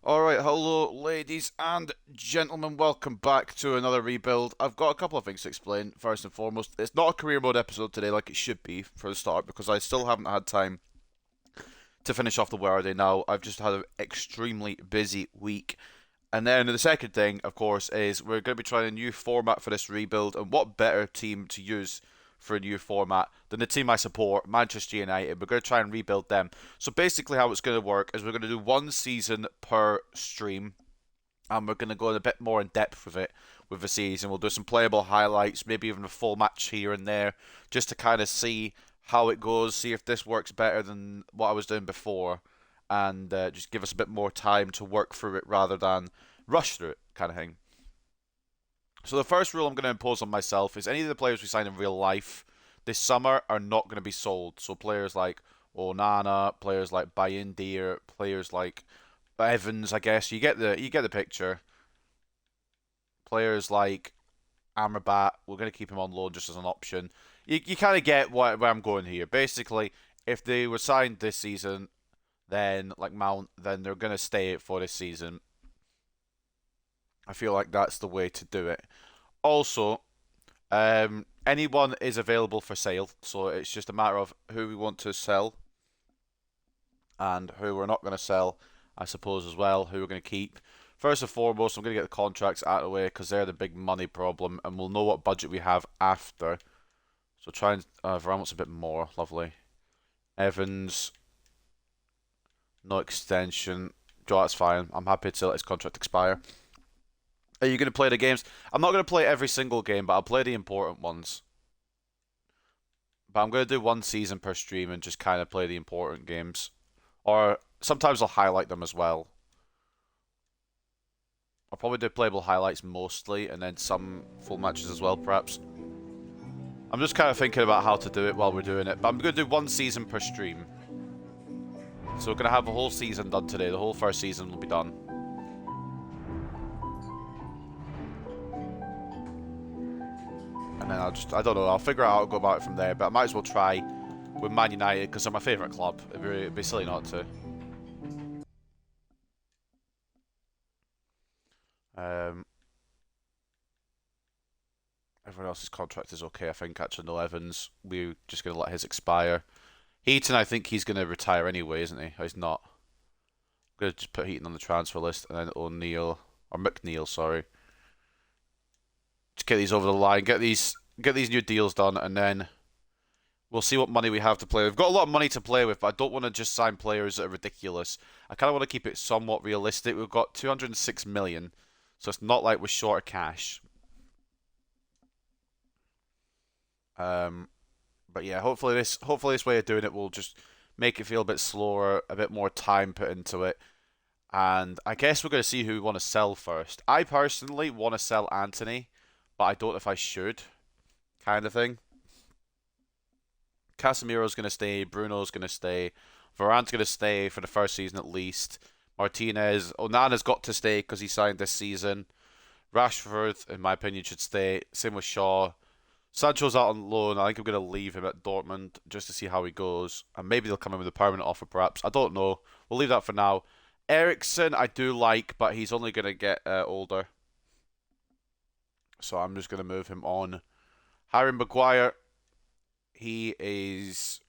Alright, hello ladies and gentlemen, welcome back to another rebuild. I've got a couple of things to explain. First and foremost, it's not a career mode episode today like it should be for the start because I still haven't had time to finish off the Where Are They Now. I've just had an extremely busy week. And then the second thing, of course, is we're going to be trying a new format for this rebuild, and what better team to use for a new format than the team I support, Manchester United. We're going to try and rebuild them. So basically how it's going to work is we're going to do one season per stream, and we're going to go in a bit more in depth with it with the season. We'll do some playable highlights, maybe even a full match here and there, just to kind of see how it goes, see if this works better than what I was doing before, and just give us a bit more time to work through it rather than rush through it, kind of thing. So the first rule I'm going to impose on myself is any of the players we sign in real life this summer are not going to be sold. So players like Onana, players like Bayindir, players like Evans, I guess you get the picture. Players like Amrabat, we're going to keep him on loan just as an option. You kind of get where I'm going here. Basically, if they were signed this season, then like Mount, then they're going to stay for this season. I feel like that's the way to do it. Also, anyone is available for sale, so it's just a matter of who we want to sell and who we're not going to sell, I suppose, as well, who we're going to keep. First and foremost, I'm going to get the contracts out of the way because they're the big money problem, and we'll know what budget we have after. So try and Varane wants a bit more, lovely. Evans, no extension. Joe, that's fine. I'm happy to let his contract expire. Are you going to play the games? I'm not going to play every single game, but I'll play the important ones. But I'm going to do one season per stream and just kind of play the important games. Or sometimes I'll highlight them as well. I'll probably do playable highlights mostly, and then some full matches as well, perhaps. I'm just kind of thinking about how to do it while we're doing it. But I'm going to do one season per stream. So we're going to have a whole season done today. The whole first season will be done. And then I don't know, I'll figure out how to go about it from there. But I might as well try with Man United because they're my favourite club. It'd be silly not to. Everyone else's contract is okay, I think. Actually, no, Evans. We're just going to let his expire. Heaton, I think he's going to retire anyway, isn't he? Or he's not. I'm going to just put Heaton on the transfer list, and then O'Neill, or McNeil, sorry. Just get these over the line, get these new deals done, and then we'll see what money we have to play with. We've got a lot of money to play with, but I don't want to just sign players that are ridiculous. I kind of want to keep it somewhat realistic. We've got 206 million, so it's not like we're short of cash. But yeah, hopefully this way of doing it will just make it feel a bit slower, a bit more time put into it. And I guess we're going to see who we want to sell first. I personally want to sell Anthony, but I don't know if I should, kind of thing. Casemiro's going to stay, Bruno's going to stay, Varane's going to stay for the first season at least. Martinez, Onana's got to stay because he signed this season. Rashford, in my opinion, should stay. Same with Shaw. Sancho's out on loan. I think I'm going to leave him at Dortmund just to see how he goes. And maybe they'll come in with a permanent offer, perhaps. I don't know. We'll leave that for now. Ericsson, I do like, but he's only going to get older. So I'm just going to move him on. Harry Maguire, he is...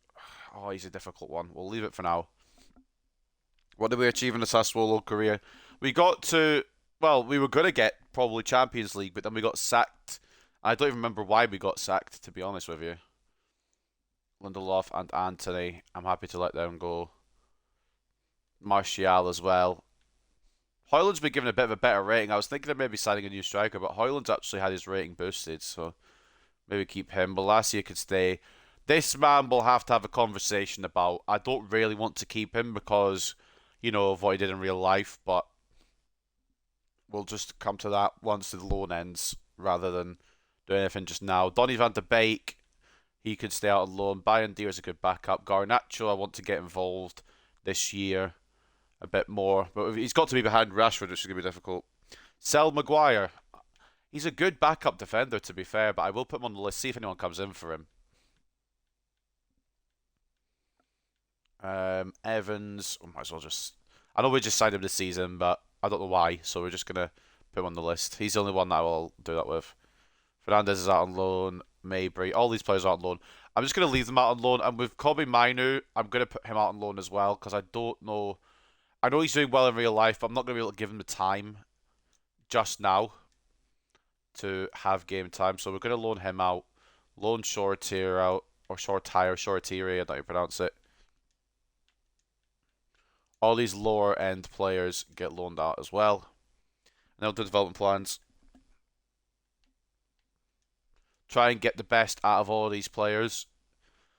Oh, he's a difficult one. We'll leave it for now. What did we achieve in the Sassuolo career? We got to... Well, we were going to get probably Champions League, but then we got sacked. I don't even remember why we got sacked, to be honest with you. Lindelof and Anthony. I'm happy to let them go. Martial as well. Højlund's been given a bit of a better rating. I was thinking of maybe signing a new striker, but Højlund's actually had his rating boosted, so maybe keep him. Bolasie could stay. This man will have to have a conversation about. I don't really want to keep him because, you know, of what he did in real life, but we'll just come to that once the loan ends rather than do anything just now. Donny van de Beek, he could stay out on loan. Bayindir is a good backup. Garnacho, I want to get involved this year a bit more. But he's got to be behind Rashford, which is going to be difficult. Sell Maguire. He's a good backup defender, to be fair, but I will put him on the list, see if anyone comes in for him. Evans, I might as well just... I know we just signed him this season, but I don't know why, so we're just going to put him on the list. He's the only one that I will do that with. Fernandez is out on loan. Mabry, all these players are on loan. I'm just going to leave them out on loan. And with Kobe Mainu, I'm going to put him out on loan as well because I don't know. I know he's doing well in real life, but I'm not going to be able to give him the time just now to have game time. So we're going to loan him out. Loan Shortier out. Or Shortire, I don't know how you pronounce it. All these lower end players get loaned out as well. And they'll do development plans. Try and get the best out of all these players.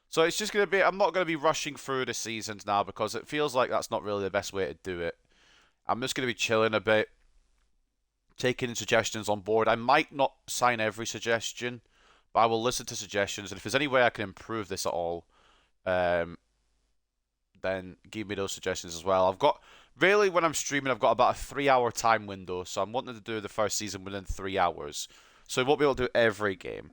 So it's just going to be, I'm not going to be rushing through the seasons now because it feels like that's not really the best way to do it. I'm just going to be chilling a bit, taking suggestions on board. I might not sign every suggestion, but I will listen to suggestions. And if there's any way I can improve this at all, then give me those suggestions as well. Really, when I'm streaming, I've got about a 3-hour time window. So I'm wanting to do the first season within 3 hours. So we won't be able to do every game.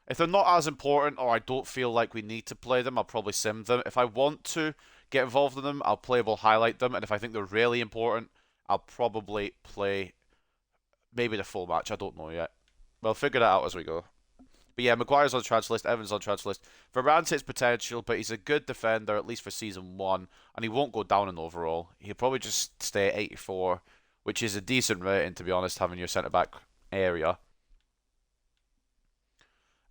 If they're not as important or I don't feel like we need to play them, I'll probably sim them. If I want to get involved in them, I'll playable highlight them. And if I think they're really important, I'll probably play maybe the full match. I don't know yet. We'll figure that out as we go. But yeah, Maguire's on the transfer list, Evans on the transfer list. Varane hits potential, but he's a good defender, at least for Season 1. And he won't go down in overall. He'll probably just stay at 84, which is a decent rating, to be honest, having your centre-back area.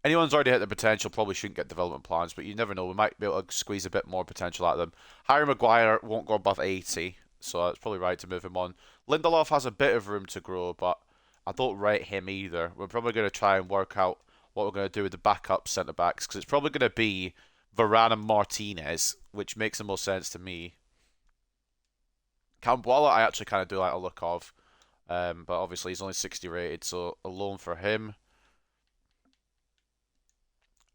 Anyone's already hit their potential probably shouldn't get development plans, but you never know. We might be able to squeeze a bit more potential out of them. Harry Maguire won't go above 80, so it's probably right to move him on. Lindelof has a bit of room to grow, but I don't rate him either. We're probably going to try and work out what we're going to do with the backup centre-backs, because it's probably going to be Varane and Martinez, which makes the most sense to me. Cambuala I actually kind of do like a look of, but obviously he's only 60 rated, so a loan for him.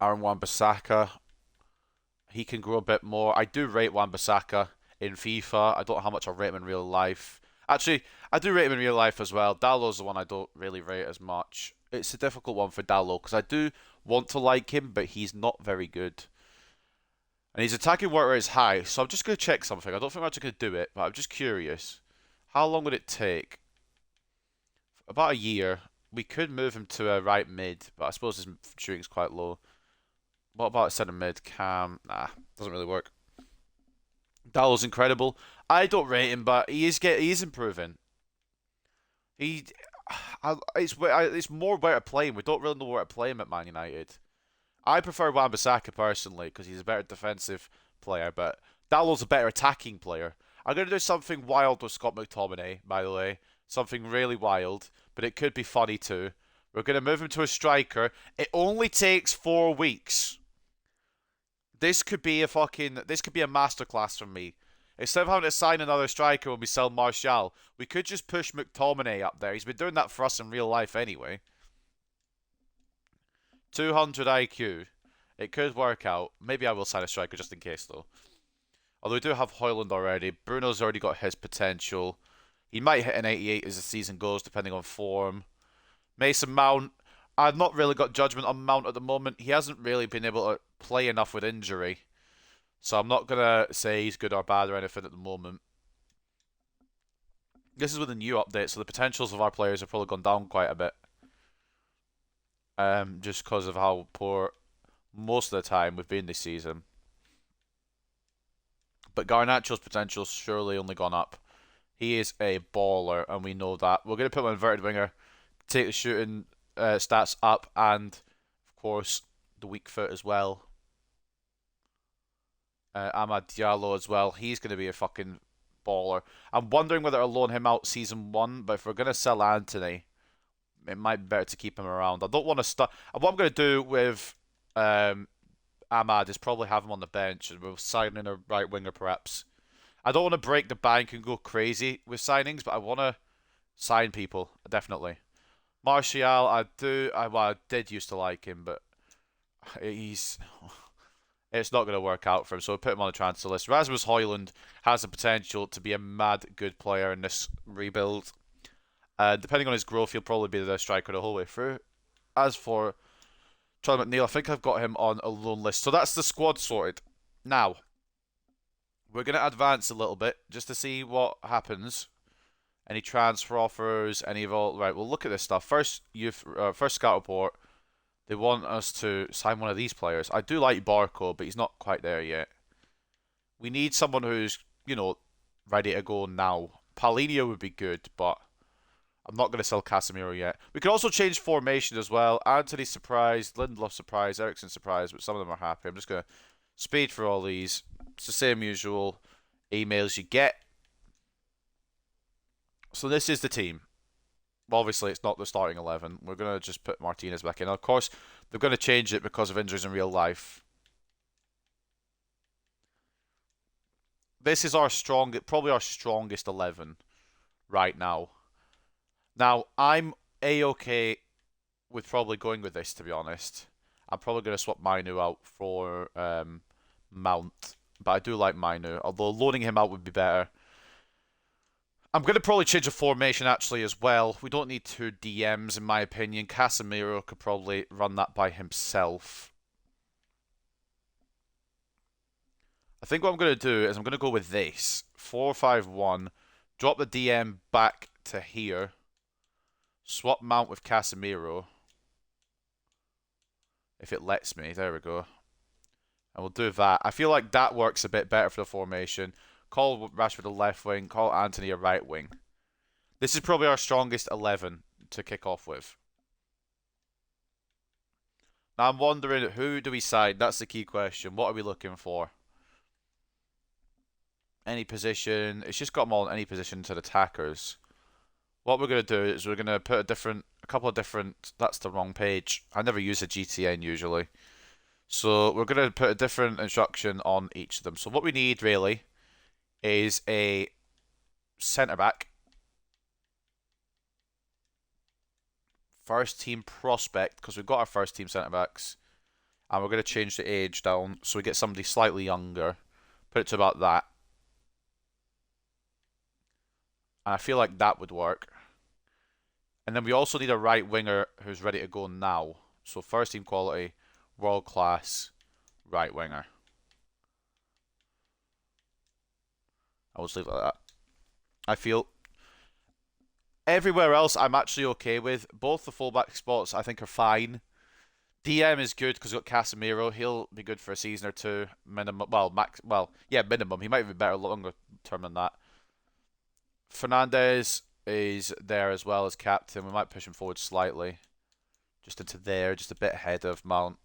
Aaron Wan-Bissaka, he can grow a bit more. I do rate Wan-Bissaka in FIFA. I don't know how much I rate him in real life. Actually, I do rate him in real life as well. Dallow's the one I don't really rate as much. It's a difficult one for Dallow because I do want to like him, but he's not very good. And his attacking work rate is high, so I'm just going to check something. I don't think I'm actually going to do it, but I'm just curious. How long would it take? About a year. We could move him to a right mid, but I suppose his shooting's quite low. What about a centre mid? Cam? Nah, doesn't really work. Dallow's incredible. I don't rate him, but he is improving. It's more where to play him. We don't really know where to play him at Man United. I prefer Wan-Bissaka personally because he's a better defensive player, but Dallow's a better attacking player. I'm going to do something wild with Scott McTominay, by the way. Something really wild, but it could be funny too. We're going to move him to a striker. It only takes 4 weeks. This could be a masterclass from me. Instead of having to sign another striker when we sell Martial, we could just push McTominay up there. He's been doing that for us in real life anyway. 200 IQ. It could work out. Maybe I will sign a striker just in case though. Although we do have Højlund already. Bruno's already got his potential. He might hit an 88 as the season goes, depending on form. Mason Mount. I've not really got judgment on Mount at the moment. He hasn't really been able to play enough with injury. So I'm not going to say he's good or bad or anything at the moment. This is with a new update, so the potentials of our players have probably gone down quite a bit. Just because of how poor most of the time we've been this season. But Garnacho's potential's surely only gone up. He is a baller, and we know that. We're going to put him on inverted winger, take the shooting stats up, and of course the weak foot as well. Amad Diallo as well. He's going to be a fucking baller. I'm wondering whether I'll loan him out season 1, but if we're going to sell Anthony, it might be better to keep him around. I don't want to start. What I'm going to do with Amad is probably have him on the bench and we'll sign in a right winger perhaps. I don't want to break the bank and go crazy with signings, but I want to sign people, definitely. Martial, I did used to like him, but it's not going to work out for him, so we'll put him on the transfer list. Rasmus Højlund has the potential to be a mad good player in this rebuild. Depending on his growth, he'll probably be the striker the whole way through. As for Charlie McNeil, I think I've got him on a loan list. So that's the squad sorted. Now, we're going to advance a little bit just to see what happens. Any transfer offers? Any of all? Right, we'll look at this stuff. First scout report. They want us to sign one of these players. I do like Barco, but he's not quite there yet. We need someone who's, ready to go now. Paulinho would be good, but I'm not going to sell Casemiro yet. We could also change formation as well. Anthony's surprised, Lindelof surprised, Eriksen surprised, but some of them are happy. I'm just going to speed through all these. It's the same usual emails you get. So this is the team. Obviously, it's not the starting 11. We're going to just put Martinez back in. Now, of course, they're going to change it because of injuries in real life. This is probably our strongest 11 right now. Now, I'm A-okay with probably going with this, to be honest. I'm probably going to swap Mainu out for Mount. But I do like Mainu, although loaning him out would be better. I'm going to probably change the formation, actually, as well. We don't need two DMs, in my opinion. Casemiro could probably run that by himself. I think what I'm going to do is I'm going to go with this. 4-5-1. Drop the DM back to here. Swap Mount with Casemiro. If it lets me. There we go. And we'll do that. I feel like that works a bit better for the formation. Call Rashford a left wing. Call Anthony a right wing. This is probably our strongest 11 to kick off with. Now I'm wondering, who do we sign? That's the key question. What are we looking for? Any position. It's just got them all in any position to the attackers. What we're going to do is we're going to put a couple of different... That's the wrong page. I never use a GTN usually. So we're going to put a different instruction on each of them. So what we need really is a centre-back. First team prospect, because we've got our first team centre-backs. And we're going to change the age down so we get somebody slightly younger. Put it to about that. And I feel like that would work. And then we also need a right winger who's ready to go now. So first team quality, world class, right winger. I'll just leave it like that. I feel everywhere else I'm actually okay with. Both the fullback spots I think are fine. DM is good because we've got Casemiro. He'll be good for a season or two. Minimum. Minimum. He might be better longer term than that. Fernandez is there as well as captain. We might push him forward slightly. Just into there, just a bit ahead of Mount.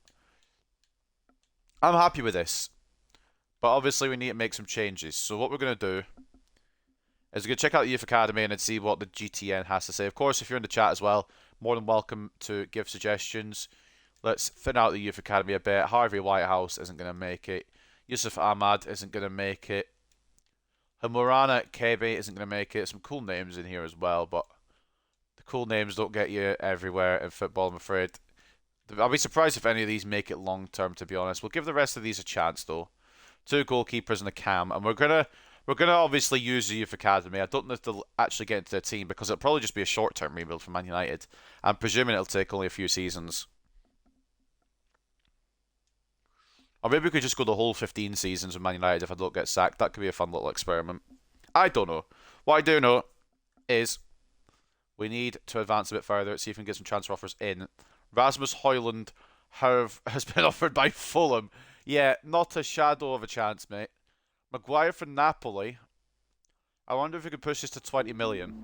I'm happy with this. But obviously we need to make some changes. So what we're going to do is we're going to check out the Youth Academy and see what the GTN has to say. Of course, if you're in the chat as well, more than welcome to give suggestions. Let's thin out the Youth Academy a bit. Harvey Whitehouse isn't going to make it. Yusuf Ahmad isn't going to make it. Hamurana Kebe isn't going to make it. Some cool names in here as well, but the cool names don't get you everywhere in football, I'm afraid. I'll be surprised if any of these make it long term, to be honest. We'll give the rest of these a chance, though. 2 goalkeepers and a cam, and we're gonna obviously use the Youth Academy. I don't know if they'll actually get into the team because it'll probably just be a short-term rebuild for Man United. I'm presuming it'll take only a few seasons. Or maybe we could just go the whole 15 seasons with Man United if I don't get sacked. That could be a fun little experiment. I don't know. What I do know is we need to advance a bit further, see if we can get some transfer offers in. Rasmus Højlund has been offered by Fulham. Yeah, not a shadow of a chance, mate. Maguire for Napoli. I wonder if we could push this to 20 million.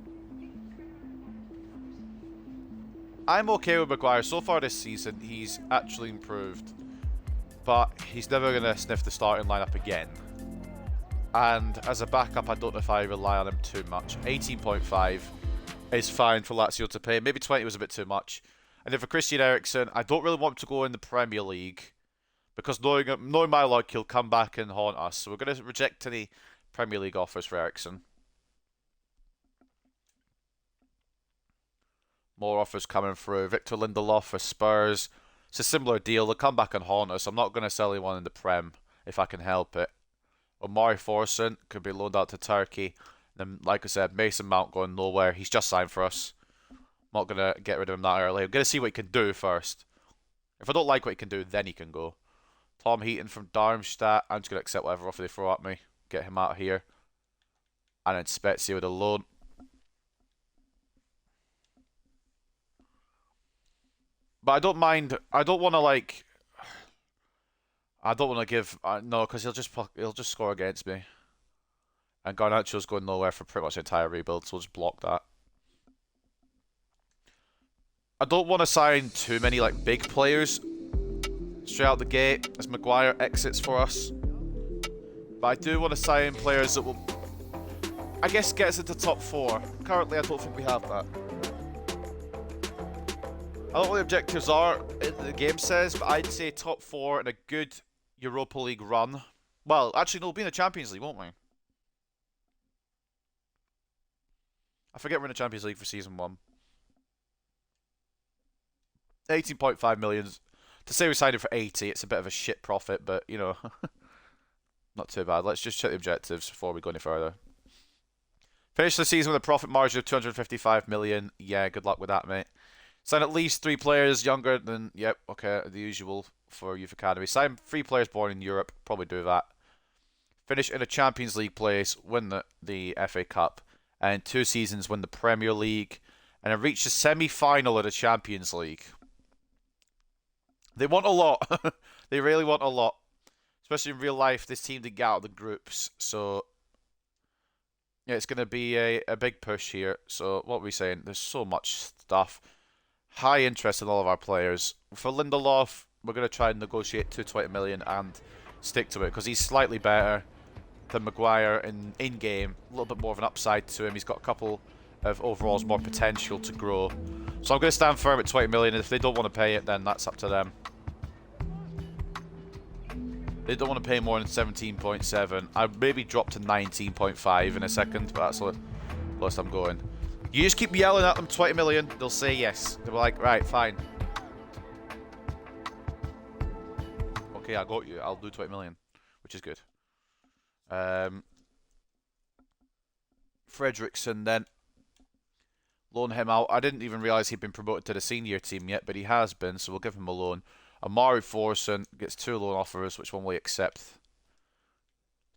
I'm okay with Maguire. So far this season, he's actually improved. But he's never going to sniff the starting lineup again. And as a backup, I don't know if I rely on him too much. 18.5 is fine for Lazio to pay. Maybe 20 was a bit too much. And then for Christian Eriksen, I don't really want him to go in the Premier League. Because knowing my luck, he'll come back and haunt us. So we're going to reject any Premier League offers for Eriksen. More offers coming through. Victor Lindelof for Spurs. It's a similar deal. They'll come back and haunt us. I'm not going to sell anyone in the Prem if I can help it. Omari Forson could be loaned out to Turkey. Then, like I said, Mason Mount going nowhere. He's just signed for us. I'm not going to get rid of him that early. I'm going to see what he can do first. If I don't like what he can do, then he can go. Tom Heaton from Darmstadt. I'm just going to accept whatever offer they throw at me. Get him out of here. And then Spezia with a loan. But I don't mind. I don't want to like. I don't want to give no, because he'll just score against me, and Garnacho's going nowhere for pretty much the entire rebuild, so we'll just block that. I don't want to sign too many like big players straight out the gate as Maguire exits for us, but I do want to sign players that will, I guess, get us into top 4. Currently, I don't think we have that. I don't know what the objectives are, the game says, but I'd say top 4 and a good Europa League run. Well, actually, no, we'll be in the Champions League, won't we? I forget we're in the Champions League for Season 1. 18.5 million. To say we signed him for 80, it's a bit of a shit profit, but, you know, not too bad. Let's just check the objectives before we go any further. Finish the season with a profit margin of 255 million. Yeah, good luck with that, mate. Sign at least 3 players younger than, yep, okay, the usual for Youth Academy. Sign 3 players born in Europe, probably do that. Finish in a Champions League place, win the FA Cup, and 2 seasons win the Premier League, and then reach the semi-final of the Champions League. They want a lot. They really want a lot. Especially in real life, this team didn't get out of the groups, so yeah, it's going to be a big push here. So what are we saying? There's so much stuff. High interest in all of our players. For Lindelof, we're going to try and negotiate 220 million and stick to it because he's slightly better than Maguire in-game. A little bit more of an upside to him. He's got a couple of overalls more potential to grow. So I'm going to stand firm at 20 million, and if they don't want to pay it, then that's up to them. They don't want to pay more than 17.7. I'd maybe drop to 19.5 in a second, but that's the lowest I'm going. You just keep yelling at them 20 million, they'll say yes. They'll be like, right, fine. Okay, I got you. I'll do 20 million, which is good. Fredrickson then. Loan him out. I didn't even realise he'd been promoted to the senior team yet, but he has been, so we'll give him a loan. Amari Forson gets 2 loan offers. Which one will he accept?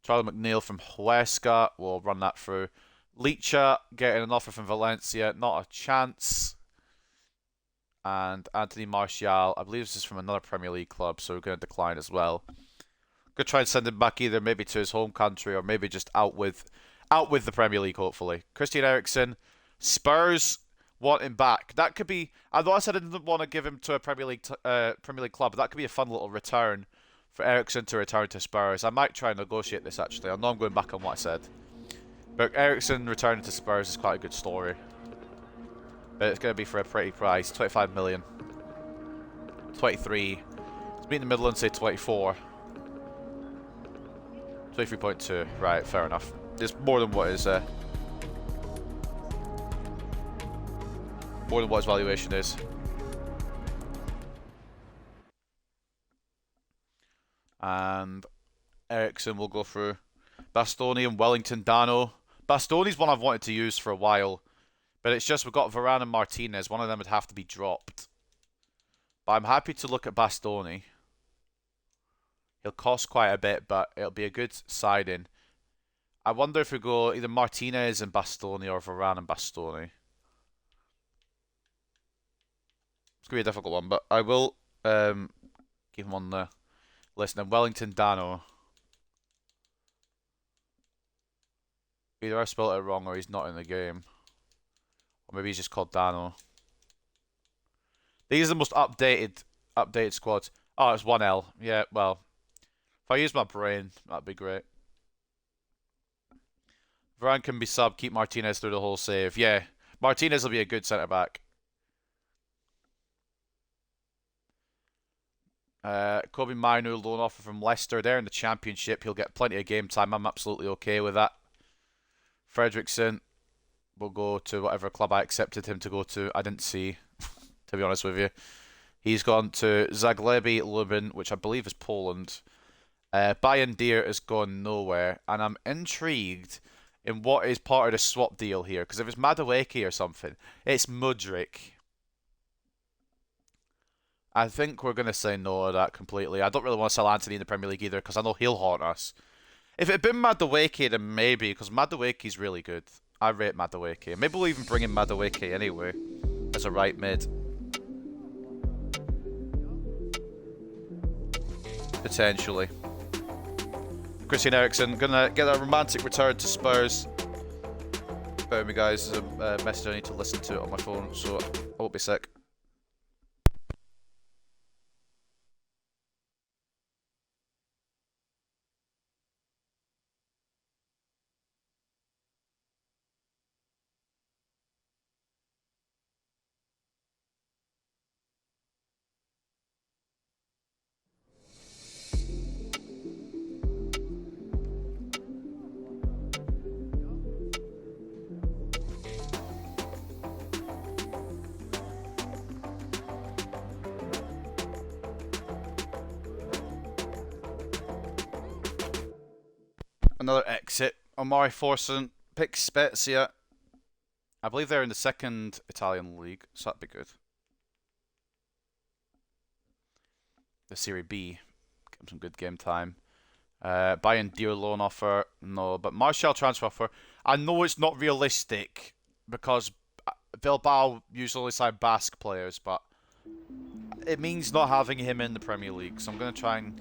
Charlie McNeil from Huesca. We'll run that through. Licha getting an offer from Valencia. Not a chance. And Anthony Martial. I believe this is from another Premier League club, so we're going to decline as well. Going to try and send him back either maybe to his home country or maybe just out with the Premier League, hopefully. Christian Eriksen. Spurs want him back. That could be. Although I said I didn't want to give him to a Premier League club, that could be a fun little return for Eriksen to return to Spurs. I might try and negotiate this actually. I know I'm going back on what I said, but Eriksen returning to Spurs is quite a good story. But it's going to be for a pretty price, 25 million, 23. Let's meet in the middle and say 24. 23.2. Right, fair enough. There's more than what is more than what his valuation is. And Eriksen will go through. Bastoni and Wellington Dano. Bastoni's one I've wanted to use for a while, but it's just we've got Varane and Martinez. One of them would have to be dropped. But I'm happy to look at Bastoni. He'll cost quite a bit, but it'll be a good side-in. I wonder if we go either Martinez and Bastoni or Varane and Bastoni. It's going to be a difficult one, but I will keep him on the list. And then Wellington Dano. Either I spelled it wrong or he's not in the game. Or maybe he's just called Dano. These are the most updated squads. Oh, it's 1L. Yeah, well. If I use my brain, that'd be great. Varane can be sub, keep Martinez through the whole save. Yeah, Martinez will be a good centre-back. Kobe Mainu, loan offer from Leicester. They're in the Championship. He'll get plenty of game time. I'm absolutely okay with that. Fredrickson will go to whatever club I accepted him to go to. I didn't see, to be honest with you. He's gone to Zagłębie Lubin, which I believe is Poland. Bayern Deer has gone nowhere. And I'm intrigued in what is part of the swap deal here. Because if it's Madueke or something, it's Mudryk. I think we're going to say no to that completely. I don't really want to sell Anthony in the Premier League either because I know he'll haunt us. If it had been Madueke, then maybe, because Madueke's really good. I rate Madueke. Maybe we'll even bring in Madueke anyway as a right mid. potentially. Christian Eriksen gonna get a romantic return to Spurs. Bear with me, guys. There's a message I need to listen to on my phone, so I won't be sick. Another exit. Omari Forson picks Spezia. I believe they're in the second Italian league, so that'd be good. The Serie B. Give him some good game time. Bayern deal loan offer. No, but Martial transfer offer. I know it's not realistic because Bilbao usually sign Basque players, but it means not having him in the Premier League. So I'm going to try and...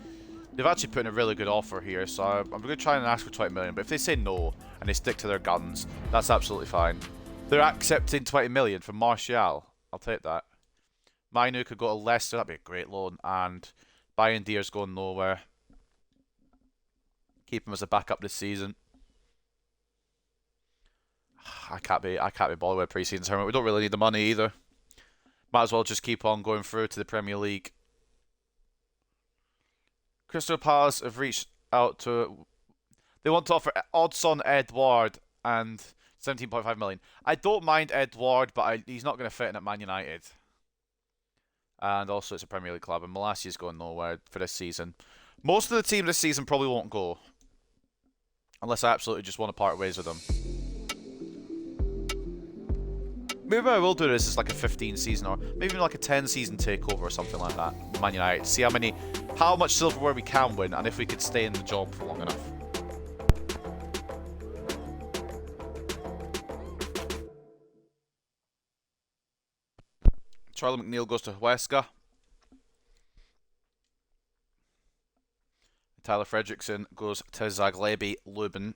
They've actually put in a really good offer here, so I'm going to try and ask for 20 million. But if they say no and they stick to their guns, that's absolutely fine. They're accepting 20 million from Martial. I'll take that. Mainu could go to Leicester. That'd be a great loan. And Bayern Dier's going nowhere. Keep him as a backup this season. I can't be bothered with a pre-season tournament. We don't really need the money either. Might as well just keep on going through to the Premier League. Crystal Palace have reached out to... They want to offer Odsonne Edouard and 17.5 million. I don't mind Edouard, but he's not going to fit in at Man United. And also it's a Premier League club, and Malassia's going nowhere for this season. Most of the team this season probably won't go. Unless I absolutely just want to part ways with them. Maybe what I will do this is like a 15 season or maybe even like a 10 season takeover or something like that. Man United. See how much silverware we can win and if we could stay in the job for long enough. Charlie McNeil goes to Huesca. Tyler Fredrickson goes to Zaglebi Lubin.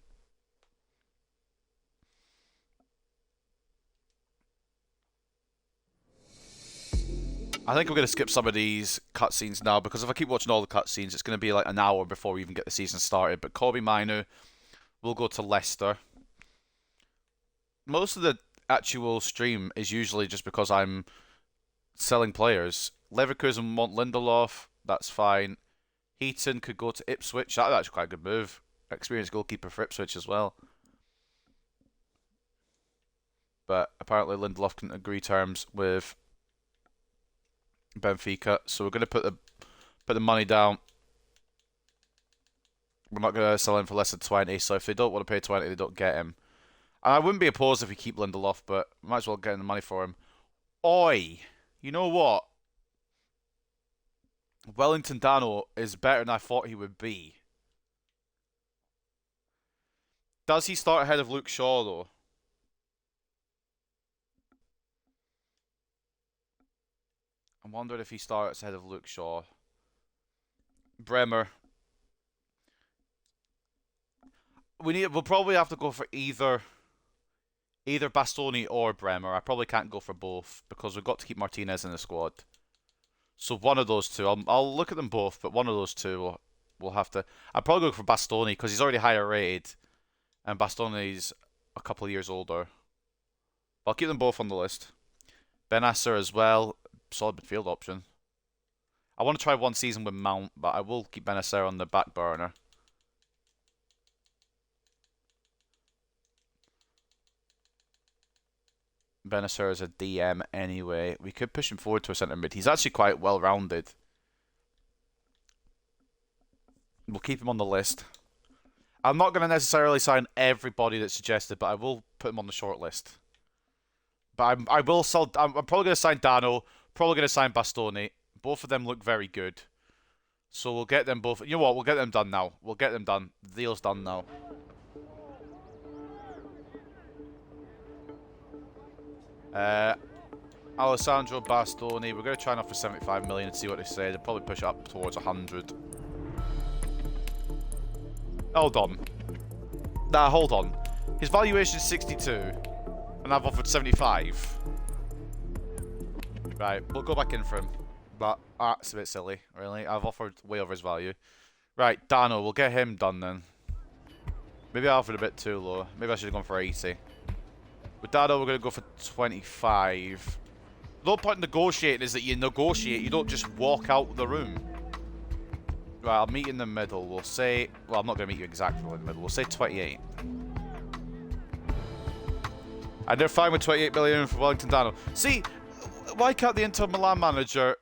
I think we're going to skip some of these cutscenes now because if I keep watching all the cutscenes, it's going to be like an hour before we even get the season started. But Kobbie Mainoo will go to Leicester. Most of the actual stream is usually just because I'm selling players. Leverkusen want Lindelof. That's fine. Heaton could go to Ipswich. That's actually quite a good move. Experienced goalkeeper for Ipswich as well. But apparently Lindelof couldn't agree terms with Benfica, so we're going to put the money down. We're not going to sell him for less than 20, so if they don't want to pay 20, they don't get him. And I wouldn't be opposed if we keep Lindelof, but might as well get the money for him. Oi! You know what? Wellington Dano is better than I thought he would be. Does he start ahead of Luke Shaw, though? I'm wondering if he starts ahead of Luke Shaw. Bremer. We'll probably have to go for either Bastoni or Bremer. I probably can't go for both because we've got to keep Martinez in the squad. So one of those two. I'll look at them both, but one of those two we'll have to. I'll probably go for Bastoni because he's already higher rated, and Bastoni's a couple of years older. But I'll keep them both on the list. Benasser as well. Solid midfield option. I want to try one season with Mount, but I will keep Benasser on the back burner. Benasser is a DM anyway. We could push him forward to a centre mid. He's actually quite well rounded. We'll keep him on the list. I'm not going to necessarily sign everybody that's suggested, but I will put him on the short list. But I'm probably going to sign Dano. Probably going to sign Bastoni. Both of them look very good. So we'll get them both. You know what? We'll get them done now. We'll get them done. The deal's done now. Alessandro Bastoni. We're going to try and offer 75 million and see what they say. They'll probably push it up towards 100. Hold on. Nah, hold on. His valuation is 62, and I've offered 75. Right, we'll go back in for him. But that's a bit silly, really. I've offered way over his value. Right, Dano, we'll get him done then. Maybe I offered a bit too low. Maybe I should have gone for 80. With Dano, we're going to go for 25. The whole point of negotiating is that you negotiate, you don't just walk out the room. Right, I'll meet in the middle. We'll say... Well, I'm not going to meet you exactly in the middle. We'll say 28. And they're fine with 28 million for Wellington Dano. See, why can't the Inter Milan manager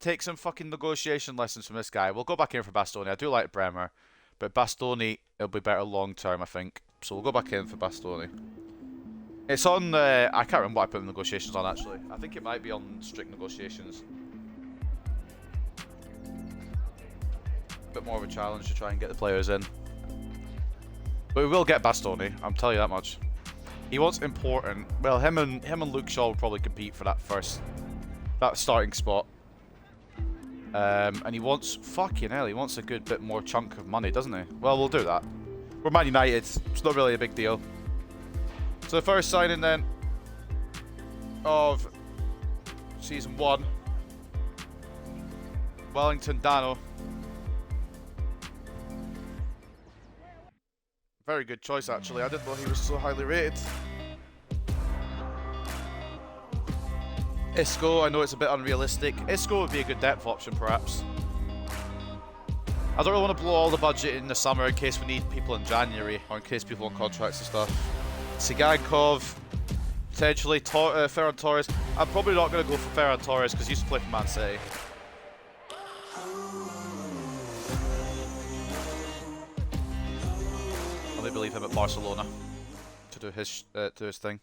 take some fucking negotiation lessons from this guy? We'll go back in for Bastoni. I do like Bremer, but Bastoni, it'll be better long term, I think. So we'll go back in for Bastoni. It's on, I can't remember what I put the negotiations on, actually. I think it might be on strict negotiations. Bit more of a challenge to try and get the players in. But we will get Bastoni, I'm telling you that much. He wants important. Well, him and Luke Shaw will probably compete for that starting spot. And he wants, fucking hell, he wants a good bit more chunk of money, doesn't he? Well, we'll do that. We're Man United, it's not really a big deal. So the first signing then of season 1, Wellington Dano. Very good choice, actually. I didn't know he was so highly rated. Isco, I know it's a bit unrealistic. Isco would be a good depth option, perhaps. I don't really want to blow all the budget in the summer in case we need people in January, or in case people on contracts and stuff. Sigankov, potentially Ferran Torres. I'm probably not going to go for Ferran Torres because he used to play for Man City. I'll maybe leave him at Barcelona to do his thing.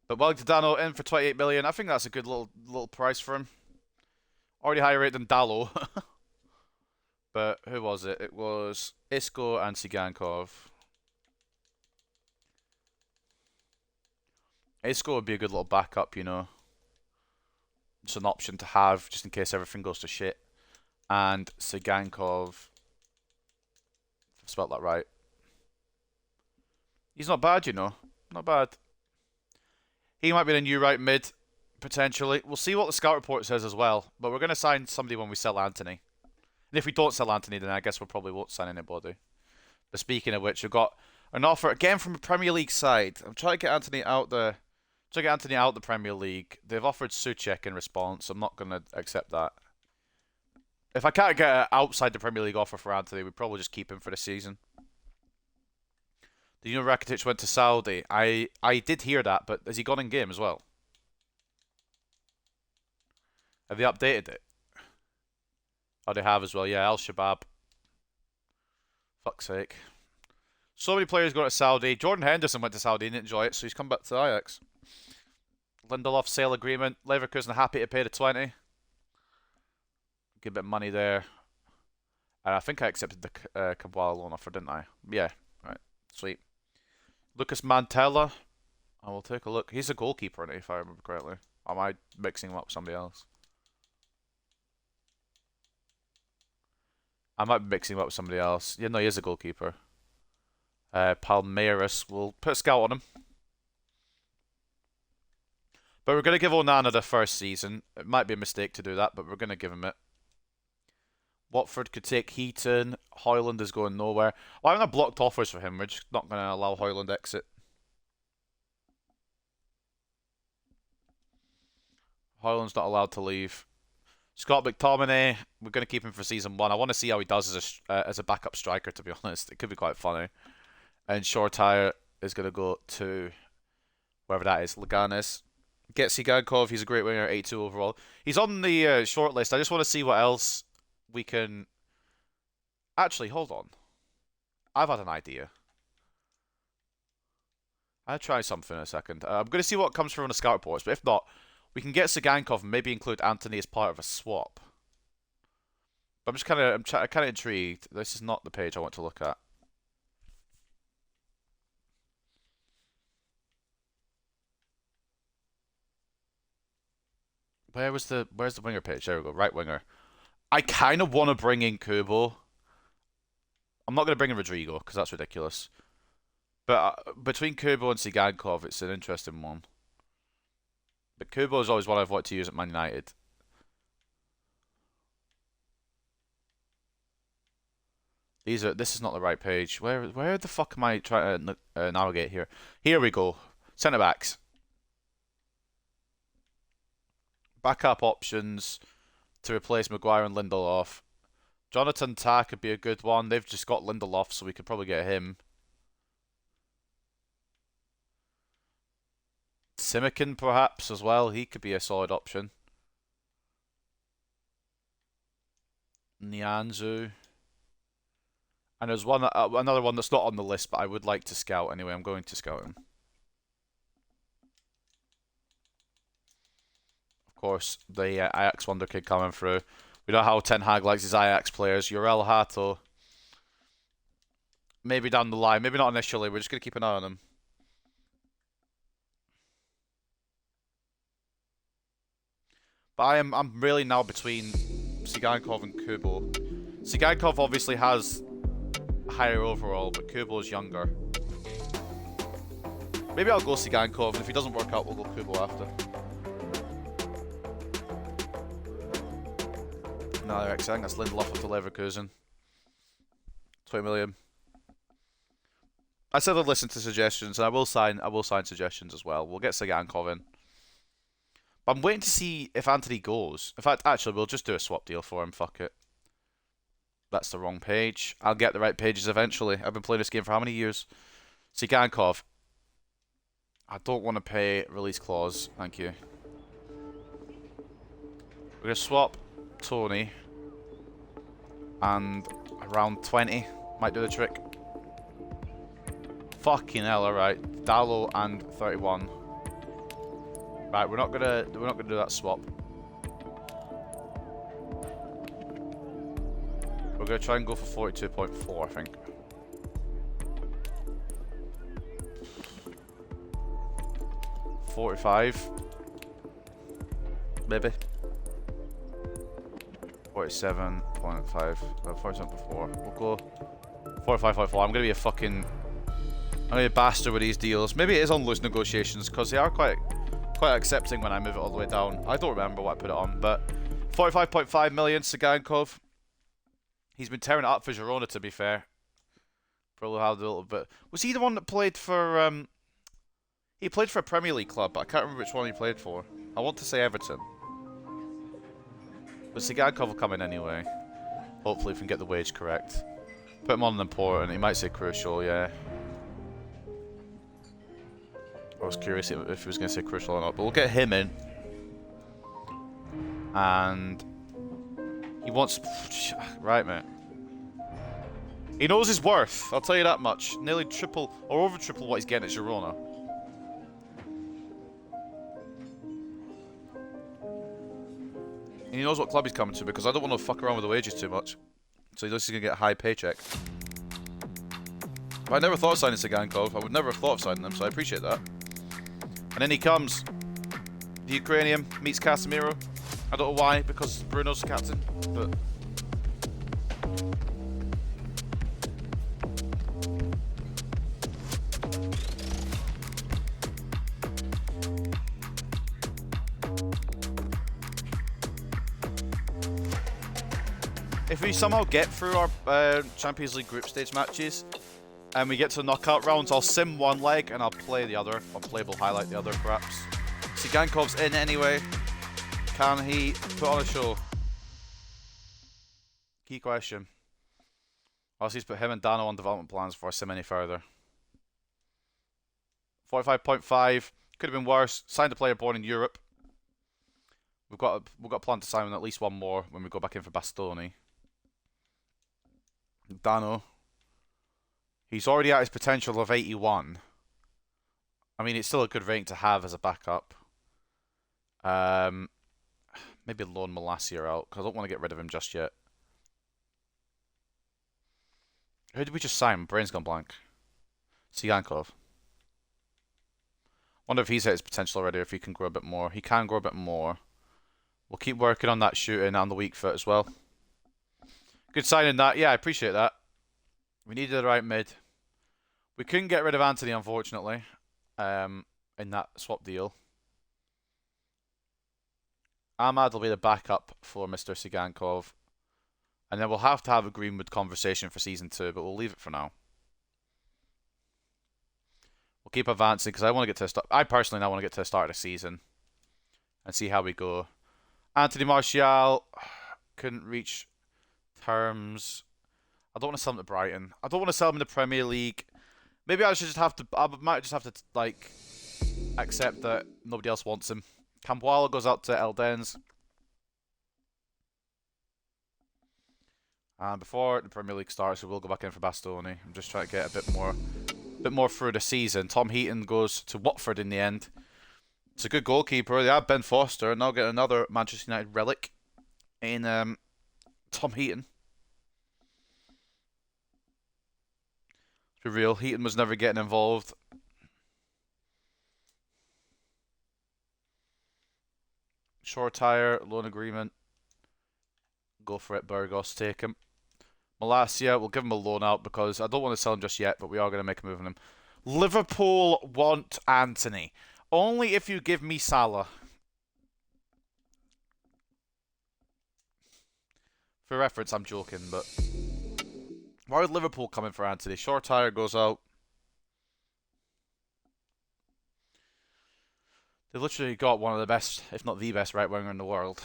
But Wellington Dano in for 28 million. I think that's a good little price for him. Already higher rate than Dallo. But who was it? It was Isco and Sigankov. Isco would be a good little backup, you know. Just an option to have, just in case everything goes to shit. And Sigankov, I've spelled that right. He's not bad, you know. Not bad. He might be the new right mid, potentially. We'll see what the scout report says as well. But we're going to sign somebody when we sell Anthony. And if we don't sell Anthony, then I guess we probably won't sign anybody. But speaking of which, we've got an offer again from a Premier League side. I'm trying to get Anthony out the Premier League. They've offered Souček in response. I'm not going to accept that. If I can't get an outside the Premier League offer for Anthony, we'd probably just keep him for the season. Did you know Rakitic went to Saudi? I did hear that, but has he gone in game as well? Have they updated it? Oh, they have as well. Yeah, Al Shabab. Fuck's sake. So many players go to Saudi. Jordan Henderson went to Saudi and didn't enjoy it, so he's come back to Ajax. Lindelof sale agreement. Leverkusen are happy to pay the 20. Give a bit of money there. And I think I accepted the Kabbalah loan offer, didn't I? Yeah. Right. Sweet. Lucas Mantella. I will take a look. He's a goalkeeper, if I remember correctly. Or am I mixing him up with somebody else? I might be mixing him up with somebody else. Yeah, no, he is a goalkeeper. Palmeiras. We'll put a scout on him. But we're going to give Onana the first season. It might be a mistake to do that, but we're going to give him it. Watford could take Heaton. Højlund is going nowhere. Well, I'm going to blocked offers for him. We're just not going to allow Højlund exit. Højlund's not allowed to leave. Scott McTominay, we're going to keep him for season 1. I want to see how he does as a backup striker, to be honest. It could be quite funny. And Shortire is going to go to wherever that is, Leganes. Get Sigankov, he's a great winger, 82 overall. He's on the shortlist. I just want to see what else we can... Actually, hold on. I've had an idea. I'll try something in a second. I'm going to see what comes through on the scout reports, but if not, we can get Sigankov and maybe include Anthony as part of a swap. But I'm just kind of intrigued. This is not the page I want to look at. Where's the winger page? There we go, right winger. I kind of want to bring in Kubo. I'm not going to bring in Rodrigo because that's ridiculous. But between Kubo and Sigankov, it's an interesting one. But Kubo is always one I've wanted to use at Man United. This is not the right page. Where the fuck am I trying to navigate here? Here we go. Centre backs. Backup options to replace Maguire and Lindelof. Jonathan Tah could be a good one. They've just got Lindelof, so we could probably get him. Simikin perhaps as well. He could be a solid option. Nianzou. And there's another one that's not on the list, but I would like to scout anyway. I'm going to scout him. Of course, the Ajax wonder kid coming through. We know how Ten Hag likes his Ajax players. Jurel Hato. Maybe down the line. Maybe not initially. We're just going to keep an eye on him. But I'm really now between Sigankov and Kubo. Sigankov obviously has higher overall, but Kubo is younger. Maybe I'll go Sigankov, and if he doesn't work out, we'll go Kubo after. No, I think that's Lindelof with the Leverkusen. 20 million. I said I'd listen to suggestions, and I will sign suggestions as well. We'll get Sigankov in. But I'm waiting to see if Anthony goes. In fact, actually, we'll just do a swap deal for him. Fuck it. That's the wrong page. I'll get the right pages eventually. I've been playing this game for how many years? Sigankov. I don't want to pay release clause. Thank you. We're going to swap Tony. And around 20 might do the trick. Fucking hell, alright. Dallo and 31. Right, we're not gonna do that swap. We're gonna try and go for 42.4, I think. $45. Maybe. 47.5. 47.4. We'll go 45.4. I'm gonna be a fucking. I'm gonna be a bastard with these deals. Maybe it is on loose negotiations because they are quite accepting when I move it all the way down. I don't remember what I put it on, but 45.5 million Sigankov. He's been tearing it up for Girona, to be fair. Probably had a little bit. Was he the one that played for? He played for a Premier League club, but I can't remember which one he played for. I want to say Everton. But Sigankov will come in anyway. Hopefully, if we can get the wage correct. Put him on an important. He might say crucial, yeah. I was curious if he was going to say crucial or not, but we'll get him in. And he wants... Right, mate. He knows his worth, I'll tell you that much. Nearly triple, or over triple what he's getting at Girona. And he knows what club he's coming to, because I don't want to fuck around with the wages too much. So he knows he's going to get a high paycheck. But I never thought of signing Sigankov. I would never have thought of signing him, so I appreciate that. And then he comes. The Ukrainian meets Casemiro. I don't know why, because Bruno's the captain, but... If we somehow get through our Champions League group stage matches, and we get to the knockout rounds, I'll sim one leg and I'll play the other. I'll playable highlight the other, perhaps. Sigankov's in anyway. Can he put on a show? Key question. I'll see to put him and Dano on development plans before I sim any further. 45.5. Could have been worse. Signed a player born in Europe. We've got a plan to sign at least one more when we go back in for Bastoni. Dano. He's already at his potential of 81. I mean, it's still a good rank to have as a backup. Maybe loan Malacia out, because I don't want to get rid of him just yet. Who did we just sign? My brain's gone blank. Sigankov. Wonder if he's at his potential already, or if he can grow a bit more. He can grow a bit more. We'll keep working on that shooting and the weak foot as well. Good signing that. Yeah, I appreciate that. We needed the right mid. We couldn't get rid of Anthony, unfortunately, in that swap deal. Ahmad will be the backup for Mr. Sigankov. And then we'll have to have a Greenwood conversation for Season 2, but we'll leave it for now. We'll keep advancing, because I want to get to the start. I personally now want to get to the start of the season and see how we go. Anthony Martial couldn't reach terms. I don't want to sell him to Brighton. I don't want to sell him in the Premier League. Maybe I should just have to. I might just have to like accept that nobody else wants him. Campoala goes out to Eldens. And before the Premier League starts, we will go back in for Bastoni. I'm just trying to get a bit more through the season. Tom Heaton goes to Watford in the end. It's a good goalkeeper. They have Ben Foster, and now get another Manchester United relic in Tom Heaton. To be real, Heaton was never getting involved. Short tire, loan agreement. Go for it, Burgos. Take him. Malacia, we'll give him a loan out because I don't want to sell him just yet, but we are going to make a move on him. Liverpool want Anthony. Only if you give me Salah. For reference, I'm joking, but why would Liverpool come in for Anthony? Short tire goes out. They've literally got one of the best, if not the best, right winger in the world.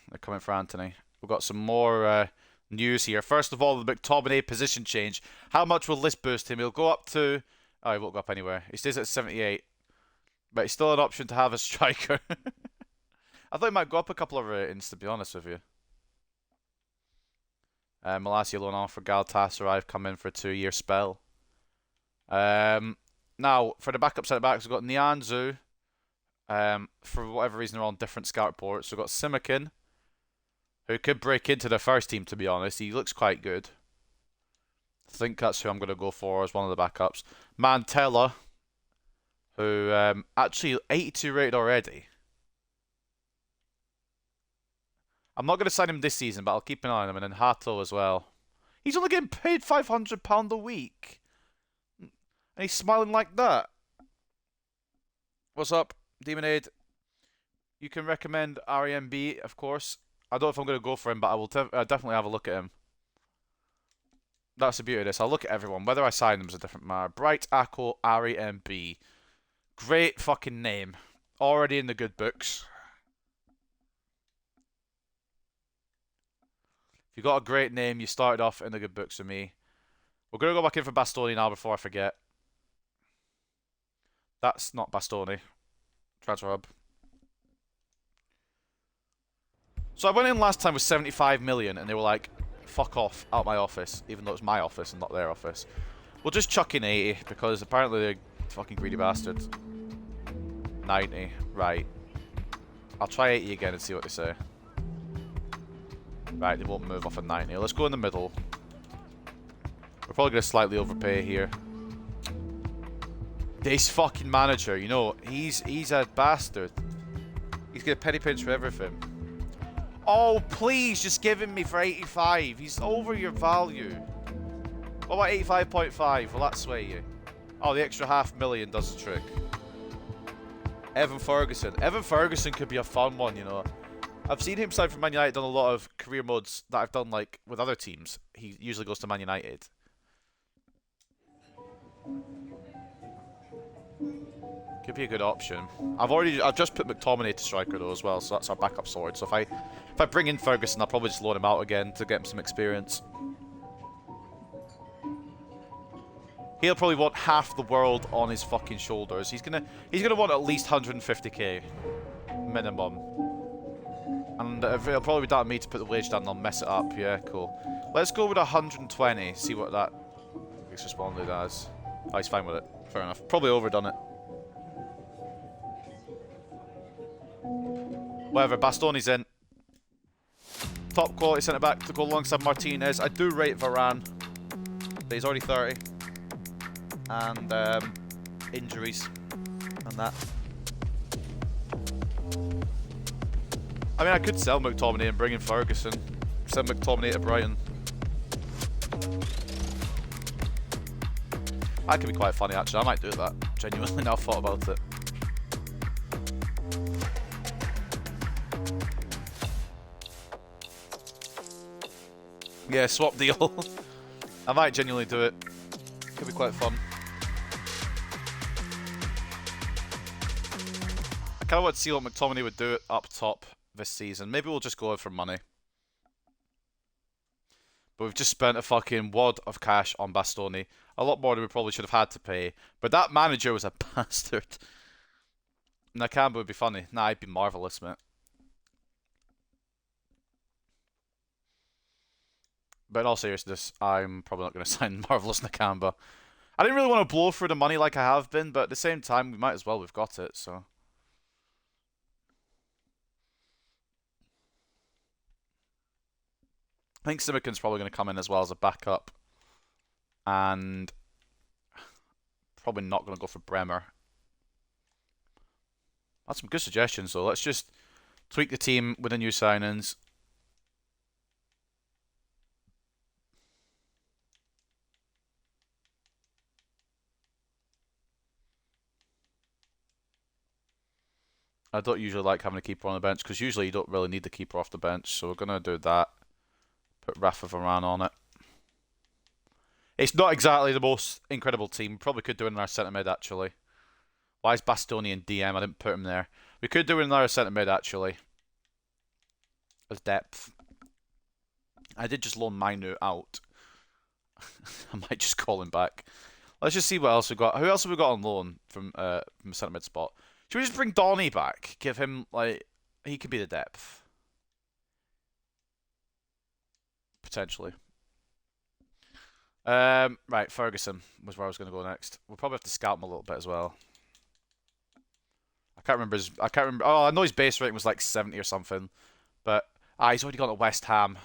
They're coming for Anthony. We've got some more news here. First of all, the McTominay position change. How much will this boost him? He'll go up to... Oh, he won't go up anywhere. He stays at 78. But he's still an option to have a striker. I thought he might go up a couple of ratings, to be honest with you. Malacia loan on for Galatasaray. I've come in for a 2-year spell. Now, for the backup centre-backs, we've got Nianzou. For whatever reason, they're on different scout reports. We've got Simakin, who could break into the first team, to be honest. He looks quite good. I think that's who I'm going to go for as one of the backups. Mantella, who actually 82 rated already. I'm not going to sign him this season, but I'll keep an eye on him. And then Hato as well. He's only getting paid £500 a week. And he's smiling like that. What's up, Demonade? You can recommend REMB, of course. I don't know if I'm going to go for him, but I will definitely have a look at him. That's the beauty of this. I'll look at everyone. Whether I sign them is a different matter. Bright Echo REMB. Great fucking name. Already in the good books. If you got a great name, you started off in the good books with me. We're going to go back in for Bastoni now before I forget. That's not Bastoni. Transfer hub. So I went in last time with 75 million and they were like, fuck off, out my office. Even though it's my office and not their office. We'll just chuck in 80 because apparently they're fucking greedy bastards. 90. Right. I'll try 80 again and see what they say. Right, they won't move off at 90. Let's go in the middle. We're probably going to slightly overpay here. This fucking manager, you know, he's a bastard. He's going to penny pinch for everything. Oh, please, just give him me for 85. He's over your value. What about 85.5? Will that sway you? Oh, the extra $500,000 does the trick. Evan Ferguson. Evan Ferguson could be a fun one, you know. I've seen him sign for Man United, done a lot of career modes that I've done like with other teams. He usually goes to Man United. Could be a good option. I've just put McTominay to striker though as well, so that's our backup sword. So if I bring in Ferguson, I'll probably just loan him out again to get him some experience. He'll probably want half the world on his fucking shoulders. He's gonna want at least 150k minimum. And it'll probably be down to me to put the wage down and I'll mess it up. Yeah, cool. Let's go with 120, see what that gets responded as. Oh, he's fine with it. Fair enough. Probably overdone it. Whatever, Bastoni's in. Top quality centre back to go alongside Martinez. I do rate Varane, but he's already 30. And injuries and that. I mean, I could sell McTominay and bring in Ferguson. Send McTominay to Brighton. That could be quite funny, actually. I might do that. Genuinely, now I've thought about it. Yeah, swap deal. I might genuinely do it. Could be quite fun. I kind of want to see what McTominay would do up top this season. Maybe we'll just go out for money. But we've just spent a fucking wad of cash on Bastoni. A lot more than we probably should have had to pay. But that manager was a bastard. Nakamba would be funny. Nah, he'd be marvellous, mate. But in all seriousness, I'm probably not going to sign Marvellous Nakamba. I didn't really want to blow through the money like I have been, but at the same time, we might as well. We've got it, so. I think Simican's probably going to come in as well as a backup. And probably not going to go for Bremer. That's some good suggestions, though. Let's just tweak the team with the new signings. I don't usually like having a keeper on the bench because usually you don't really need the keeper off the bench. So we're going to do that. Put Rafa Varane on it. It's not exactly the most incredible team. Probably could do it in our centre mid actually. Why is Bastoni in DM? I didn't put him there. We could do it in our centre mid actually. As depth. I did just loan Mainu out. I might just call him back. Let's just see what else we got. Who else have we got on loan from centre mid spot? Should we just bring Donny back? Give him, like, he could be the depth. Potentially. Right, Ferguson was where I was going to go next. We'll probably have to scout him a little bit as well. I can't remember. Oh, I know his base rating was like 70 or something. But, he's already gone to West Ham.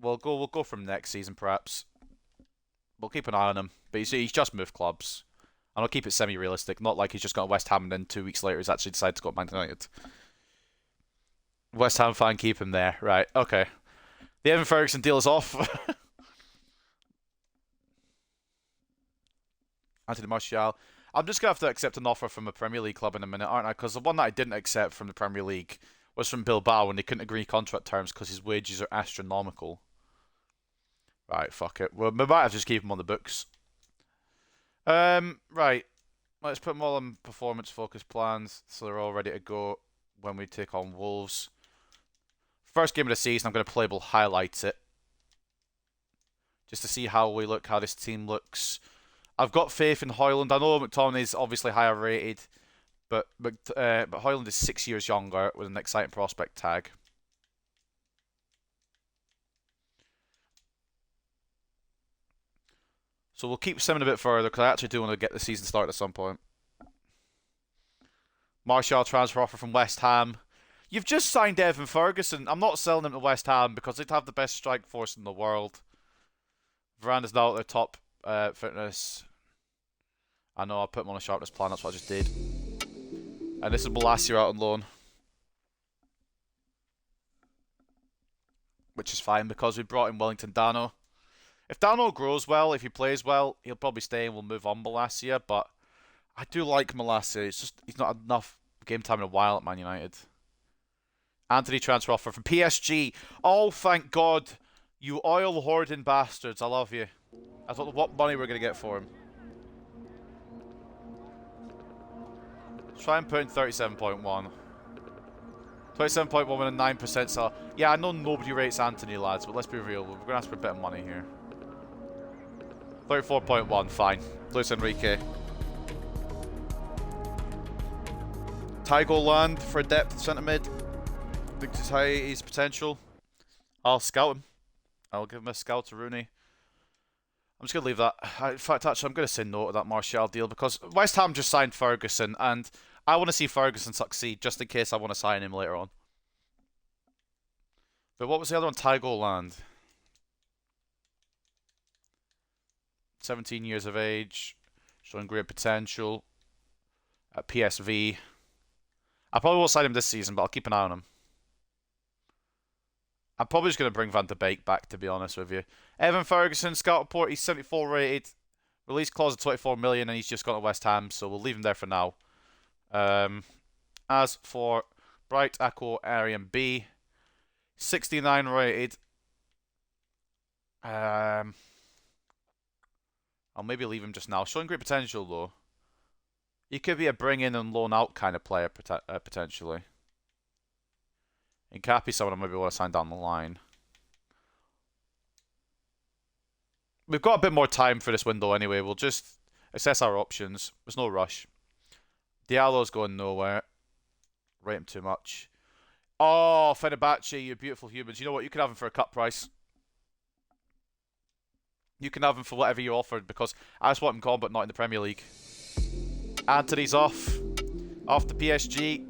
We'll go from next season, perhaps. We'll keep an eye on him. But he's just moved clubs. And I'll keep it semi-realistic, not like he's just got West Ham and then 2 weeks later he's actually decided to go to Man United. West Ham fan, keep him there. Right, okay. The Evan Ferguson deal is off. Anthony Martial. I'm just going to have to accept an offer from a Premier League club in a minute, aren't I? Because the one that I didn't accept from the Premier League was from Bilbao and they couldn't agree contract terms because his wages are astronomical. Right, fuck it. Well, we might have to just keep him on the books. Right. Let's put them all on performance-focused plans so they're all ready to go when we take on Wolves. First game of the season, I'm going to playable highlight it. Just to see how we look, how this team looks. I've got faith in Højlund. I know McTominay's obviously higher rated, but Højlund is 6 years younger with an exciting prospect tag. So we'll keep simming a bit further because I actually do want to get the season started at some point. Martial transfer offer from West Ham. You've just signed Evan Ferguson. I'm not selling him to West Ham because they'd have the best strike force in the world. Varane is now at their top fitness. I know I put him on a sharpness plan. That's what I just did. And this is Malacia out on loan. Which is fine because we brought in Wellington Dano. If Dano grows well, if he plays well, he'll probably stay and we'll move on Malacia. But I do like Malacia. It's just he's not enough game time in a while at Man United. Anthony transfer offer from PSG. Oh, thank God. You oil hoarding bastards. I love you. I don't know what money we're going to get for him. Let's try and put in 37.1. 27.1 with a 9% sell. Yeah, I know nobody rates Anthony, lads, but let's be real. We're going to ask for a bit of money here. 34.1, fine. Luis Enrique. Tygo Land for depth centre mid. Think he's high his potential. I'll scout him. I'll give him a scout to Rooney. I'm just going to leave that. In fact, actually, I'm going to say no to that Martial deal because West Ham just signed Ferguson and I want to see Ferguson succeed just in case I want to sign him later on. But what was the other one? Tygo Land. 17 years of age. Showing great potential. At PSV. I probably won't sign him this season, but I'll keep an eye on him. I'm probably just going to bring Van de Beek back, to be honest with you. Evan Ferguson, scout report, he's 74 rated. Release clause of 24 million, and he's just gone to West Ham, so we'll leave him there for now. As for Bright Aqua Arian B, 69 rated. I'll maybe leave him just now. Showing great potential, though. He could be a bring in and loan out kind of player, potentially. And Cappy, someone I maybe want to sign down the line. We've got a bit more time for this window anyway. We'll just assess our options. There's no rush. Diallo's going nowhere. Rate him too much. Oh, Fenerbahce, you beautiful humans. You know what? You can have him for a cut price. You can have him for whatever you offered, because I just want him gone, but not in the Premier League. Anthony's off. Off the PSG.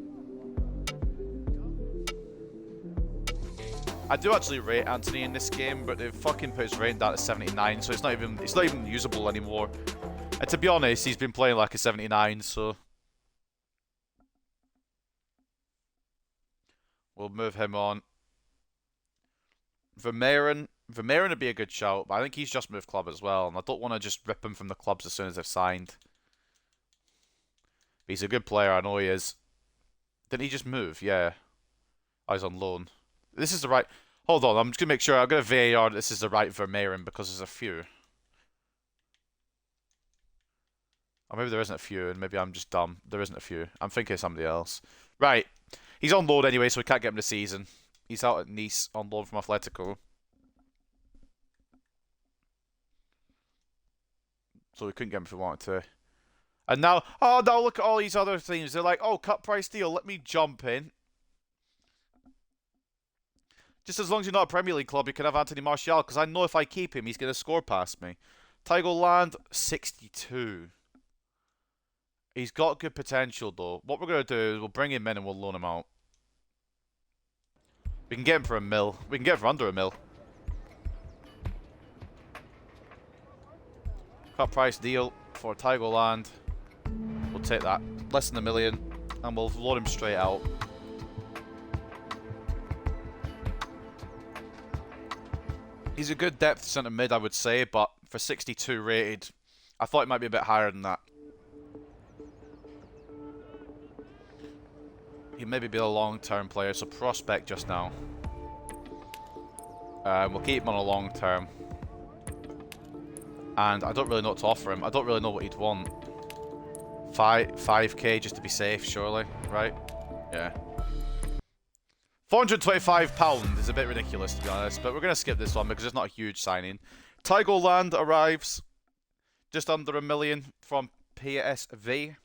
I do actually rate Anthony in this game, but they've fucking put his rating down to 79, so it's not even usable anymore. And to be honest, he's been playing like a 79, so we'll move him on. Vermeeren would be a good shout, but I think he's just moved club as well, and I don't want to just rip him from the clubs as soon as they've signed. But he's a good player, I know he is. Didn't he just move? Yeah. Oh, he's on loan. This is the right... Hold on, I'm just going to make sure. I'm going to VAR that this is the right Vermeeren, because there's a few. Or maybe there isn't a few, and maybe I'm just dumb. There isn't a few. I'm thinking of somebody else. Right. He's on loan anyway, so we can't get him this season. He's out at Nice on loan from Atletico. So we couldn't get him if we wanted to. And now... Oh, now look at all these other things. They're like, oh, cut price deal. Let me jump in. Just as long as you're not a Premier League club, you can have Anthony Martial, because I know if I keep him, he's going to score past me. Tygo Land, 62. He's got good potential, though. What we're going to do is we'll bring him in and we'll loan him out. We can get him for $1 mil. We can get him for under $1 mil. Cut price deal for Tygo Land. We'll take that. Less than $1 million. And we'll loan him straight out. He's a good depth centre mid, I would say, but for 62 rated, I thought it might be a bit higher than that. He maybe be a long-term player, so prospect just now. We'll keep him on a long term. And I don't really know what to offer him. I don't really know what he'd want. 5k just to be safe, surely, right? Yeah. £425 is a bit ridiculous, to be honest, but we're going to skip this one because it's not a huge signing. Tygo Land arrives just under $1 million from PSV.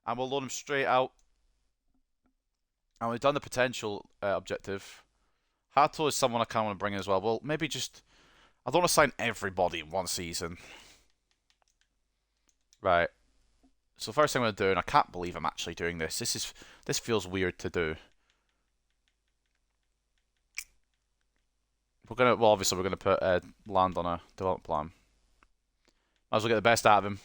And we'll loan him straight out. And we've done the potential objective. Hato is someone I kind of want to bring in as well. Well, maybe just... I don't want to sign everybody in one season. Right. So first thing I'm going to do, and I can't believe I'm actually doing this. This feels weird to do. Well, obviously we're gonna put Land on a development plan. Might as well get the best out of him.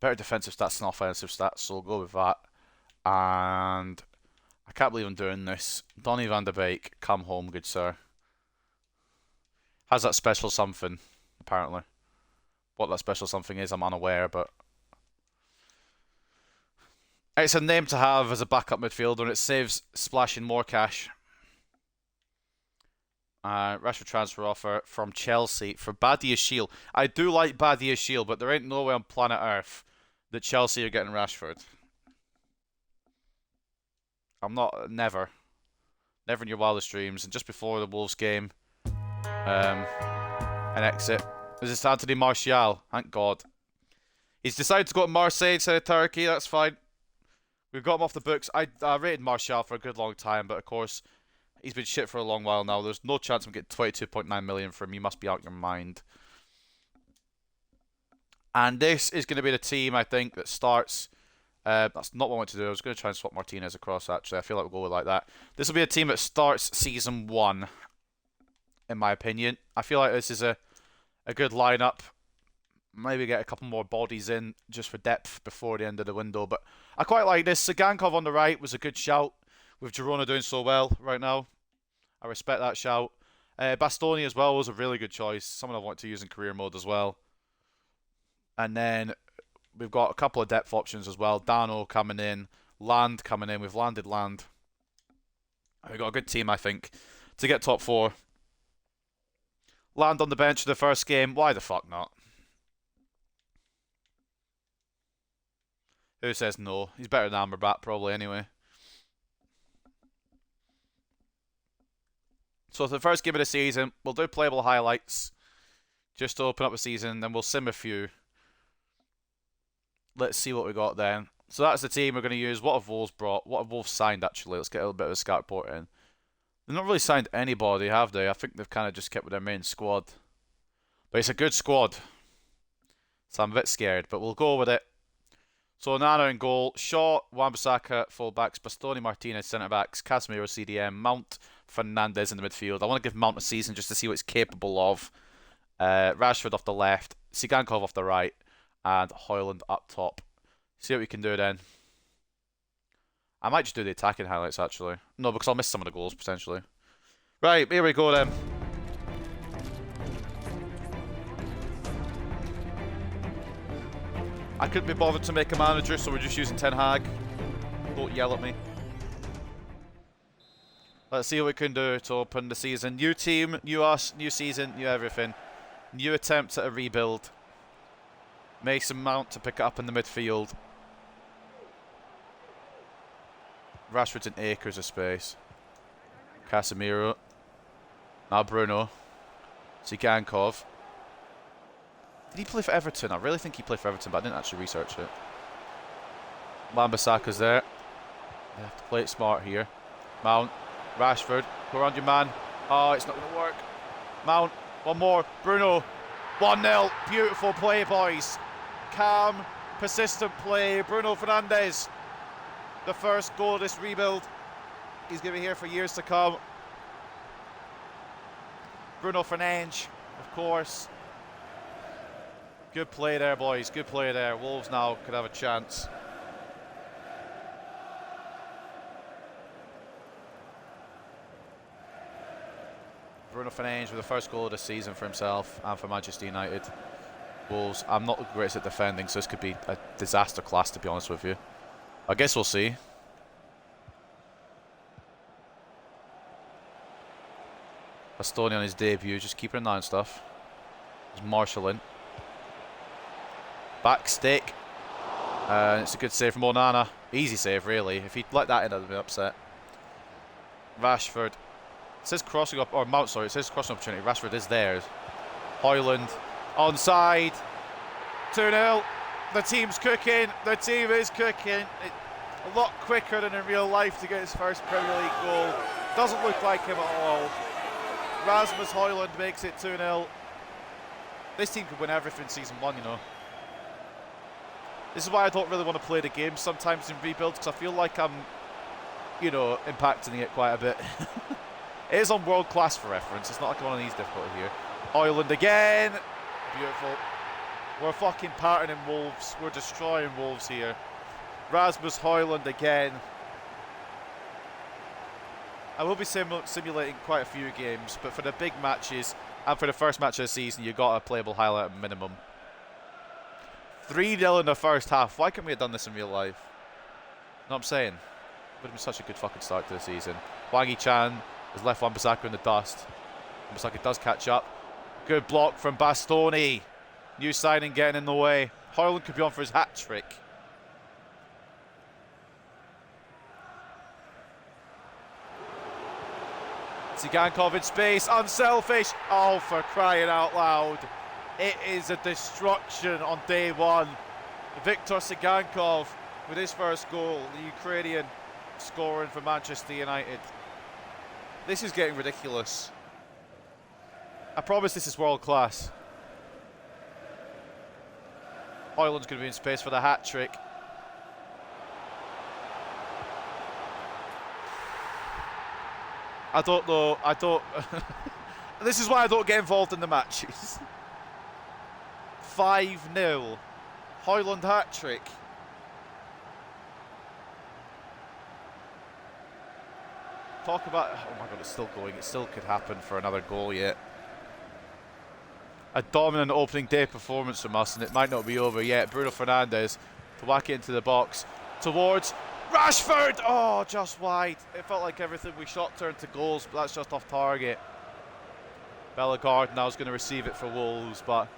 Better defensive stats than offensive stats, so we'll go with that. And I can't believe I'm doing this. Donny van de Beek, come home, good sir. Has that special something, apparently. What that special something is, I'm unaware, but it's a name to have as a backup midfielder, and it saves splashing more cash. Rashford transfer offer from Chelsea for Badiashile. I do like Badiashile, but there ain't no way on planet Earth that Chelsea are getting Rashford. I'm not... Never. Never in your wildest dreams. And just before the Wolves game, an exit. Is this Anthony Martial? Thank God. He's decided to go to Marseille instead of Turkey. That's fine. We've got him off the books. I rated Martial for a good long time, but of course, he's been shit for a long while now. There's no chance I'm getting 22.9 million for him. You must be out of your mind. And this is going to be the team, I think, that starts... that's not what I want to do. I was going to try and swap Martinez across, actually. I feel like we'll go with like that. This will be a team that starts Season 1, in my opinion. I feel like this is a good lineup. Maybe get a couple more bodies in just for depth before the end of the window. But I quite like this. Sigankov on the right was a good shout with Girona doing so well right now. I respect that shout. Bastoni as well was a really good choice. Someone I want to use in career mode as well. And then we've got a couple of depth options as well. Dano coming in. Land coming in. We've landed Land. We've got a good team, I think, to get top 4. Land on the bench for the first game. Why the fuck not? Who says no? He's better than Amrabat probably anyway. So for the first game of the season, we'll do playable highlights just to open up the season, then we'll sim a few. Let's see what we got then. So that's the team we're going to use. What have Wolves brought? What have Wolves signed, actually? Let's get a little bit of a scout report in. They've not really signed anybody, have they? I think they've kind of just kept with their main squad. But it's a good squad. So I'm a bit scared, but we'll go with it. So Nana in goal. Shaw, Wan-Bissaka, full-backs. Bastoni, Martinez, centre-backs. Casemiro, CDM. Mount, Fernandes in the midfield. I want to give Mount a season just to see what he's capable of. Rashford off the left. Sigankov off the right. And Højlund up top. See what we can do then. I might just do the attacking highlights, actually. No, because I'll miss some of the goals, potentially. Right, here we go then. I couldn't be bothered to make a manager, so we're just using Ten Hag. Don't yell at me. Let's see what we can do to open the season. New team, new us, new season, new everything. New attempt at a rebuild. Mason Mount to pick it up in the midfield. Rashford's in acres of space. Casemiro. Now Bruno. Sigankov. Did he play for Everton? I really think he played for Everton, but I didn't actually research it. Wan-Bissaka's there. They have to play it smart here. Mount. Rashford. Go around your man. Oh, it's not going to work. Mount. One more. Bruno. 1-0. Beautiful play, boys. Calm, persistent play. Bruno Fernandes. The first goal of this rebuild. He's going to be here for years to come. Bruno Fernandes, of course. Good play there, boys. Good play there. Wolves now could have a chance. Bruno Fernandes with the first goal of the season for himself and for Manchester United. Wolves, I'm not the greatest at defending, so this could be a disaster class, to be honest with you. I guess we'll see. Bastoni on his debut, just keeping an eye on stuff. There's Marshall in. Back stick. It's a good save from Onana. Easy save, really. If he'd let that in, I'd have been upset. Rashford. It says crossing up, or Mount, sorry. It says crossing opportunity. Rashford is there. Højlund. Onside. 2-0. The team's cooking. The team is cooking. A lot quicker than in real life to get his first Premier League goal. Doesn't look like him at all. Rasmus Højlund makes it 2-0. This team could win everything season 1, you know. This is why I don't really want to play the game sometimes in rebuild, because I feel like I'm, you know, impacting it quite a bit. It is on world class for reference. It's not like one of these difficult here. Højlund again. Beautiful. We're fucking partying Wolves. We're destroying Wolves here. Rasmus Højlund again. I will be simulating quite a few games, but for the big matches and for the first match of the season, you got a playable highlight at minimum. 3-0 in the first half. Why couldn't we have done this in real life? You know what I'm saying? It would have been such a good fucking start to the season. Hwang Hee-chan has left Wan-Bissaka in the dust. Wan-Bissaka does catch up. Good block from Bastoni. New signing getting in the way. Højlund could be on for his hat-trick. Sigankov in space, unselfish. Oh, for crying out loud. It is a destruction on day one. Viktor Sigankov with his first goal, the Ukrainian scoring for Manchester United. This is getting ridiculous. I promise this is world class. Højlund's going to be in space for the hat-trick. I don't know. This is why I don't get involved in the matches. 5-0. Højlund hat-trick. Talk about... Oh my god, it's still going. It still could happen for another goal yet. A dominant opening day performance from us, and it might not be over yet. Bruno Fernandes to whack it into the box towards Rashford. Oh, just wide. It felt like everything we shot turned to goals, but that's just off target. Bellegarde now is going to receive it for Wolves, but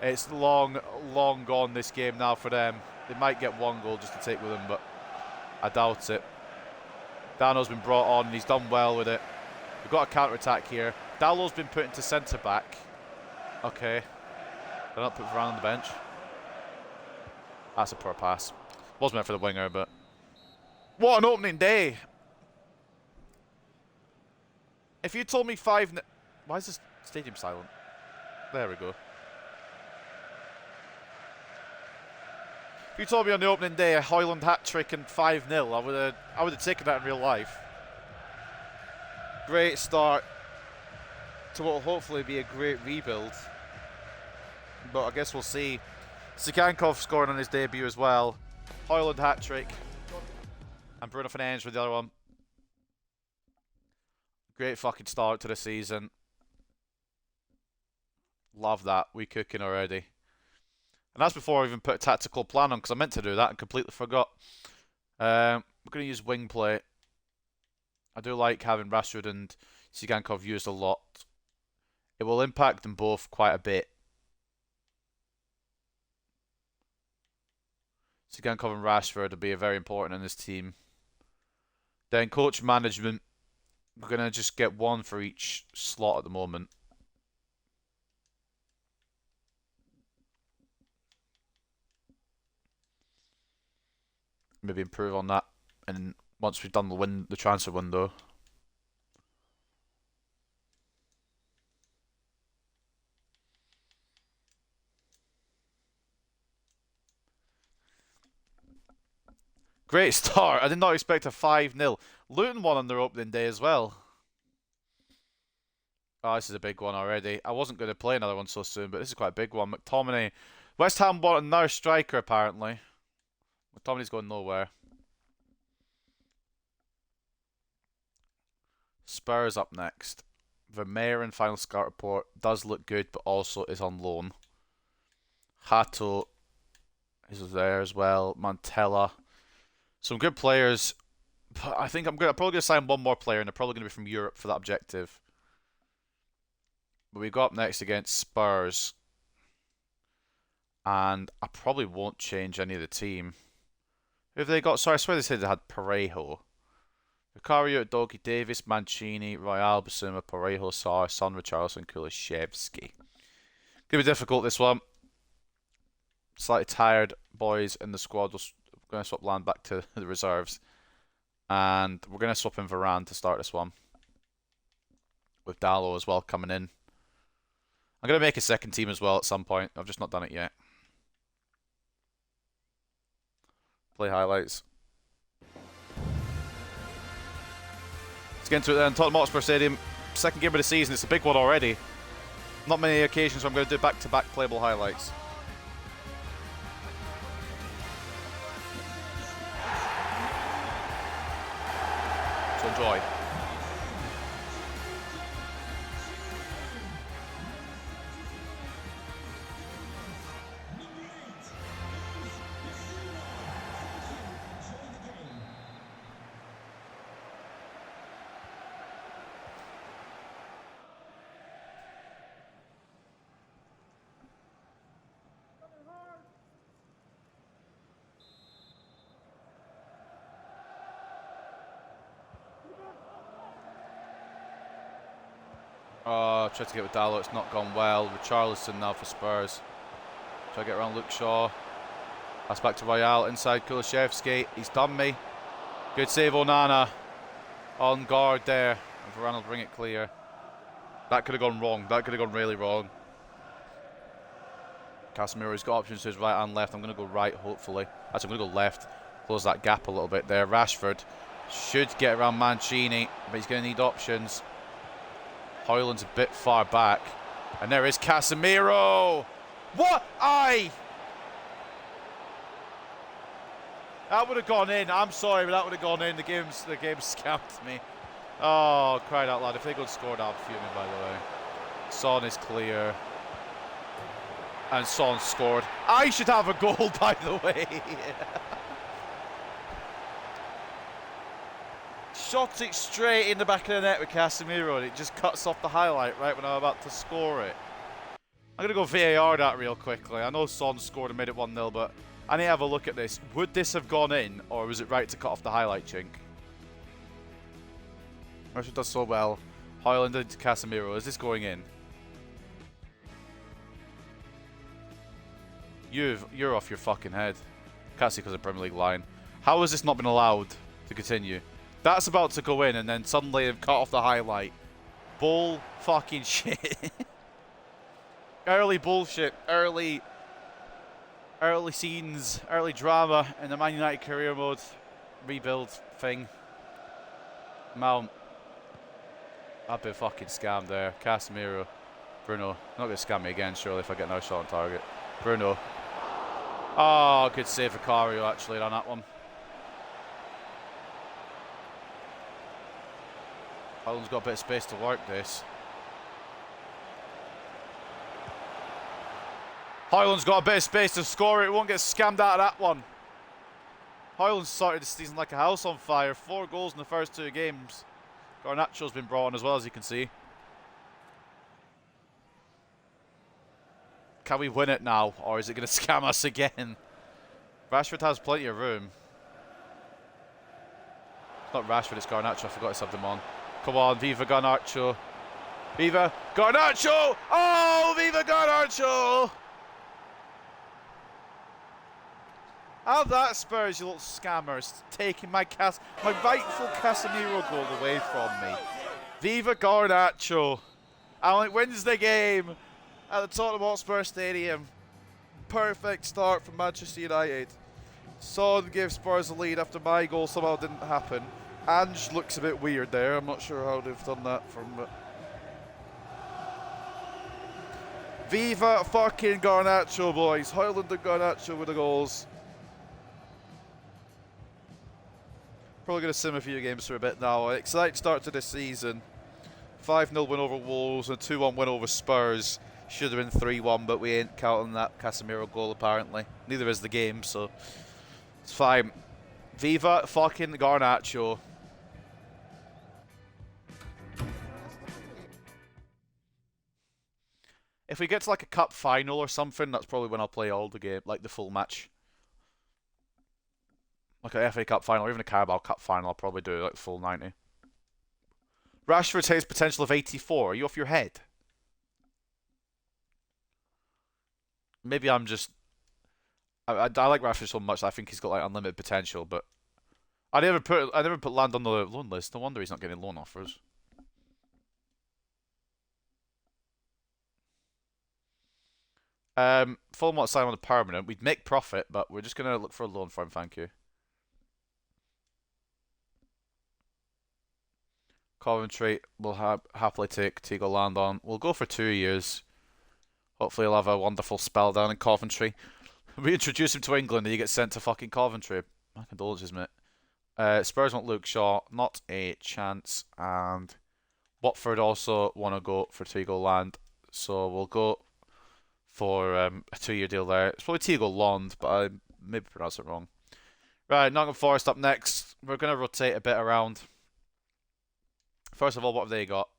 it's long, long gone this game now for them. They might get one goal just to take with them, but I doubt it. Dano's been brought on, and he's done well with it. We've got a counter-attack here. Dallow's been put into centre-back. Okay. They're not put Varane on the bench. That's a poor pass. Was meant for the winger, but... What an opening day! If you told me 5... Why is this stadium silent? There we go. If you told me on the opening day a Højlund hat-trick and 5-0, I would have taken that in real life. Great start to what will hopefully be a great rebuild. But I guess we'll see. Sikankov scoring on his debut as well. Højlund hat-trick. And Bruno Fernandes with the other one. Great fucking start to the season. Love that. We cooking already. And that's before I even put a tactical plan on, because I meant to do that and completely forgot. We're going to use wing play. I do like having Rashford and Sikankov used a lot. It will impact them both quite a bit. Sikankov and Rashford will be very important in this team. Then coach management. We're going to just get one for each slot at the moment. Maybe improve on that, and once we've done the transfer window. Great start. I did not expect a 5-0. Luton won on their opening day as well. Oh, this is a big one already. I wasn't going to play another one so soon, but this is quite a big one. McTominay. West Ham bought another striker, apparently. McTominay's going nowhere. Spurs up next. Vermeer final scout report does look good, but also is on loan. Hato is there as well. Mantella. Some good players. But I think I'm probably going to sign one more player, and they're probably going to be from Europe for that objective. But we go up next against Spurs. And I probably won't change any of the team. Who have they got? Sorry, I swear they said they had Parejo. Vicario, Doggy Davis, Mancini, Royal, Basuma, Parejo, Sarr, Son, Richarlison, Kulishevsky. Gonna be difficult, this one. Slightly tired boys in the squad. We're going to swap Land back to the reserves. And we're going to swap in Varane to start this one. With Dallo as well coming in. I'm going to make a second team as well at some point. I've just not done it yet. Play highlights. Let's get into it then. Tottenham Hotspur Stadium. Second game of the season. It's a big one already. Not many occasions where I'm going to do back-to-back playable highlights. So enjoy. Tried to get with Dallo, it's not gone well. Richarlison now for Spurs. Try to get around Luke Shaw. Pass back to Royal, inside Kulishevsky. He's done me. Good save, Onana. On guard there. And Varane will bring it clear. That could have gone wrong. That could have gone really wrong. Casemiro's got options to his right and left. I'm going to go right, hopefully. Actually, I'm going to go left. Close that gap a little bit there. Rashford should get around Mancini, but he's going to need options. Højlund's a bit far back. And there is Casemiro. What? Aye! That would have gone in. I'm sorry, but that would have gone in. The game scammed me. Oh, cried out loud. If they go and scored, I'm fuming, by the way. Son is clear. And Son scored. I should have a goal, by the way. Shot it straight in the back of the net with Casemiro, and it just cuts off the highlight right when I'm about to score it. I'm going to go VAR that real quickly. I know Son scored and made it 1-0, but I need to have a look at this. Would this have gone in, or was it right to cut off the highlight chink? Rashford does so well. Højlund into Casemiro. Is this going in? You're off your fucking head. Can't see because of Premier League line. How has this not been allowed to continue? That's about to go in, and then suddenly they've cut off the highlight. Bull fucking shit. Early bullshit. Early scenes. Early drama in the Man United career mode rebuild thing. Mount. I've been fucking scammed there. Casemiro. Bruno. Not going to scam me again, surely, if I get no shot on target. Bruno. Oh, good save for Cario, actually, on that one. Højlund's got a bit of space to work this. Højlund's got a bit of space to score it. Won't get scammed out of that one. Højlund started the season like a house on fire. 4 goals in the first 2 games. Garnacho's been brought on as well, as you can see. Can we win it now, or is it going to scam us again? Rashford has plenty of room. It's not Rashford, it's Garnacho. I forgot to sub them on. Come on, Viva Garnacho. Viva Garnacho! Oh, Viva Garnacho! Have that, Spurs, you little scammers, taking my rightful Casemiro goal away from me. Viva Garnacho. Allen wins the game at the Tottenham Hotspur Stadium. Perfect start from Manchester United. Son gives Spurs a lead after my goal somehow didn't happen. Ange looks a bit weird there. I'm not sure how they've done that from... Viva fucking Garnacho, boys. Højlund and Garnacho with the goals. Probably going to sim a few games for a bit now. Exciting start to this season. 5-0 win over Wolves and 2-1 win over Spurs. Should have been 3-1, but we ain't counting that Casemiro goal apparently. Neither is the game, so it's fine. Viva fucking Garnacho. If we get to like a cup final or something, that's probably when I'll play all the game, like the full match. Like an FA Cup final or even a Carabao Cup final, I'll probably do like the full 90. Rashford says potential of 84. Are you off your head? Maybe I'm just... I like Rashford so much that I think he's got like unlimited potential, but I never put Land on the loan list. No wonder he's not getting loan offers. Fulham want to sign on the permanent. We'd make profit, but we're just gonna look for a loan for him. Thank you. Coventry will happily take Tigo Land on. We'll go for 2 years. Hopefully he'll have a wonderful spell down in Coventry. We introduce him to England and he gets sent to fucking Coventry. My condolences, mate. Spurs want Luke Shaw. Not a chance. And Watford also want to go for Tigo Land. So we'll go for a 2-year deal there. It's probably Tigo Land, but I maybe pronounced it wrong. Right, Nottingham Forest up next. We're going to rotate a bit around. First of all, what have they got?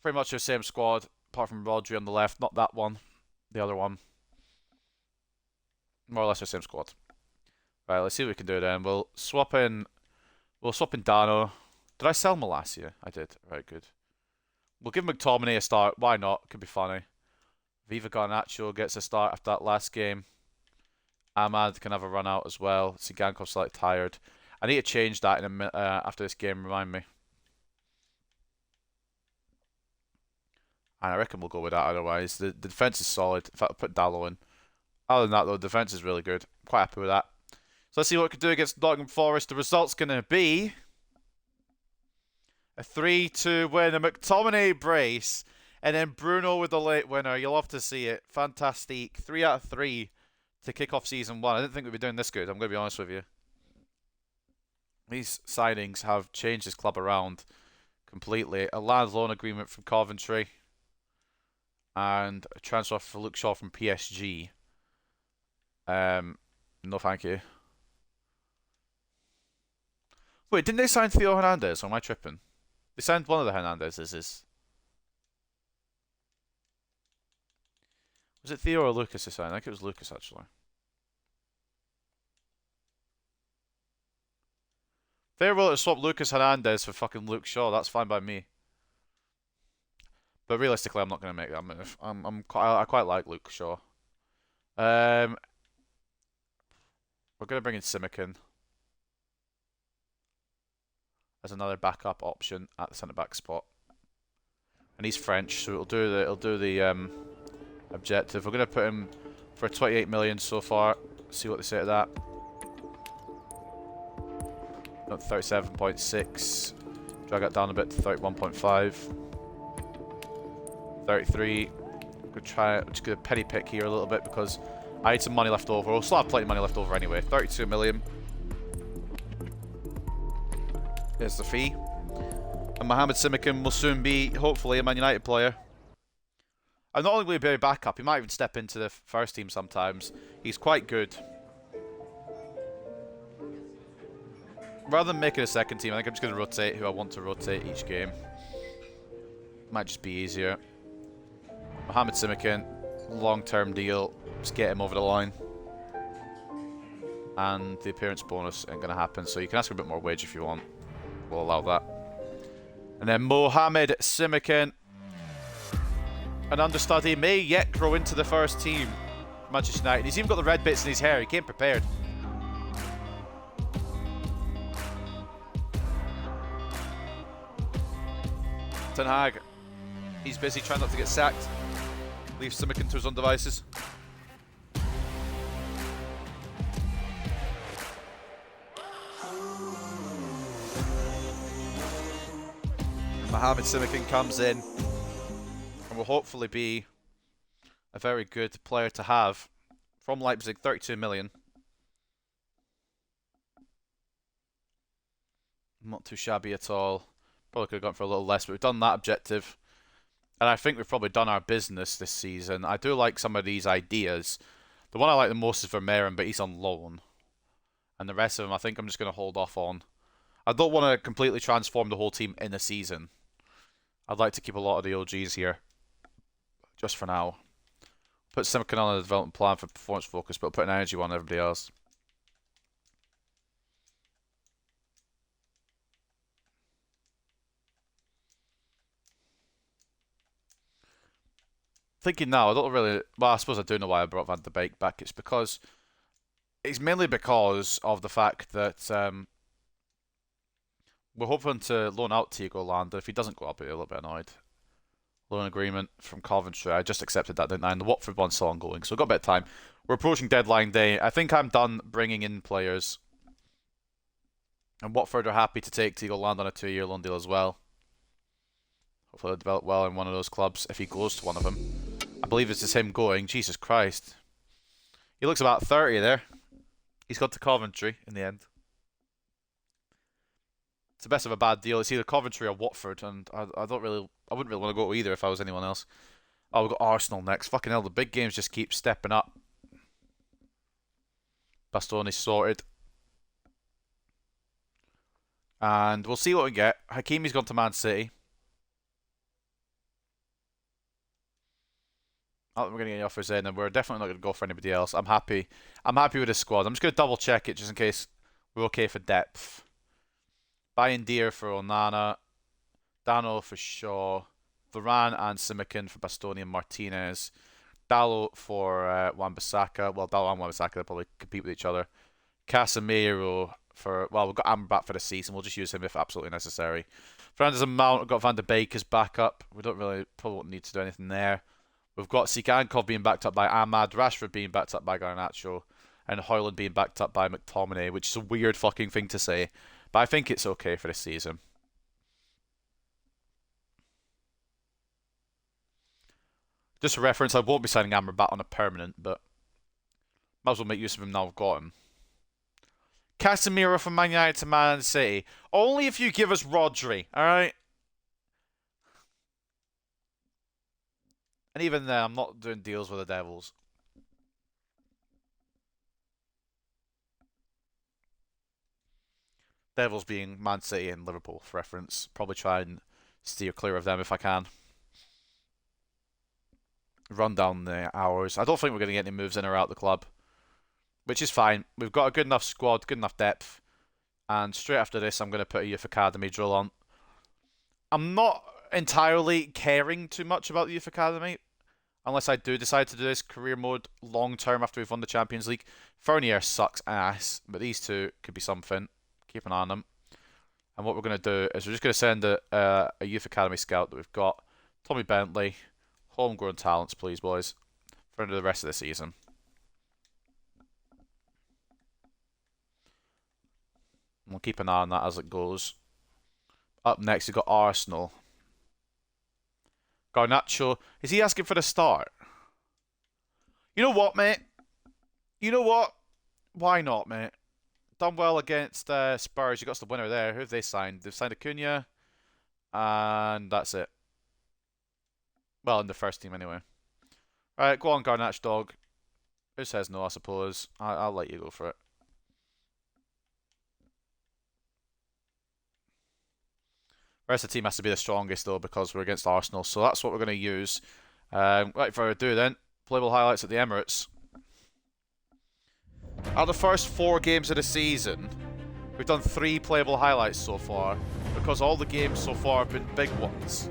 Pretty much the same squad, apart from Rodri on the left. Not that one. The other one. More or less the same squad. Right, let's see what we can do then. We'll swap in Dano. Did I sell Malacia? I did. Right, good. We'll give McTominay a start. Why not? Could be funny. Viva Garnacho gets a start after that last game. Ahmad can have a run out as well. Sigankov's slightly tired. I need to change that in a minute after this game, remind me. And I reckon we'll go with that otherwise. The defence is solid. In fact, I'll put Dallo in. Other than that, though, the defence is really good. Quite happy with that. So let's see what we can do against Nottingham Forest. The result's going to be a 3-2 win. A McTominay brace. And then Bruno with the late winner. You'll love to see it. Fantastic. 3 out of 3 to kick off season 1. I didn't think we'd be doing this good. I'm going to be honest with you. These signings have changed this club around completely. A land loan agreement from Coventry. And a transfer for Luke Shaw from PSG. No thank you. Wait, didn't they sign Theo Hernandez? Or am I tripping? They signed one of the Hernandezes. Was it Theo or Lucas they signed? I think it was Lucas, actually. If they're willing to swap Lucas Hernandez for fucking Luke Shaw, that's fine by me. But realistically, I'm not going to make that move. I quite like Luke Shaw. We're going to bring in Simikin as another backup option at the centre back spot, and he's French, so it'll do the objective. We're going to put him for 28 million so far. See what they say to that. Not 37.6. Drag it down a bit to 31.5. 33. We're just going to penny pick here a little bit because I had some money left over. We'll still have plenty of money left over anyway. 32 million. Here's the fee. And Mohamed Simikin will soon be, hopefully, a Man United player. And not only will he be a backup, he might even step into the first team sometimes. He's quite good. Rather than making a second team, I think I'm just going to rotate who I want to rotate each game. Might just be easier. Mohamed Simikin, long-term deal. Just get him over the line. And the appearance bonus ain't going to happen, so you can ask for a bit more wage if you want. We'll allow that. And then Mohamed Simikin, an understudy, may yet grow into the first team. Manchester United. He's even got the red bits in his hair. He came prepared. Ten Hag. He's busy trying not to get sacked. Leaves Simikin to his own devices. Mohamed Simikin comes in and will hopefully be a very good player to have from Leipzig. 32 million. Not too shabby at all. Probably could have gone for a little less, but we've done that objective. And I think we've probably done our business this season. I do like some of these ideas. The one I like the most is Vermeeren, but he's on loan. And the rest of them I think I'm just going to hold off on. I don't want to completely transform the whole team in a season. I'd like to keep a lot of the OGs here. Just for now. Put Simikin on a development plan for performance focus, but put an energy one on everybody else. Thinking now, I don't really... Well, I suppose I do know why I brought Van de Beek back. It's mainly because of the fact that we're hoping to loan out Thiago Landa. If he doesn't go, I'll be a little bit annoyed. Loan agreement from Coventry. I just accepted that, didn't I? And the Watford one's still ongoing, so we've got a bit of time. We're approaching deadline day. I think I'm done bringing in players. And Watford are happy to take Thiago Landa on a 2-year loan deal as well. Hopefully he'll develop well in one of those clubs if he goes to one of them. I believe this is him going. Jesus Christ. He looks about 30 there. He's got to Coventry in the end. It's the best of a bad deal. It's either Coventry or Watford, and I wouldn't really want to go to either if I was anyone else. Oh, we've got Arsenal next. Fucking hell, the big games just keep stepping up. Bastoni sorted. And we'll see what we get. Hakimi's gone to Man City. I don't think we're going to get any offers in, and we're definitely not going to go for anybody else. I'm happy. I'm happy with this squad. I'm just going to double check it just in case we're okay for depth. Buying Deer for Onana. Dano for Shaw. Varane and Simikin for Bastoni and Martinez. Dallo for Wan-Bissaka. Well, Dallo and Wan-Bissaka will probably compete with each other. Casemiro for... Well, we've got Amrabat for the season. We'll just use him if absolutely necessary. Fernandes and Mount. We've got Van de Beek as backup. We don't really... Probably won't need to do anything there. We've got Sikankov being backed up by Ahmad, Rashford being backed up by Garnacho, and Højlund being backed up by McTominay, which is a weird fucking thing to say, but I think it's okay for this season. Just for reference, I won't be signing Amrabat on a permanent, but might as well make use of him now I've got him. Casemiro from Man United to Man City. Only if you give us Rodri, alright? And even then, I'm not doing deals with the Devils. Devils being Man City and Liverpool, for reference. Probably try and steer clear of them if I can. Run down the hours. I don't think we're going to get any moves in or out the club, which is fine. We've got a good enough squad, good enough depth. And straight after this, I'm going to put a youth academy drill on. I'm not entirely caring too much about the youth academy, unless I do decide to do this career mode long term after we've won the Champions League. Fournier sucks ass, but these two could be something. Keep an eye on them. And what we're going to do is we're just going to send a youth academy scout that we've got. Tommy Bentley. Homegrown talents, please, boys. For the rest of the season. We'll keep an eye on that as it goes. Up next, we've got Arsenal. Garnacho. Is he asking for the start? You know what, mate? You know what? Why not, mate? Done well against Spurs. You got us the winner there. Who have they signed? They've signed Acuna. And that's it. Well, in the first team, anyway. Alright, go on, Garnacho dog. Who says no, I suppose? I'll let you go for it. The rest of the team has to be the strongest, though, because we're against Arsenal. So that's what we're going to use. Without further ado, then. Playable highlights at the Emirates. Out of the first 4 games of the season, we've done 3 playable highlights so far, because all the games so far have been big ones.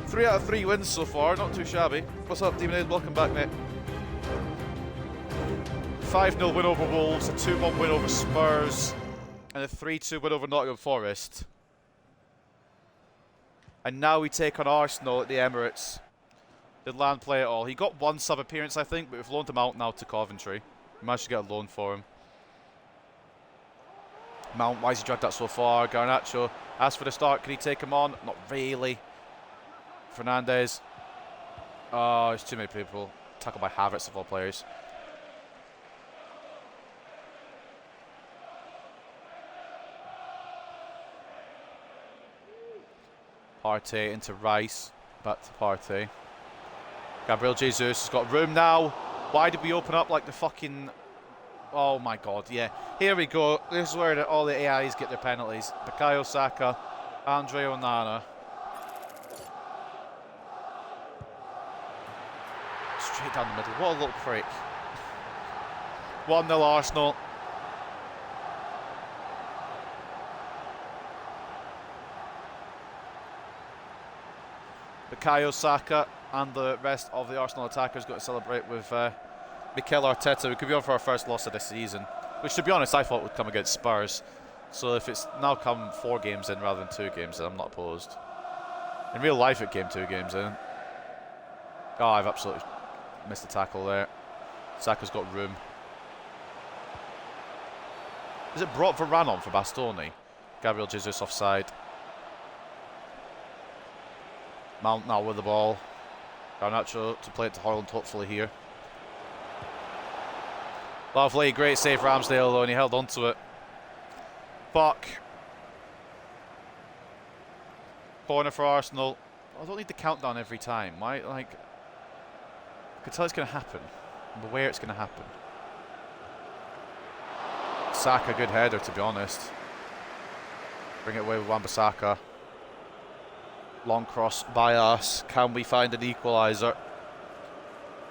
3 out of 3 wins so far, not too shabby. What's up, Demon? Welcome back, mate. 5-0 win over Wolves, a 2-1 win over Spurs, and a 3-2 win over Nottingham Forest. And now we take on Arsenal at the Emirates. Did Land play it all? He got 1 sub appearance, I think, but we've loaned him out now to Coventry. We managed to get a loan for him. Mount, why has he dragged that so far? Garnacho asked for the start. Can he take him on? Not really. Fernandez. Oh, there's too many people. Tackled by Havertz of all players. Partey into Rice. Back to Partey. Gabriel Jesus has got room now. Why did we open up like the fucking... Oh my god, yeah. Here we go. This is where all the AIs get their penalties. Bukayo Saka, Andre Onana. Straight down the middle. What a little prick. 1-0 Arsenal. Bukayo Saka and the rest of the Arsenal attackers got to celebrate with Mikel Arteta. We could be on for our first loss of the season, which, to be honest, I thought would come against Spurs. So if it's now come 4 games in rather than 2 games in, I'm not opposed. In real life, it came 2 games in. Oh, I've absolutely missed a tackle there. Saka's got room. Is it brought Varane on for Bastoni? Gabriel Jesus offside. Mount now with the ball. Garnacho to play it to Haaland, hopefully here. Lovely, great save Ramsdale though, and he held on to it. Buck. Corner for Arsenal. I don't need the countdown every time. Why, like, I can tell it's going to happen. I'm aware it's going to happen. Saka, good header, to be honest. Bring it away with Wan-Bissaka. Long cross by us. Can we find an equaliser?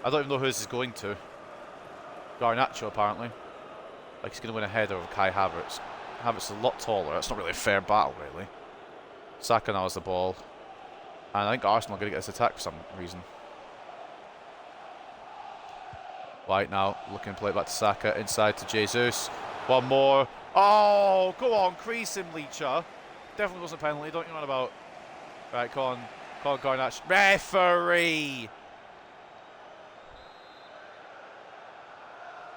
I don't even know who this is going to. Garnacho, apparently. Like he's going to win a header over Kai Havertz. Havertz is a lot taller. That's not really a fair battle, really. Saka now has the ball. And I think Arsenal are going to get this attack for some reason. White now looking to play it back to Saka. Inside to Jesus. One more. Oh, go on. Crease him, Leacher. Definitely wasn't a penalty. Don't you know about... Right, come on Garnacho. Referee!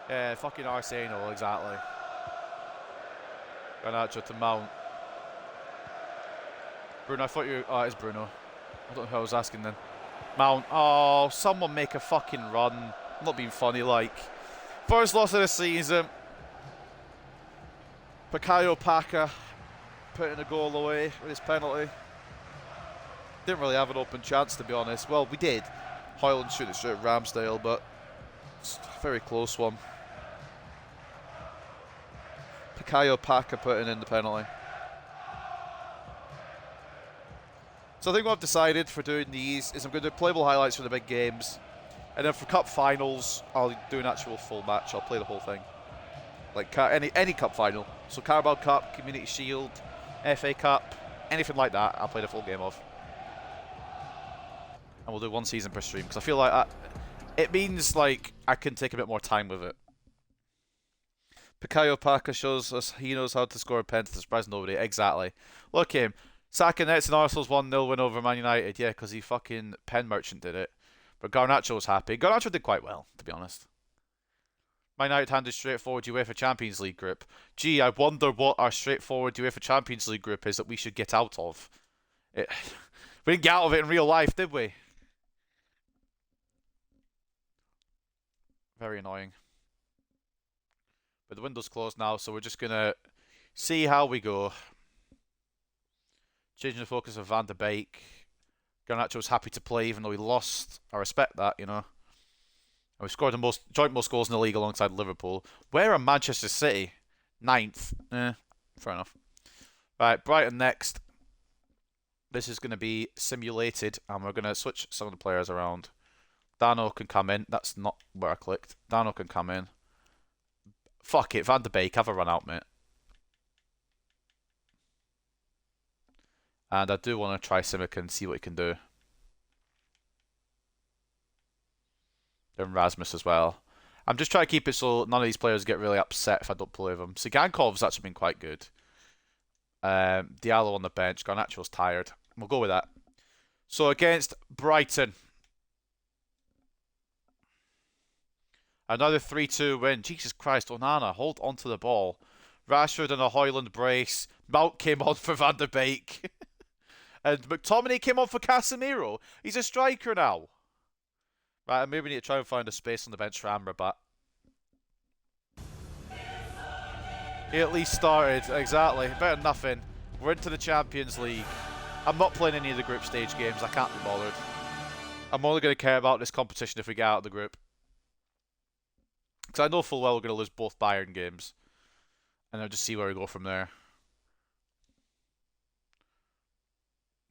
Yeah, fucking Arsenal, exactly. Garnacho to Mount. Bruno, I thought you... Oh, it is Bruno. I don't know who I was asking then. Mount. Oh, someone make a fucking run. I'm not being funny, like. First loss of the season. Bukayo Saka putting a goal away with his penalty. Didn't really have an open chance, to be honest. Well, we did. Hoyland shoot it straight at Ramsdale, but it's a very close one. Bukayo Saka putting in the penalty. So I think what I've decided for doing these is I'm going to do playable highlights for the big games. And then for cup finals, I'll do an actual full match. I'll play the whole thing. Like any cup final. So Carabao Cup, Community Shield, FA Cup, anything like that, I'll play the full game of. And we'll do one season per stream, because I feel like it means like I can take a bit more time with it. Bukayo Saka shows us he knows how to score a pen to surprise nobody. Exactly. Look at him. Saka nets and Arsenal's 1-0 win over Man United. Yeah, because he fucking pen merchant did it. But Garnacho was happy. Garnacho did quite well, to be honest. Man United handed straightforward UEFA Champions League group. Gee, I wonder what our straightforward UEFA Champions League group is that we should get out of. We didn't get out of it in real life, did we? Very annoying. But the window's closed now, so we're just going to see how we go. Changing the focus of Van de Beek. Garnacho was happy to play even though he lost. I respect that, you know. And we scored the joint most goals in the league alongside Liverpool. Where are Manchester City? 9th. Fair enough. Right, Brighton next. This is going to be simulated, and we're going to switch some of the players around. Dano can come in. That's not where I clicked. Dano can come in. Fuck it, Van de Beek, have a run out, mate. And I do want to try Simic and see what he can do. And Rasmus as well. I'm just trying to keep it so none of these players get really upset if I don't play them. Sigankov's actually been quite good. Diallo on the bench. Garnacho's tired. We'll go with that. So against Brighton. Another 3-2 win. Jesus Christ, Onana, hold on to the ball. Rashford and a Hoyland brace. Mount came on for Van de Beek. And McTominay came on for Casemiro. He's a striker now. Right, maybe we need to try and find a space on the bench for Amrabat. He at least started, exactly. Better than nothing. We're into the Champions League. I'm not playing any of the group stage games. I can't be bothered. I'm only going to care about this competition if we get out of the group. Because I know full well we're going to lose both Bayern games. And I'll just see where we go from there.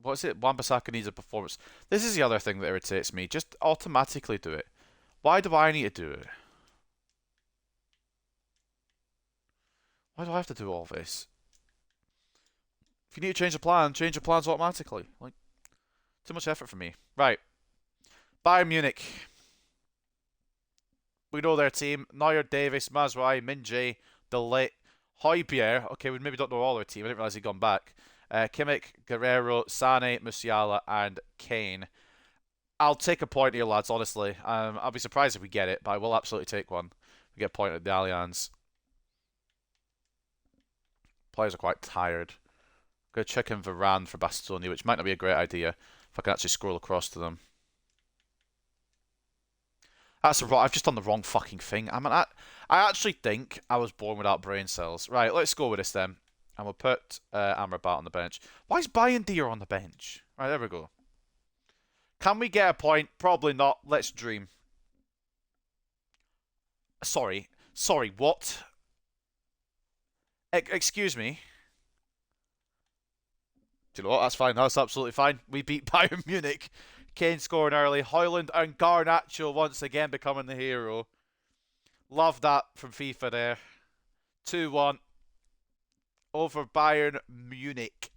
What is it? Wan-Bissaka needs a performance. This is the other thing that irritates me. Just automatically do it. Why do I need to do it? Why do I have to do all this? If you need to change the plans automatically. Like, too much effort for me. Right. Bayern Munich. We know their team. Neuer, Davis, Mazraoui, Min-jae, De Ligt, Højbjerg. Okay, we maybe don't know all their team. I didn't realise he'd gone back. Kimmich, Guerrero, Sane, Musiala, and Kane. I'll take a point here, lads, honestly. I'll be surprised if we get it, but I will absolutely take one. We get a point at the Allianz. Players are quite tired. Go check in Varane for Bastoni, which might not be a great idea if I can actually scroll across to them. I've just done the wrong fucking thing. I actually think I was born without brain cells. Right, let's go with this then. And we'll put Amrabat on the bench. Why is Bayern Dier on the bench? Right, there we go. Can we get a point? Probably not. Let's dream. Sorry, what? Excuse me. Do you know what? That's fine. That's absolutely fine. We beat Bayern Munich. Kane scoring early. Højlund and Garnacho once again becoming the hero. Love that from FIFA there. 2-1. Over Bayern Munich.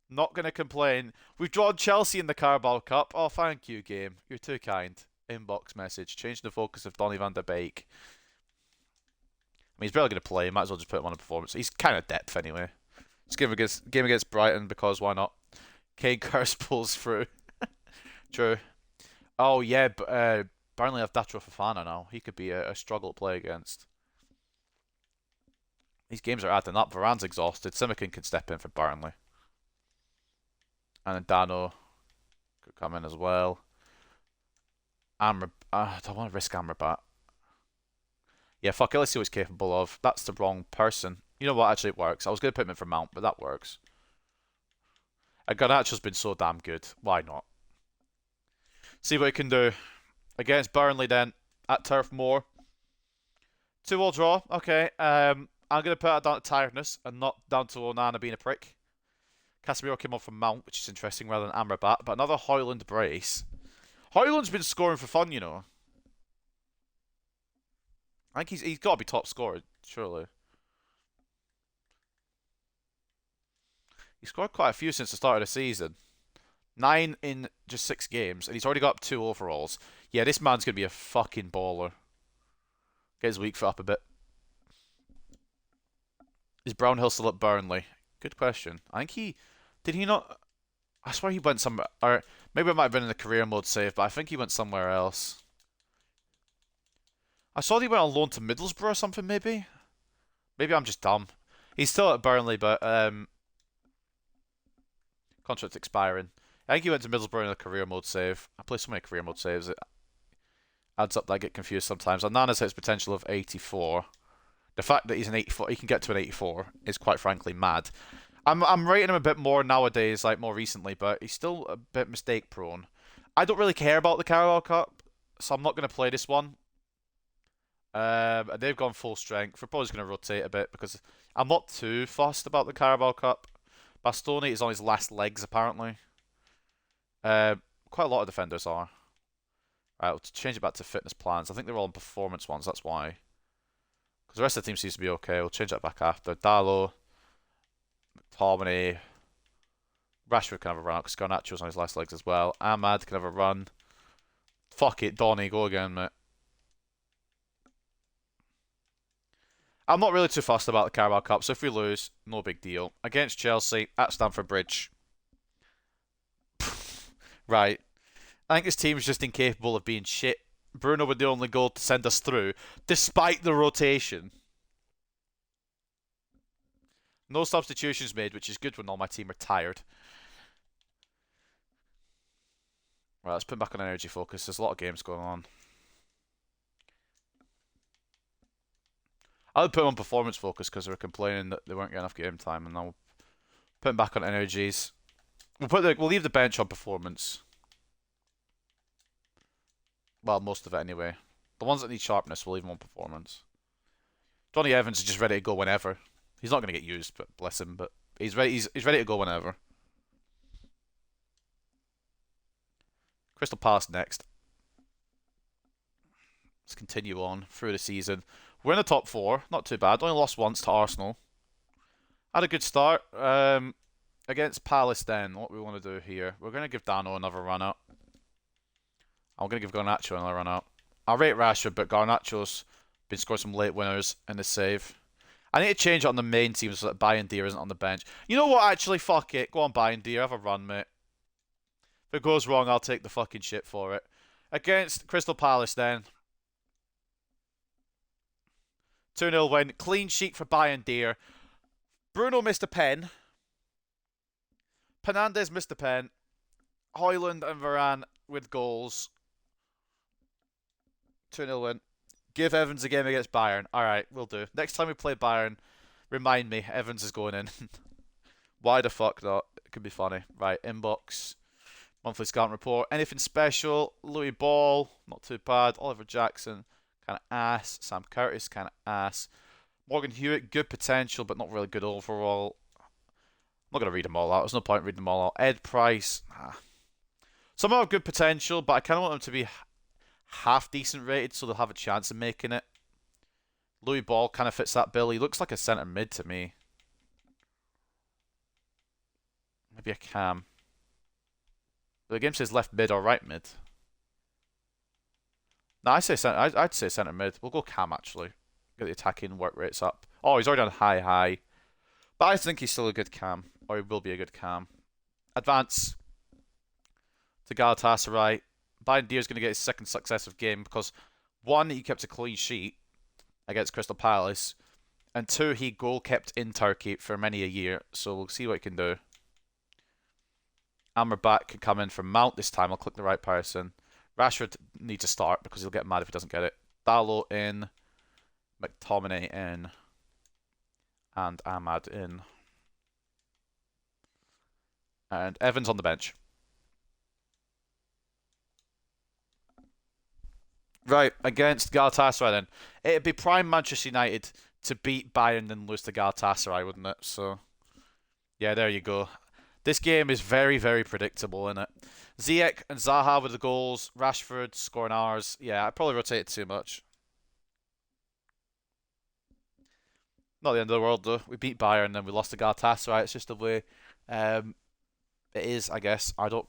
Not going to complain. We've drawn Chelsea in the Carabao Cup. Oh, thank you, game. You're too kind. Inbox message. Change the focus of Donny van der Beek. I mean, he's barely going to play. Might as well just put him on a performance. He's kind of depth anyway. Let's give a game against Brighton because why not? Kane curse pulls through. True. Oh, yeah. Burnley have Datro Fofana now. He could be a struggle to play against. These games are adding up. Varane's exhausted. Simikin can step in for Burnley. And then Dano could come in as well. I don't want to risk Amrabat. Yeah, fuck it. Let's see what he's capable of. That's the wrong person. You know what? Actually, it works. I was going to put him in for Mount, but that works. Garnacho's been so damn good. Why not? See what he can do against Burnley then at Turf Moor. 2-2 draw. Okay. I'm going to put that down to tiredness and not down to Onana being a prick. Casemiro came on from Mount, which is interesting, rather than Amrabat. But another Højlund brace. Højlund's been scoring for fun, you know. I think he's got to be top scorer, surely. He scored quite a few since the start of the season. 9 in just 6 games, and he's already got up 2 overalls. Yeah, this man's going to be a fucking baller. Get his weak foot up a bit. Is Brownhill still at Burnley? Good question. I think he... Did he not... I swear he went somewhere... Or maybe it might have been in the career mode save, but I think he went somewhere else. I saw that he went on loan to Middlesbrough or something, maybe? Maybe I'm just dumb. He's still at Burnley, but... Contract expiring. I think he went to Middlesbrough in a career mode save. I play so many career mode saves, it adds up that I get confused sometimes. Onana's his potential of 84. The fact that he's an 84, he can get to an 84, is quite frankly mad. I'm rating him a bit more nowadays, like more recently, but he's still a bit mistake prone. I don't really care about the Carabao Cup, so I'm not going to play this one. They've gone full strength. We're probably just going to rotate a bit because I'm not too fussed about the Carabao Cup. Bastoni is on his last legs, apparently. Quite a lot of defenders are. Right, we'll change it back to fitness plans. I think they're all on performance ones, that's why. Because the rest of the team seems to be okay. We'll change that back after. Dallo, McTominay, Rashford can have a run out because Garnacho's on his last legs as well. Ahmad can have a run. Fuck it, Donny, go again, mate. I'm not really too fussed about the Carabao Cup, so if we lose, no big deal. Against Chelsea at Stamford Bridge. Right. I think this team's just incapable of being shit. Bruno with the only goal to send us through, despite the rotation. No substitutions made, which is good when all my team are tired. Right, let's put back on energy focus. There's a lot of games going on. I would put them on performance focus because they were complaining that they weren't getting enough game time, and I'll put them back on energies. We'll leave the bench on performance. Well, most of it anyway. The ones that need sharpness, we'll leave them on performance. Johnny Evans is just ready to go whenever. He's not going to get used, but bless him. But he's ready. He's ready to go whenever. Crystal Palace next. Let's continue on through the season. We're in the top 4. Not too bad. Only lost once to Arsenal. Had a good start. Against Palace then, what we want to do here. We're going to give Dano another run out. I'm going to give Garnacho another run out. I rate Rashford, but Garnacho's been scoring some late winners in the save. I need to change it on the main team so that Bayern isn't on the bench. You know what, actually? Fuck it. Go on, Bayern. Have a run, mate. If it goes wrong, I'll take the fucking shit for it. Against Crystal Palace then. 2-0 win. Clean sheet for Bayern. Bruno missed a pen. Fernandes missed a pen. Højlund and Varane with goals. 2-0 win. Give Evans a game against Bayern. Alright, we'll do. Next time we play Bayern, remind me Evans is going in. Why the fuck not? It could be funny. Right, inbox. Monthly scouting report. Anything special? Louis Ball, not too bad. Oliver Jackson, kind of ass. Sam Curtis, kind of ass. Morgan Hewitt, good potential, but not really good overall. I'm not going to read them all out. There's no point reading them all out. Ed Price. Some have good potential, but I kind of want them to be half decent rated so they'll have a chance of making it. Louis Ball kind of fits that bill. He looks like a centre mid to me. Maybe a cam. But the game says left mid or right mid. No, I'd say centre mid. We'll go cam actually. Get the attacking work rates up. Oh, he's already on high. But I think he's still a good cam. Or he will be a good cam. Advance to Galatasaray. Bayern is going to get his second successive game because 1, he kept a clean sheet against Crystal Palace, and 2, he goal kept in Turkey for many a year. So we'll see what he can do. Amrabat can come in from Mount this time. I'll click the right person. Rashford needs to start because he'll get mad if he doesn't get it. Dalot in, McTominay in, and Ahmad in. And Evans on the bench. Right, against Galatasaray then. It'd be prime Manchester United to beat Bayern and lose to Galatasaray, wouldn't it? So, yeah, there you go. This game is very, very predictable, isn't it? Ziyech and Zaha with the goals. Rashford scoring ours. Yeah, I probably rotated too much. Not the end of the world, though. We beat Bayern and then we lost to Galatasaray. It's just the way it is, I guess. I don't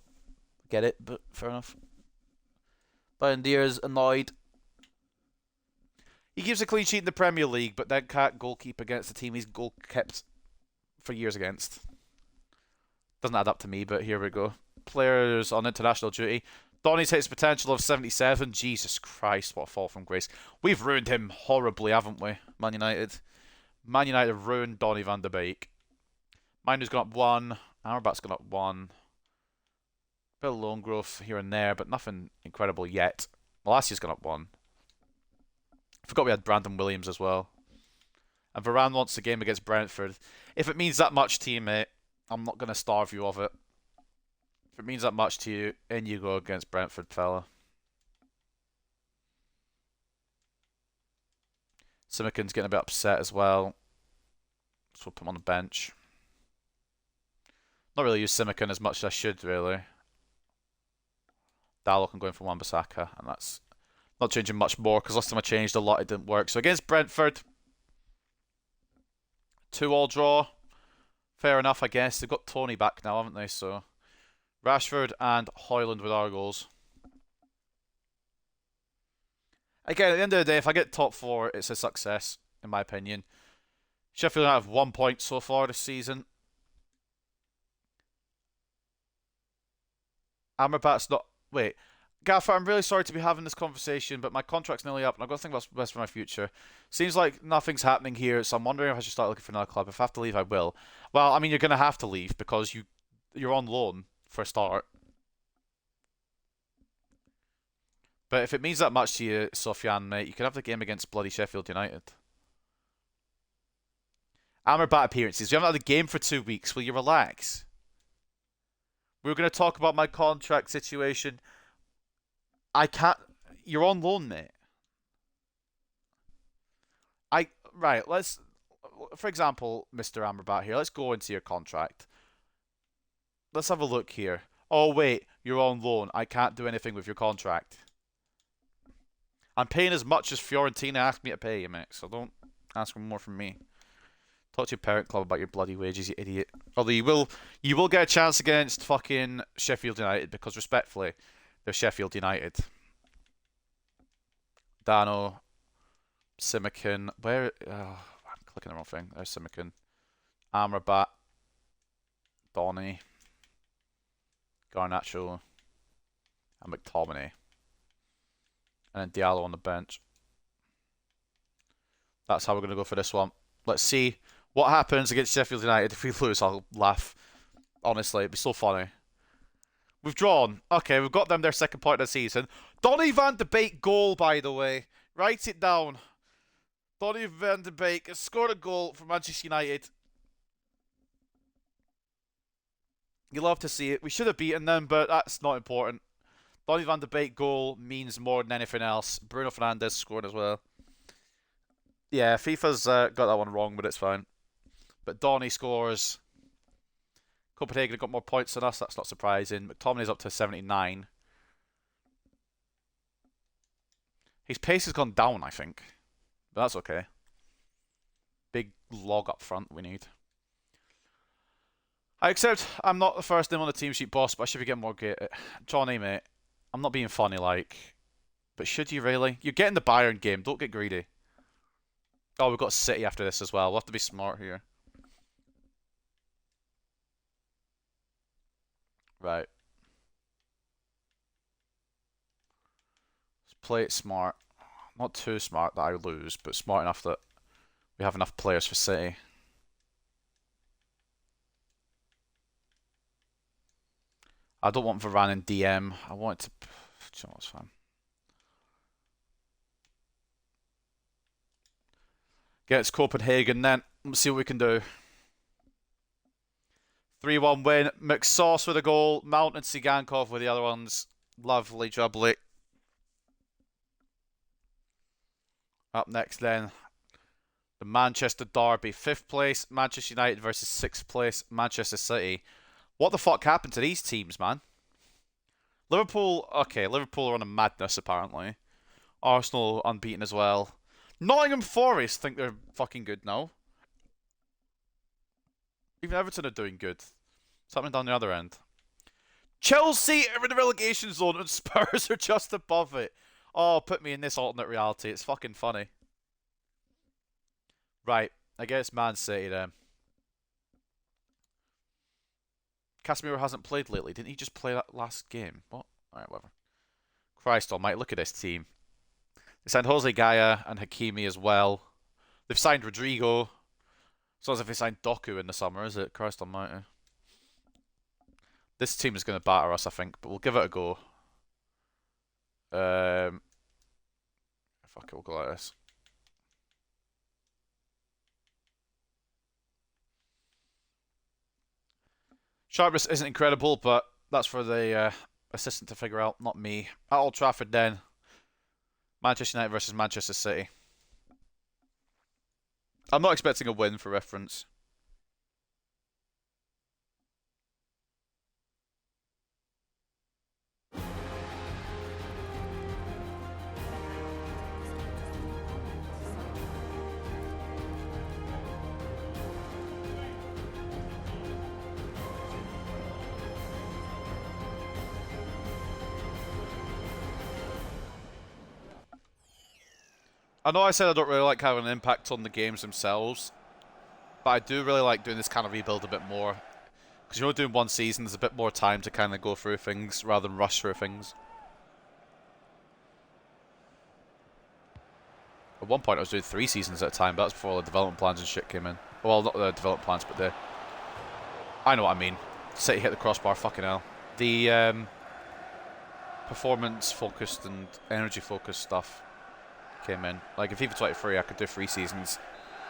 get it, but fair enough. Bayern annoyed. He gives a clean sheet in the Premier League, but then can't goalkeep against the team he's goal kept for years against. Doesn't add up to me, but here we go. Players on international duty. Donny's hits potential of 77. Jesus Christ, what a fall from grace. We've ruined him horribly, haven't we, Man United? Man United have ruined Donny van de Beek. Minu's gone up 1. Amrabat's gone up 1. Bit of loan growth here and there, but nothing incredible yet. Malacia's gone up 1. I forgot we had Brandon Williams as well. And Varane wants the game against Brentford. If it means that much to you, mate, I'm not going to starve you of it. If it means that much to you, in you go against Brentford, fella. Simikin's getting a bit upset as well. So we'll put him on the bench. Not really use Simikin as much as I should, really. Dalot can go in for Wan-Bissaka, and that's not changing much more, because last time I changed a lot, it didn't work. So against Brentford, 2-2 draw. Fair enough, I guess. They've got Tony back now, haven't they? So Rashford and Højlund with our goals. Again, at the end of the day, if I get top 4, it's a success, in my opinion. Sheffield United have 1 point so far this season. Amrabat's not... Wait. Gaffer, I'm really sorry to be having this conversation, but my contract's nearly up, and I've got to think what's best for my future. Seems like nothing's happening here, so I'm wondering if I should start looking for another club. If I have to leave, I will. Well, I mean, you're going to have to leave, because you're on loan, for a start. But if it means that much to you, Sofiane, mate, you can have the game against bloody Sheffield United. Amrabat appearances. We haven't had a game for 2 weeks. Will you relax? We were going to talk about my contract situation. I can't... You're on loan, mate. Right, let's... For example, Mr. Amrabat here, let's go into your contract. Let's have a look here. Oh, wait, you're on loan. I can't do anything with your contract. I'm paying as much as Fiorentina asked me to pay you, mate, so don't ask for more from me. Talk to your parent club about your bloody wages, you idiot. Although you will get a chance against fucking Sheffield United, because respectfully, they're Sheffield United. Dano, Simikin, where? Oh, I'm clicking the wrong thing. There's Simikin, Amrabat, Donny, Garnacho, and McTominay, and then Diallo on the bench. That's how we're gonna go for this one. Let's see what happens against Sheffield United. If we lose, I'll laugh. Honestly, it'd be so funny. We've drawn. Okay, we've got them their second point of the season. Donny van de Beek goal, by the way. Write it down. Donny van de Beek has scored a goal for Manchester United. You love to see it. We should have beaten them, but that's not important. Donny van de Beek goal means more than anything else. Bruno Fernandes scored as well. Yeah, FIFA's got that one wrong, but it's fine. But Donny scores. Copenhagen have got more points than us. That's not surprising. McTominay's up to 79. His pace has gone down, I think. But that's okay. Big log up front we need. I accept I'm not the first name on the team sheet, boss, but I should be getting more Johnny, mate. I'm not being funny, like. But should you really? You're getting the Bayern game. Don't get greedy. Oh, we've got City after this as well. We'll have to be smart here. Right. Let's play it smart. Not too smart that I lose, but smart enough that we have enough players for City. I don't want Varane in DM. I want it to... It's fine. Gets Copenhagen then. Let's see what we can do. 3-1 win. McSauce with a goal. Mount and Sigankov with the other ones. Lovely jubbly. Up next then, the Manchester Derby. 5th place, Manchester United versus 6th place, Manchester City. What the fuck happened to these teams, man? Liverpool, okay, Liverpool are on a madness apparently. Arsenal unbeaten as well. Nottingham Forest think they're fucking good now. Even Everton are doing good. Something down the other end. Chelsea are in the relegation zone and Spurs are just above it. Oh, put me in this alternate reality. It's fucking funny. Right, I guess Man City then. Casemiro hasn't played lately. Didn't he just play that last game? What? Alright, whatever. Christ almighty, look at this team. They signed Jose Gaya and Hakimi as well. They've signed Rodrigo. It's not as if they signed Doku in the summer, is it? Christ almighty. This team is going to batter us, I think, but we'll give it a go. Fuck it, we'll go like this. Sharpness isn't incredible, but that's for the assistant to figure out, not me. At Old Trafford then. Manchester United versus Manchester City. I'm not expecting a win for reference. I know I said I don't really like having an impact on the games themselves, but I do really like doing this kind of rebuild a bit more. Because you're only doing one season, there's a bit more time to kind of go through things rather than rush through things. At one point I was doing 3 seasons at a time, but that's before all the development plans and shit came in. Well, not the development plans, but the... I know what I mean. City hit the crossbar, fucking hell. The performance-focused and energy-focused stuff came in. Like, in FIFA 23, I could do 3 seasons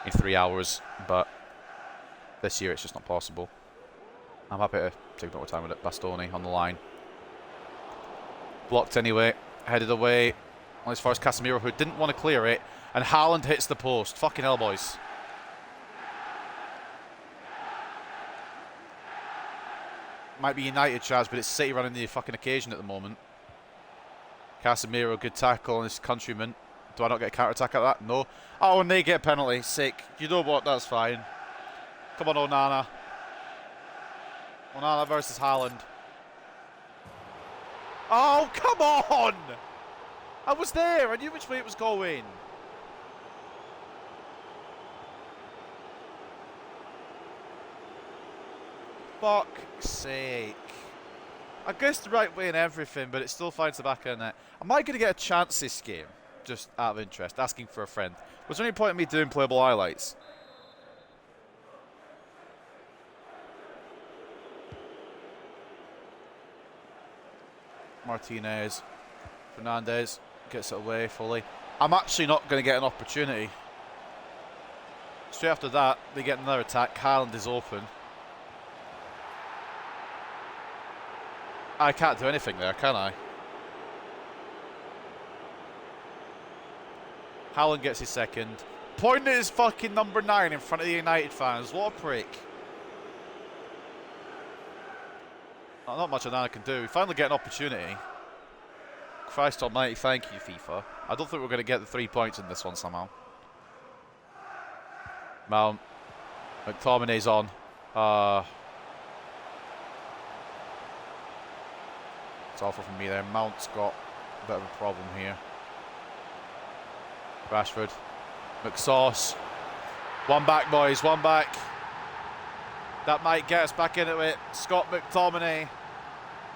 in 3 hours, but this year it's just not possible. I'm happy to take a bit more time with it. Bastoni on the line. Blocked anyway. Headed away. As far as Casemiro, who didn't want to clear it. And Haaland hits the post. Fucking hell, boys. Might be United, Chaz, but it's City running the fucking occasion at the moment. Casemiro, good tackle on his countryman. Do I not get a counter-attack at that? No. Oh, and they get a penalty. Sick. You know what? That's fine. Come on, Onana. Onana versus Haaland. Oh, come on! I was there. I knew which way it was going. Fuck's sake. I guess the right way in everything, but it still finds the back of the net. Am I going to get a chance this game? Just out of interest, asking for a friend. Was there any point in me doing playable highlights? Martinez. Fernandez gets it away fully. I'm actually not going to get an opportunity. Straight after that, they get another attack. Haaland is open. I can't do anything there, can I? Haaland gets his second. Pointing at his fucking number 9 in front of the United fans. What a prick. Not much Onana can do. We finally get an opportunity. Christ almighty, thank you, FIFA. I don't think we're going to get the 3 points in this one somehow. Mount. McTominay's on. It's awful from me there. Mount's got a bit of a problem here. Rashford. McSauce. One back, boys. One back. That might get us back into it. Scott McTominay.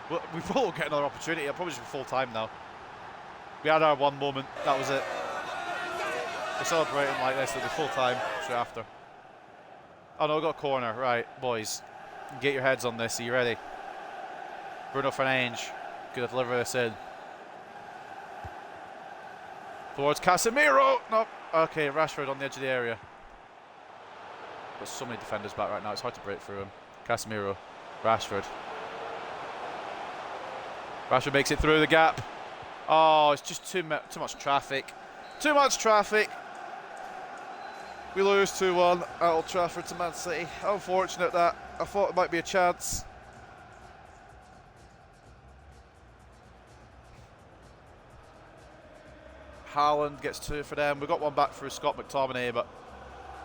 Well, we will get another opportunity. I'll probably just be full time now. We had our one moment. That was it. We're celebrating like this. It'll be full time straight after. Oh no, we got a corner. Right, boys. Get your heads on this. Are you ready? Bruno Fernandes. Gonna deliver this in. Towards Casemiro. No. Okay, Rashford on the edge of the area. There's so many defenders back right now. It's hard to break through him. Casemiro. Rashford. Rashford makes it through the gap. Oh, it's just too much traffic. Too much traffic. We lose 2-1 at Old Trafford to Man City. Unfortunate that. I thought it might be a chance. Haaland gets 2 for them. We got one back through Scott McTominay, but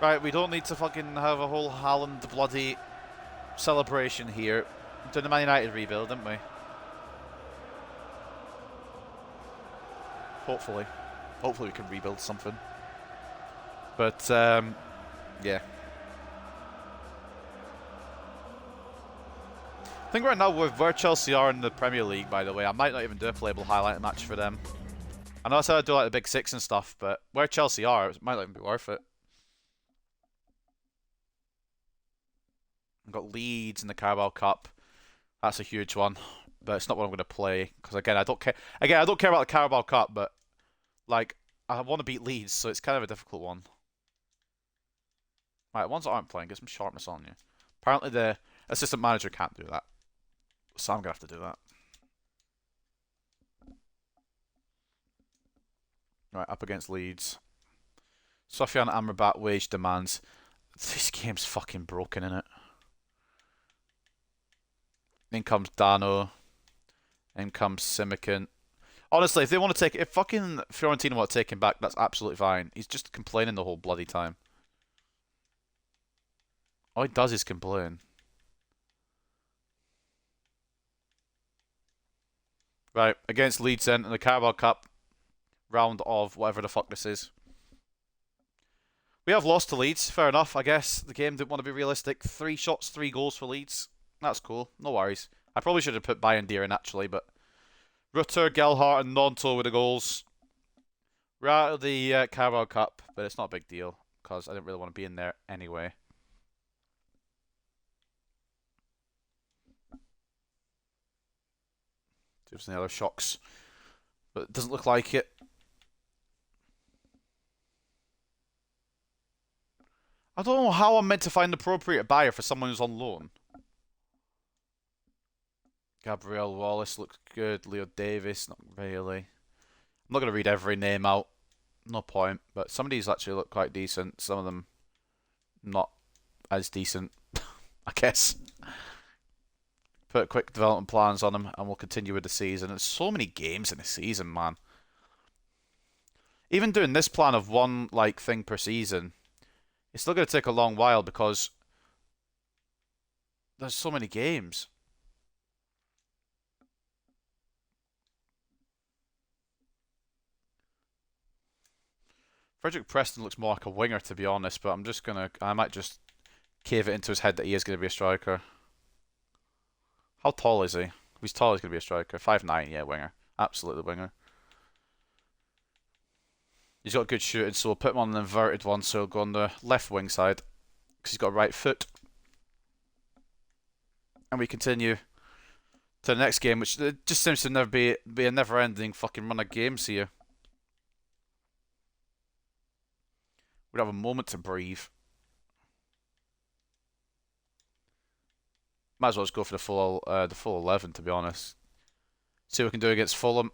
right, we don't need to fucking have a whole Haaland bloody celebration here. Doing the Man United rebuild, didn't we? Hopefully we can rebuild something. But yeah. I think right now where Chelsea are in the Premier League, by the way, I might not even do a playable highlight match for them. I know I said I'd do like the Big Six and stuff, but where Chelsea are, it might not even be worth it. We've got Leeds in the Carabao Cup. That's a huge one, but it's not what I'm going to play because again, I don't care. Again, I don't care about the Carabao Cup, but like I want to beat Leeds, so it's kind of a difficult one. Right, ones that aren't playing, get some sharpness on you. Apparently, the assistant manager can't do that, so I'm gonna have to do that. Right, up against Leeds. Sofyan Amrabat wage demands. This game's fucking broken, innit? In comes Dano. In comes Simican. Honestly, if they want to take, if fucking Fiorentina want to take him back, that's absolutely fine. He's just complaining the whole bloody time. All he does is complain. Right, against Leeds then in the Carabao Cup round of whatever the fuck this is. We have lost to Leeds, fair enough, I guess. The game didn't want to be realistic. 3 shots, 3 goals for Leeds. That's cool, no worries. I probably should have put Bayern Deer in actually, but Rutter, Gelhardt and Nonto with the goals. We're out of the Carabao Cup, but it's not a big deal because I didn't really want to be in there anyway. See if there's any other shocks, but it doesn't look like it. I don't know how I'm meant to find an appropriate buyer for someone who's on loan. Gabriel Wallace looks good. Leo Davis, not really. I'm not going to read every name out. No point. But some of these actually look quite decent. Some of them not as decent, I guess. Put quick development plans on them and we'll continue with the season. There's so many games in the season, man. Even doing this plan of one like thing per season, it's still going to take a long while because there's so many games. Frederick Preston looks more like a winger, to be honest, but I might just cave it into his head that he is going to be a striker. How tall is he? If he's tall, he's going to be a striker. 5'9", yeah, winger. Absolutely winger. He's got good shooting, so we'll put him on an inverted one, so he'll go on the left wing side, because he's got a right foot. And we continue to the next game, which just seems to never be a never-ending fucking run of games here. We'd have a moment to breathe. Might as well just go for the full 11, to be honest. See what we can do against Fulham.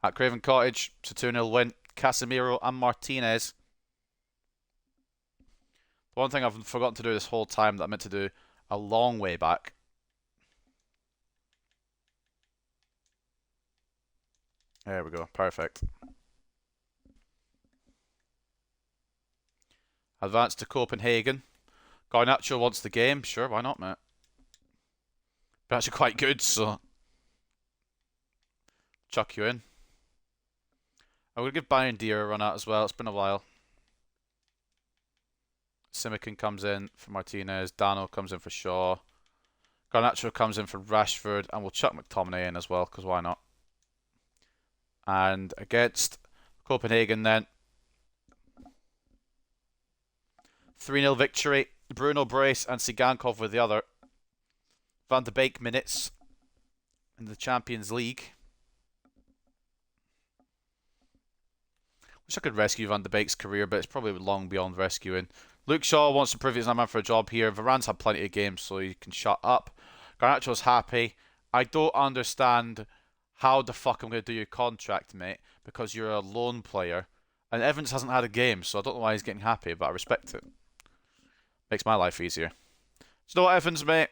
At Craven Cottage, it's a 2-0 win. Casemiro and Martinez. The one thing I've forgotten to do this whole time that I meant to do a long way back. There we go, perfect. Advance to Copenhagen. Garnacho wants the game. Sure, why not, mate? But actually quite good, so chuck you in. I'm going to give Bayern Deer a run out as well. It's been a while. Simican comes in for Martinez. Dano comes in for Shaw. Garnacho comes in for Rashford. And we'll chuck McTominay in as well, because why not? And against Copenhagen then. 3-0 victory. Bruno Brace and Sigankov with the other. Van de Beek minutes in the Champions League. Wish I could rescue Van de Beek's career, but it's probably long beyond rescuing. Luke Shaw wants to prove he's not man for a job here. Varane's had plenty of games, so he can shut up. Garnacho's happy. I don't understand how the fuck I'm going to do your contract, mate, because you're a loan player. And Evans hasn't had a game, so I don't know why he's getting happy, but I respect it. Makes my life easier. So, you know what, Evans, mate?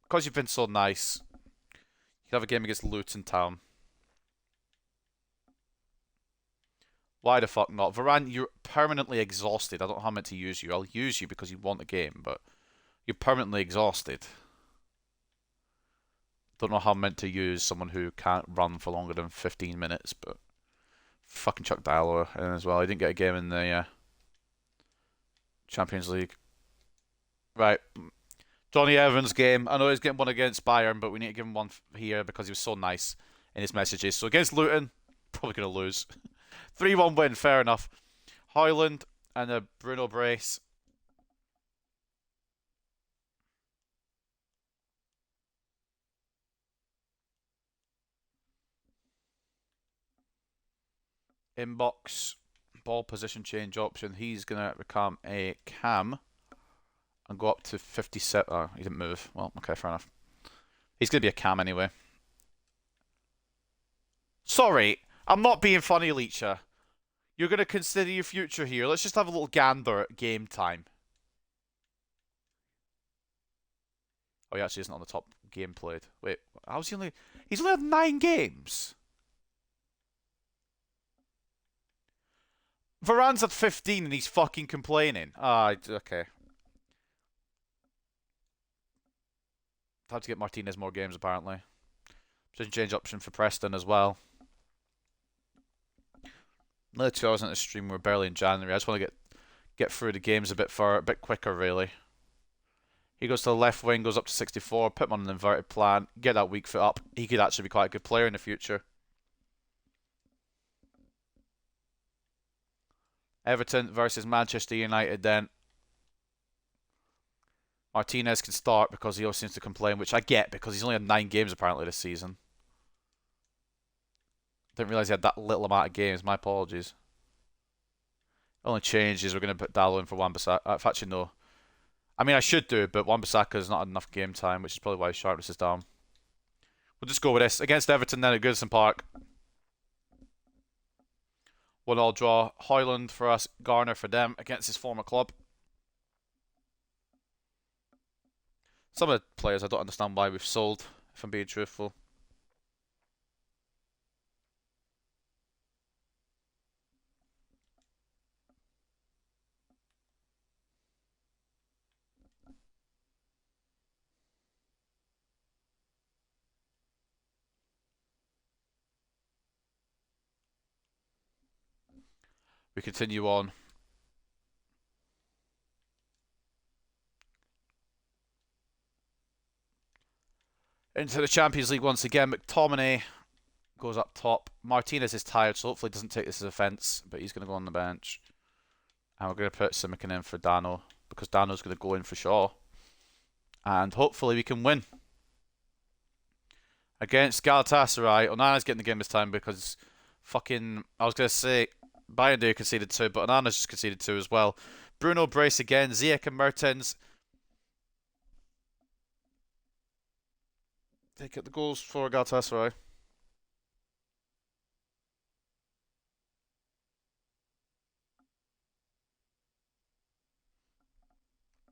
Because you've been so nice, you can have a game against Luton Town. Why the fuck not? Varane, you're permanently exhausted. I don't know how I'm meant to use you. I'll use you because you want the game, but you're permanently exhausted. Don't know how I'm meant to use someone who can't run for longer than 15 minutes, but fucking chuck Diallo in as well. He didn't get a game in the Champions League. Right. Johnny Evans' game. I know he's getting one against Bayern, but we need to give him one here because he was so nice in his messages. So against Luton, probably going to lose. 3-1 win, fair enough. Højlund and a Bruno brace. Inbox. Ball position change option. He's going to become a cam and go up to 57. Oh, he didn't move. Well, okay, fair enough. He's going to be a cam anyway. Sorry, I'm not being funny, Leecher. You're going to consider your future here. Let's just have a little gander at game time. Oh, he actually isn't on the top game played. Wait, how's he only... He's only had 9 games. Varane's at 15 and he's fucking complaining. Ah, okay. Had to get Martinez more games, apparently. Position change option for Preston as well. Another 2 hours into the stream. We're barely in January. I just want to get through the games a bit quicker, really. He goes to the left wing, goes up to 64. Put him on an inverted plan. Get that weak foot up. He could actually be quite a good player in the future. Everton versus Manchester United then. Martinez can start because he always seems to complain, which I get because he's only had 9 games apparently this season. Didn't realise he had that little amount of games. My apologies. Only change is we're going to put Dallo in for Wan-Bissaka. Actually, no. I mean, I should do, but Wan-Bissaka's not had enough game time, which is probably why his sharpness is down. We'll just go with this. Against Everton then at Goodison Park. 1-1 draw. Højlund for us, Garner for them against his former club. Some of the players I don't understand why we've sold, if I'm being truthful. We continue on. Into the Champions League once again. McTominay goes up top. Martinez is tired, so hopefully doesn't take this as offence, but he's going to go on the bench. And we're going to put Simican in for Dano, because Dano's going to go in for Shaw. And hopefully we can win. Against Galatasaray. Onana's getting the game this time because fucking... I was going to say... Bayern conceded 2, but Onana's just conceded 2 as well. Bruno brace again. Ziyech and Mertens. They get the goals for Galatasaray.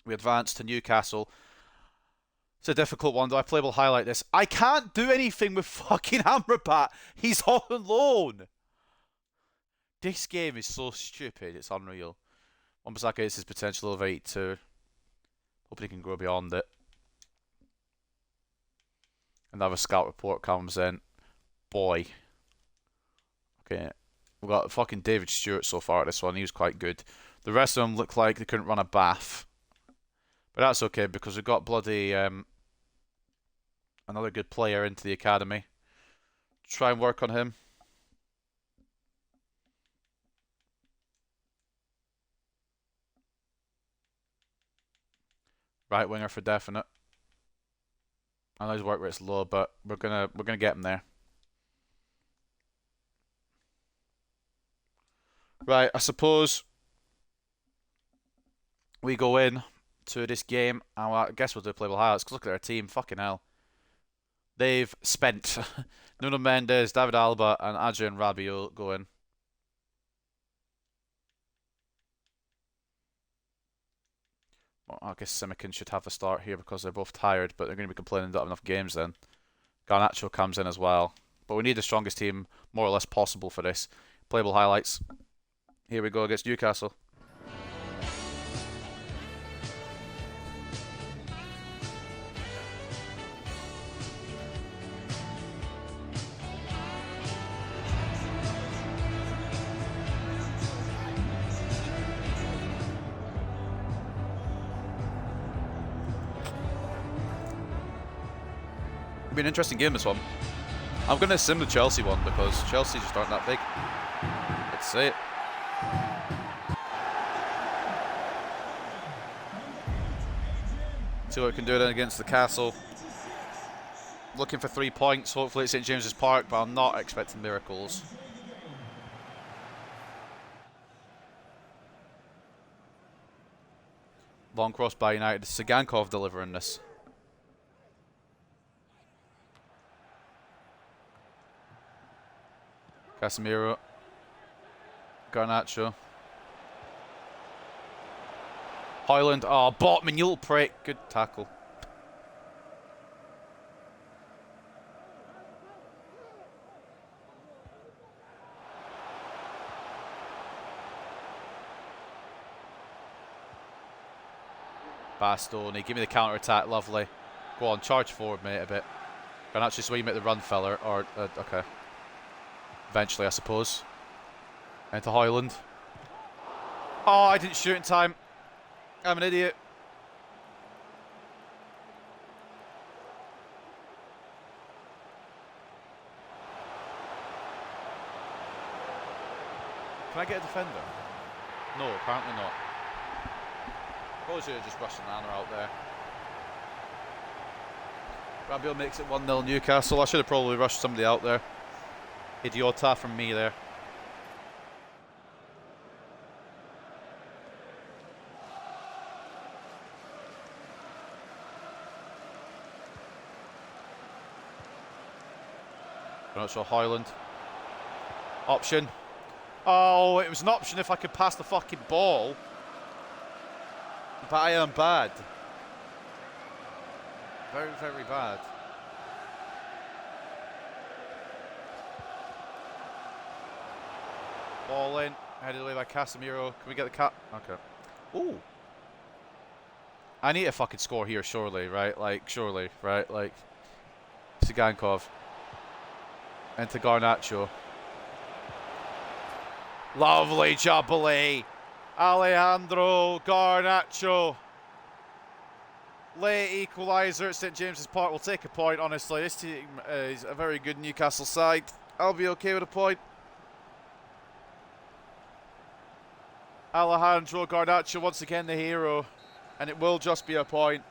We advance to Newcastle. It's a difficult one. Do I play? We'll highlight this. I can't do anything with fucking Amrabat. He's on loan. This game is so stupid. It's unreal. Wan-Bissaka is his potential of 82. Hoping he can grow beyond it. Another scout report comes in. Boy. Okay. We've got fucking David Stewart so far at this one. He was quite good. The rest of them look like they couldn't run a bath. But that's okay because we've got bloody another good player into the academy. Try and work on him. Right winger for definite. I know his work rate's low, but we're gonna get him there. Right, I suppose we go in to this game, and I guess we'll do playable highlights, because look at their team, fucking hell. They've spent Nuno Mendes, David Alaba, and Adrian Rabiot go in. Well, I guess Simikin should have a start here because they're both tired, but they're going to be complaining they don't have enough games then. Garnacho comes in as well. But we need the strongest team, more or less possible for this. Playable highlights. Here we go against Newcastle. Be an interesting game, this one. I'm going to sim the Chelsea one because Chelsea just aren't that big. Let's see it. See what we can do then against the Castle. Looking for 3 points, hopefully at St James's Park, but I'm not expecting miracles. Long cross by United. Sigankov delivering this. Casemiro. Garnacho. Højlund. Oh, Botman, you little prick. Good tackle. Bastoni, give me the counter attack, lovely. Go on, charge forward, mate, a bit. Garnacho, so you make the run, fella. Or, okay. Eventually, I suppose. Into Højlund. Oh, I didn't shoot in time. I'm an idiot. Can I get a defender? No, apparently not. Probably should have just rushed Nana out there. Rabiot makes it 1-0 Newcastle. I should have probably rushed somebody out there. Idiota from me there. Not sure Højlund. Option. Oh, it was an option if I could pass the fucking ball. But I am bad. Very, very bad. Ball in. Headed away by Casemiro. Can we get the cap? Okay. Ooh. I need to fucking score here, surely, right? Like, surely, right? Like, Sigankov. Into Garnacho. Lovely jubbly. Alejandro Garnacho. Late equaliser at St James's Park. Will take a point, honestly. This team is a very good Newcastle side. I'll be okay with a point. Alejandro Garnacho, once again the hero. And it will just be a point.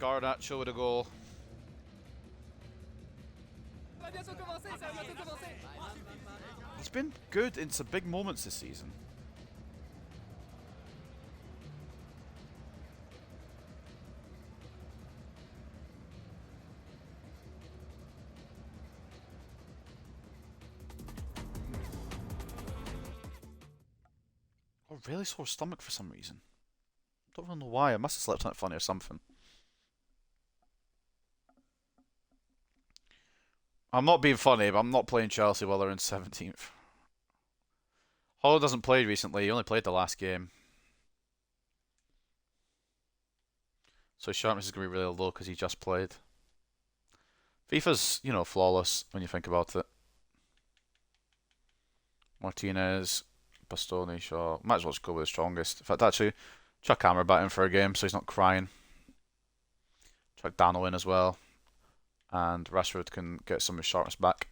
Garnacho with a goal. He's been good in some big moments this season. Oh, really sore stomach for some reason. Don't really know why. I must have slept on it funny or something. I'm not being funny, but I'm not playing Chelsea while they're in 17th. Holland hasn't played recently. He only played the last game. So his sharpness is going to be really low because he just played. FIFA's, you know, flawless when you think about it. Martinez, Bastoni, Shaw. Might as well just go with the strongest. In fact, actually, chuck Amrabat in for a game so he's not crying. Chuck Dano in as well. And Rashford can get some of his sharpness back.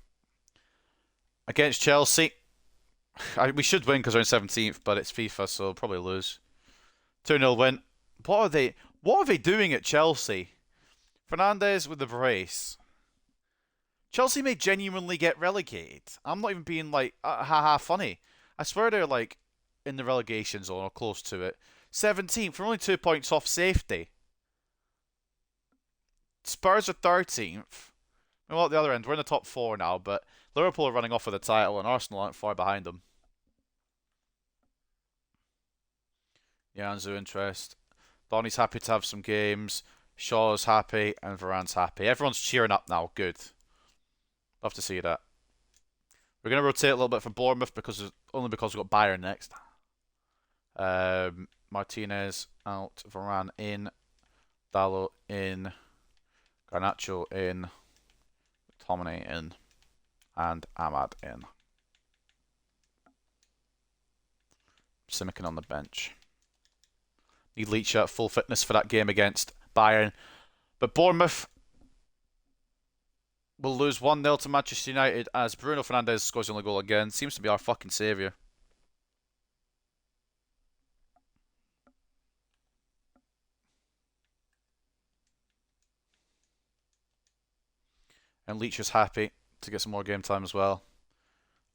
Against Chelsea, we should win because we're in 17th, but it's FIFA, so probably lose. 2-0 win. What are they doing at Chelsea? Fernandes with the brace. Chelsea may genuinely get relegated. I'm not even being like haha funny. I swear they're like in the relegation zone or close to it. 17th, we're only 2 points off safety. Spurs are 13th. Well, at the other end, we're in the top 4 now, but Liverpool are running off with the title and Arsenal aren't far behind them. Janzu interest. Donny's happy to have some games. Shaw's happy and Varane's happy. Everyone's cheering up now. Good. Love to see that. We're going to rotate a little bit for Bournemouth only because we've got Bayern next. Martinez out. Varane in. Dalot in. Garnacho in. McTominay in. And Ahmad in. Simikin on the bench. Need Leach at full fitness for that game against Bayern. But Bournemouth will lose 1-0 to Manchester United as Bruno Fernandes scores the only goal again. Seems to be our fucking saviour. And Leach is happy to get some more game time as well.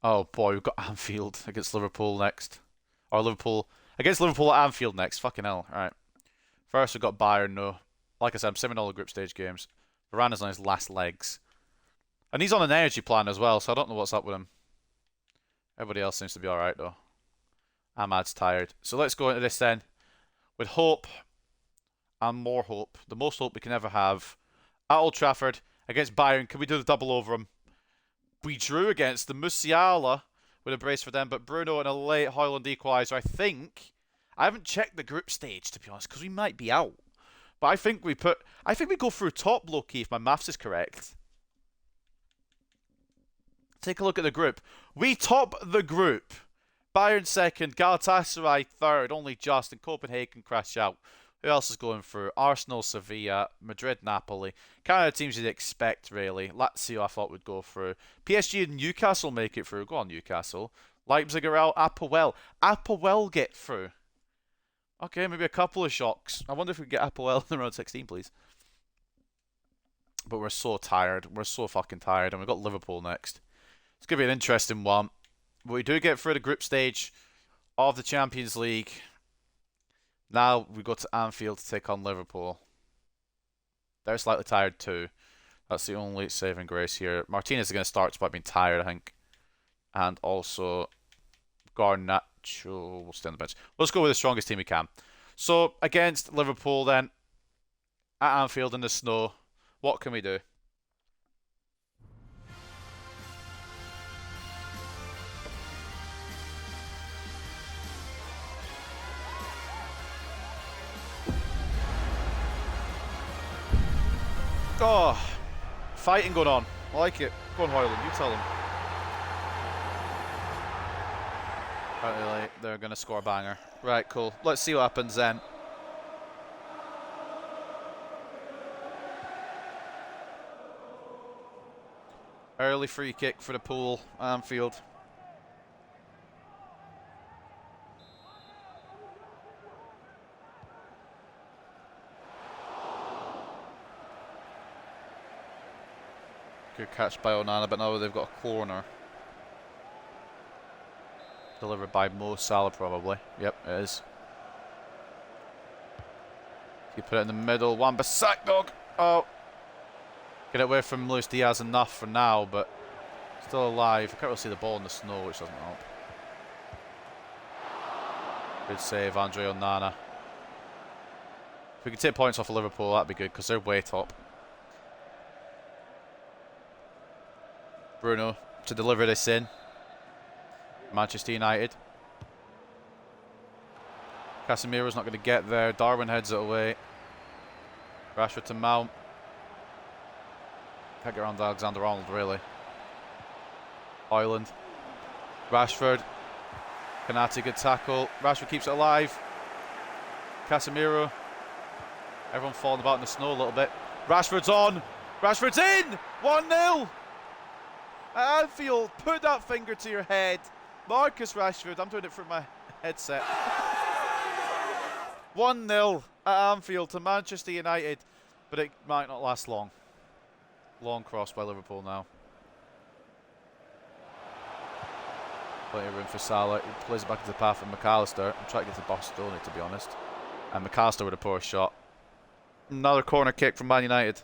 Oh boy, we've got Anfield against Liverpool next. Or Liverpool against Liverpool at Anfield next. Fucking hell. Alright. First we've got Bayern, no. Like I said, I'm simming all the group stage games. Varane is on his last legs. And he's on an energy plan as well, so I don't know what's up with him. Everybody else seems to be alright though. Ahmad's tired. So let's go into this then. With hope and more hope. The most hope we can ever have. At Old Trafford against Bayern. Can we do the double over them? We drew against the Musiala with a brace for them, but Bruno and a late Højlund equaliser. I haven't checked the group stage to be honest, because we might be out. But I think we go through top low-key if my maths is correct. Take a look at the group. We top the group. Bayern second, Galatasaray third, only just, and Copenhagen crash out. Who else is going through? Arsenal, Sevilla, Madrid, Napoli. Kind of teams you'd expect, really. Lazio, I thought, would go through. PSG and Newcastle make it through. Go on, Newcastle. Leipzig are out. Apoel. Apoel get through. Okay, maybe a couple of shocks. I wonder if we get Apoel in the round 16, please. But we're so tired. We're so fucking tired. And we've got Liverpool next. It's going to be an interesting one. But we do get through the group stage of the Champions League. Now we go to Anfield to take on Liverpool. They're slightly tired too. That's the only saving grace here. Martinez is going to start despite being tired, I think. And also Garnacho will stay on the bench. Let's go with the strongest team we can. So against Liverpool then, at Anfield in the snow, what can we do? Oh, fighting going on. I like it. Go on, Højlund, you tell them. Apparently they're going to score a banger. Right, cool. Let's see what happens then. Early free kick for the Pool, Anfield. Good catch by Onana, but now they've got a corner. Delivered by Mo Salah, probably. Yep, it is. You put it in the middle. Wan-Bissaka, dog. Oh. Get away from Luis Diaz enough for now, but still alive. I can't really see the ball in the snow, which doesn't help. Good save, Andre Onana. If we could take points off of Liverpool, that'd be good, because they're way top. Bruno to deliver this in. Manchester United. Casemiro's not going to get there. Darwin heads it away. Rashford to Mount. Can't get around Alexander-Arnold, really. Højlund. Rashford. Kanate, good tackle. Rashford keeps it alive. Casemiro. Everyone falling about in the snow a little bit. Rashford's on. Rashford's in! 1-0! At Anfield, put that finger to your head. Marcus Rashford, I'm doing it from my headset. 1-0 at Anfield to Manchester United, but it might not last long. Long cross by Liverpool now. Plenty of room for Salah. He plays it back into the path of McAllister. I'm trying to get to Bastoni, to be honest. And McAllister with a poor shot. Another corner kick from Man United.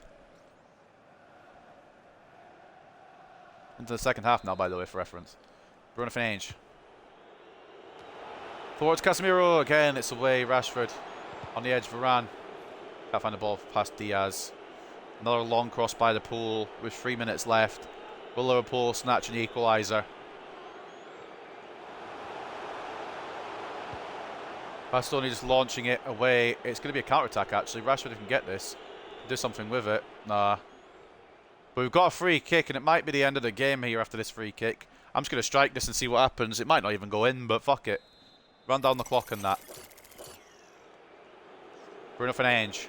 Into the second half now, by the way, for reference. Bruno Fernandes. Towards Casemiro. Again, it's away. Rashford on the edge. Varane. Can't find the ball past Diaz. Another long cross by the pool with 3 minutes left. Will Liverpool snatch an equaliser? Bastoni just launching it away. It's going to be a counter-attack, actually. Rashford can get this. Do something with it. Nah. But we've got a free kick, and it might be the end of the game here after this free kick. I'm just going to strike this and see what happens. It might not even go in, but fuck it. Run down the clock on that. Bruno Fernandes.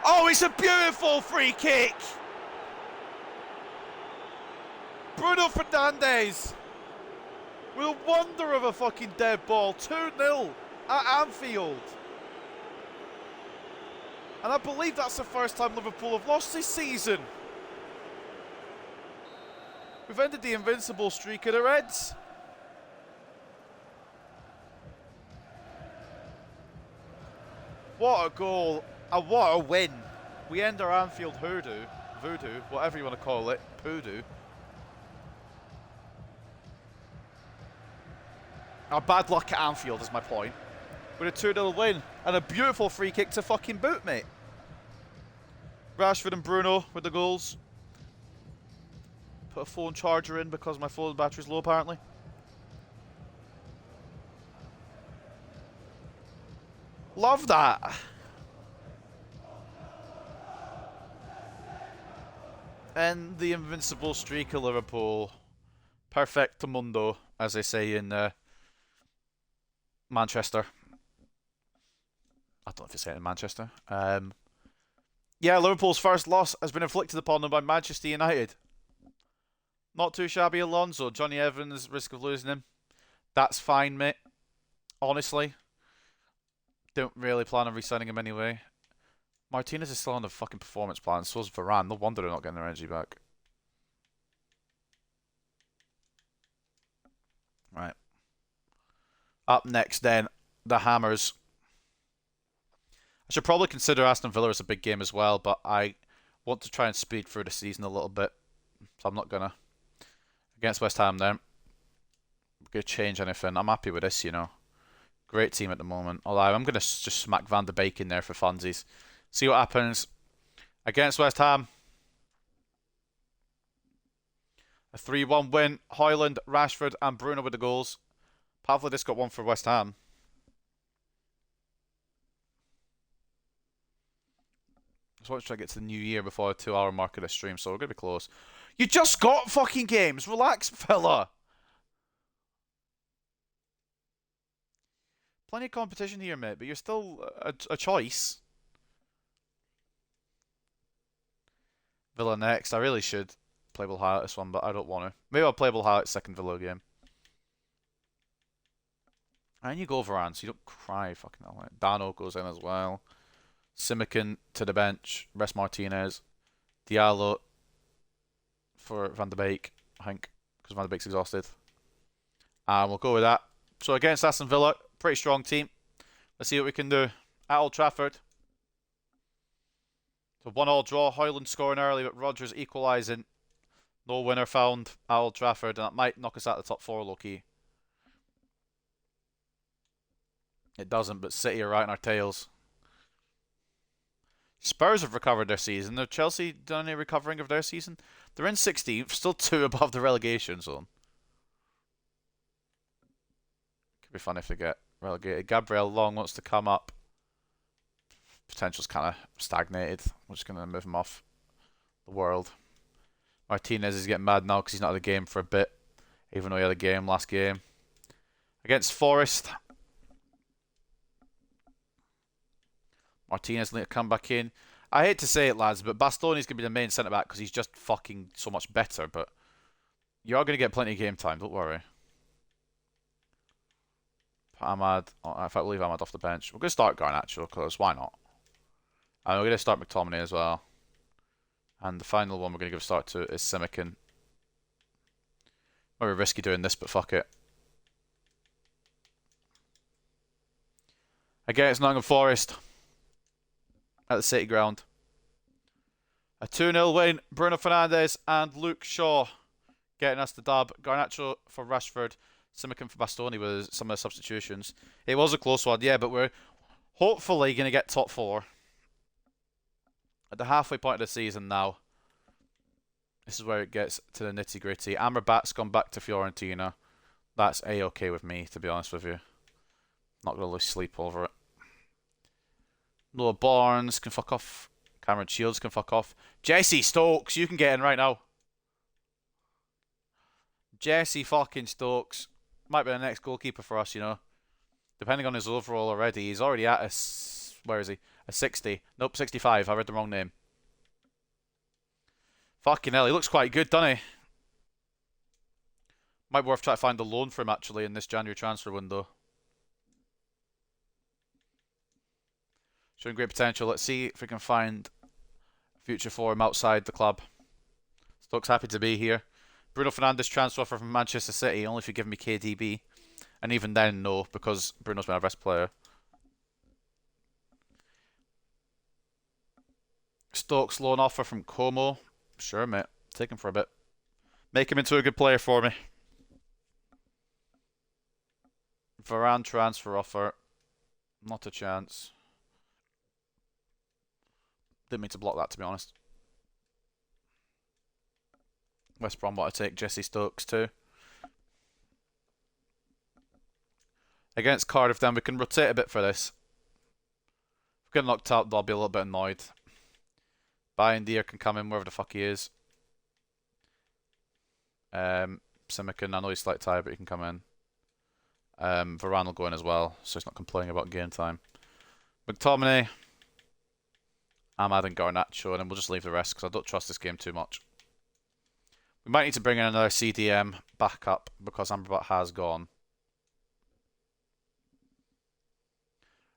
Oh, it's a beautiful free kick! Bruno Fernandes! With a wonder of a fucking dead ball. 2-0 at Anfield. And I believe that's the first time Liverpool have lost this season. We've ended the invincible streak of the Reds. What a goal, and what a win. We end our Anfield voodoo, whatever you want to call it, poodoo. Our bad luck at Anfield is my point. With a 2-0 win and a beautiful free kick to fucking boot, mate. Rashford and Bruno with the goals. Put a phone charger in because my phone battery's low apparently. Love that. And the invincible streak of Liverpool. Perfecto mundo, as they say in Manchester. I don't know if you say it in Manchester. Yeah, Liverpool's first loss has been inflicted upon them by Manchester United. Not too shabby, Alonso. Johnny Evans, risk of losing him. That's fine, mate. Honestly. Don't really plan on re-signing him anyway. Martinez is still on the fucking performance plan. So is Varane. No wonder they're not getting their energy back. Right. Up next then, the Hammers. I should probably consider Aston Villa as a big game as well, but I want to try and speed through the season a little bit. So I'm not going to. Against West Ham then. I'm going to change anything. I'm happy with this, you know. Great team at the moment. Although I'm going to just smack Van de Beek in there for funsies. See what happens. Against West Ham. A 3-1 win. Højlund, Rashford and Bruno with the goals. Pavlidis got one for West Ham. Just want to try to get to the new year before the 2-hour mark of the stream, so we're going to be close. You just got fucking games. Relax, fella. Plenty of competition here, mate, but you're still a choice. Villa next. I really should playable highlight this one, but I don't want to. Maybe I'll playable highlight second Villa game. And you go Varane, so you don't cry. Fucking hell. Dano goes in as well. Simican to the bench. Rest Martinez. Diallo for Van de Beek, I think, because Van de Beek's exhausted. And we'll go with that. So against Aston Villa, pretty strong team. Let's see what we can do at Old Trafford. So 1-1 draw. Højlund scoring early, but Rodgers equalising. No winner found at Old Trafford, and that might knock us out of the top 4 low-key. It doesn't, but City are right in our tails. Spurs have recovered their season. Have Chelsea done any recovering of their season? They're in 16th, still 2 above the relegation zone. Could be fun if they get relegated. Gabriel Long wants to come up. Potential's kind of stagnated. We're just going to move him off the world. Martinez is getting mad now because he's not at the game for a bit, even though he had a game last game. Against Forest. Martinez need to come back in. I hate to say it, lads, but Bastoni's going to be the main centre back because he's just fucking so much better. But you are going to get plenty of game time. Don't worry. Ahmad. Oh, in fact, we'll leave Ahmad off the bench. We're going to start Garnacho because why not? And we're going to start McTominay as well. And the final one we're going to give a start to is Simikin. Might be risky doing this, but fuck it. Again, it's Nottingham Forest at the City Ground. A 2-0 win. Bruno Fernandes and Luke Shaw getting us the dub. Garnacho for Rashford. Simikin for Bastoni with some of the substitutions. It was a close one, yeah, but we're hopefully going to get top 4. At the halfway point of the season now. This is where it gets to the nitty-gritty. Amrabat's gone back to Fiorentina. That's A-okay with me, to be honest with you. Not going to lose sleep over it. Noah Barnes can fuck off. Cameron Shields can fuck off. Jesse Stokes, you can get in right now. Jesse fucking Stokes. Might be the next goalkeeper for us, you know. Depending on his overall already. He's already at a... Where is he? A 60. Nope, 65. I read the wrong name. Fucking hell, he looks quite good, doesn't he? Might be worth trying to find a loan for him, actually, in this January transfer window. Showing great potential. Let's see if we can find a future for him outside the club. Stokes happy to be here. Bruno Fernandes transfer offer from Manchester City, only if you give me KDB. And even then, no, because Bruno's been our best player. Stokes loan offer from Como. Sure, mate. Take him for a bit. Make him into a good player for me. Varane transfer offer. Not a chance. Didn't mean to block that, to be honest. West Brom want to take Jesse Stokes too. Against Cardiff then, we can rotate a bit for this. If we get knocked out, I'll be a little bit annoyed. Bayindir can come in wherever the fuck he is. Simikin, I know he's slightly tired, but he can come in. Varane will go in as well, so he's not complaining about game time. McTominay, Ahmad and Garnacho, and then we'll just leave the rest because I don't trust this game too much. We might need to bring in another CDM back up because Amrabat has gone.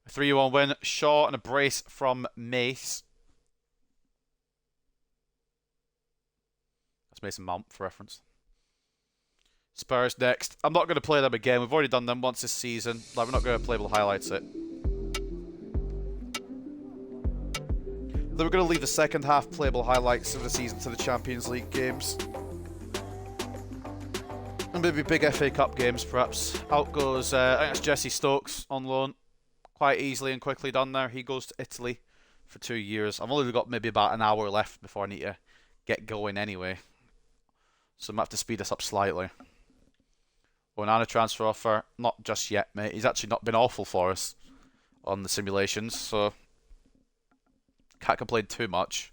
A 3-1 win. Shaw and a brace from Mace. That's Mason Mount for reference. Spurs next. I'm not going to play them again. We've already done them once this season. Like, we're not going to play with highlights it. Then we're going to leave the second half playable highlights of the season to the Champions League games. And maybe big FA Cup games, perhaps. Out goes, I think it's Jesse Stokes on loan. Quite easily and quickly done there. He goes to Italy for 2 years. I've only got maybe about an hour left before I need to get going anyway. So I might have to speed this up slightly. Onana transfer offer. Not just yet, mate. He's actually not been awful for us on the simulations, so can't complain too much.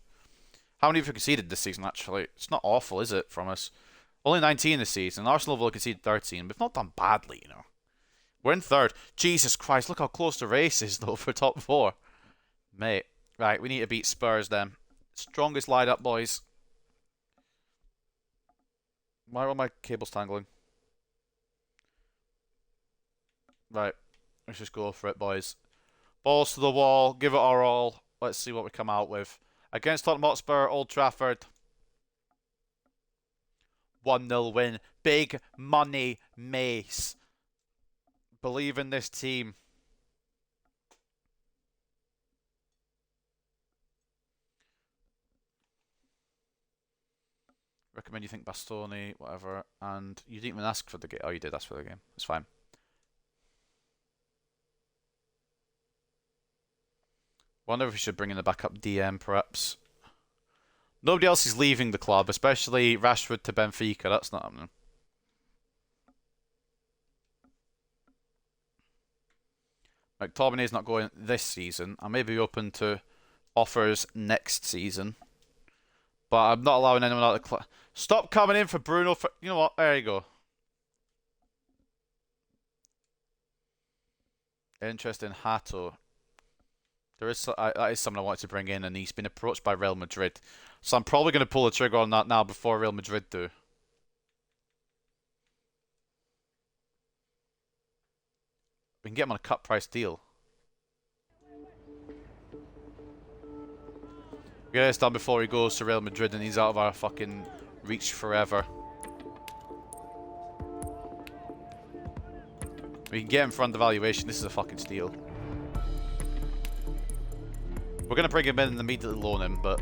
How many have we conceded this season, actually? It's not awful, is it, from us? Only 19 this season. Arsenal have only conceded 13. We've not done badly, you know. We're in third. Jesus Christ, look how close the race is, though, for top 4. Mate. Right, we need to beat Spurs, then. Strongest lineup, boys. Why are my cables tangling? Right. Let's just go for it, boys. Balls to the wall. Give it our all. Let's see what we come out with. Against Tottenham Hotspur, Old Trafford. 1-0 win. Big money, Mace. Believe in this team. Recommend you think Bastoni, whatever. And you didn't even ask for the game. Oh, you did ask for the game. It's fine. Wonder if we should bring in a backup DM, perhaps. Nobody else is leaving the club, especially Rashford to Benfica. That's not happening. McTominay is not going this season. I may be open to offers next season. But I'm not allowing anyone out of the club. Stop coming in for Bruno. You know what? There you go. Interesting. Hato. that is someone I wanted to bring in, and he's been approached by Real Madrid. So I'm probably going to pull the trigger on that now before Real Madrid do. We can get him on a cut price deal. Get this done before he goes to Real Madrid and he's out of our fucking reach forever. We can get him for undervaluation. This is a fucking steal. We're going to bring him in and immediately loan him, but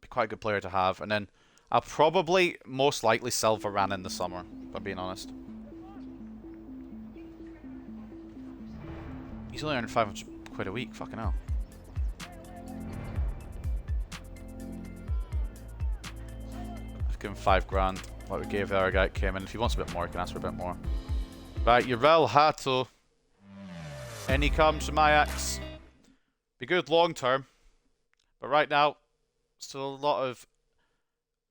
be quite a good player to have. And then I'll probably most likely sell Varane in the summer, if I'm being honest. He's only earning 500 quid a week, fucking hell. I've given 5 grand, like we gave the other guy that came in. If he wants a bit more, he can ask for a bit more. Right, Uriel Hato. In he comes from Ajax. Be good long term. But right now, still a lot of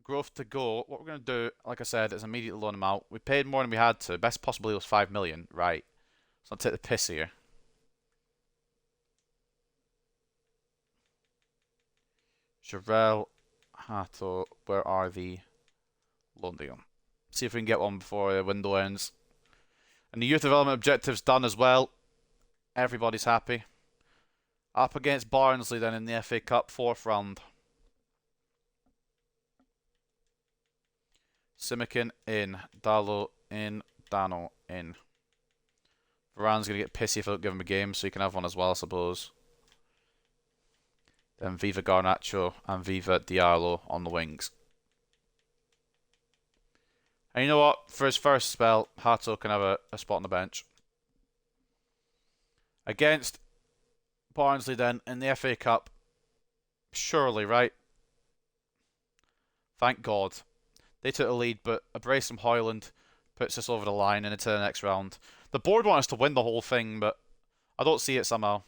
growth to go. What we're going to do, like I said, is immediately loan him out. We paid more than we had to. Best possibly was 5 million. Right. So I'll take the piss here. Uriel Hato, where are the loan deal? See if we can get one before the window ends. And the youth development objective's done as well. Everybody's happy. Up against Barnsley then in the FA Cup 4th round. Simikin in. Dalo in. Dano in. Varane's going to get pissy if I don't give him a game, so he can have one as well, I suppose. Then Viva Garnacho and Viva Diallo on the wings. And you know what? For his first spell, Hato can have a spot on the bench. Against Barnsley then in the FA Cup. Surely, right? Thank God. They took the lead, but a brace from Hoyland puts us over the line and into the next round. The board want us to win the whole thing, but I don't see it somehow.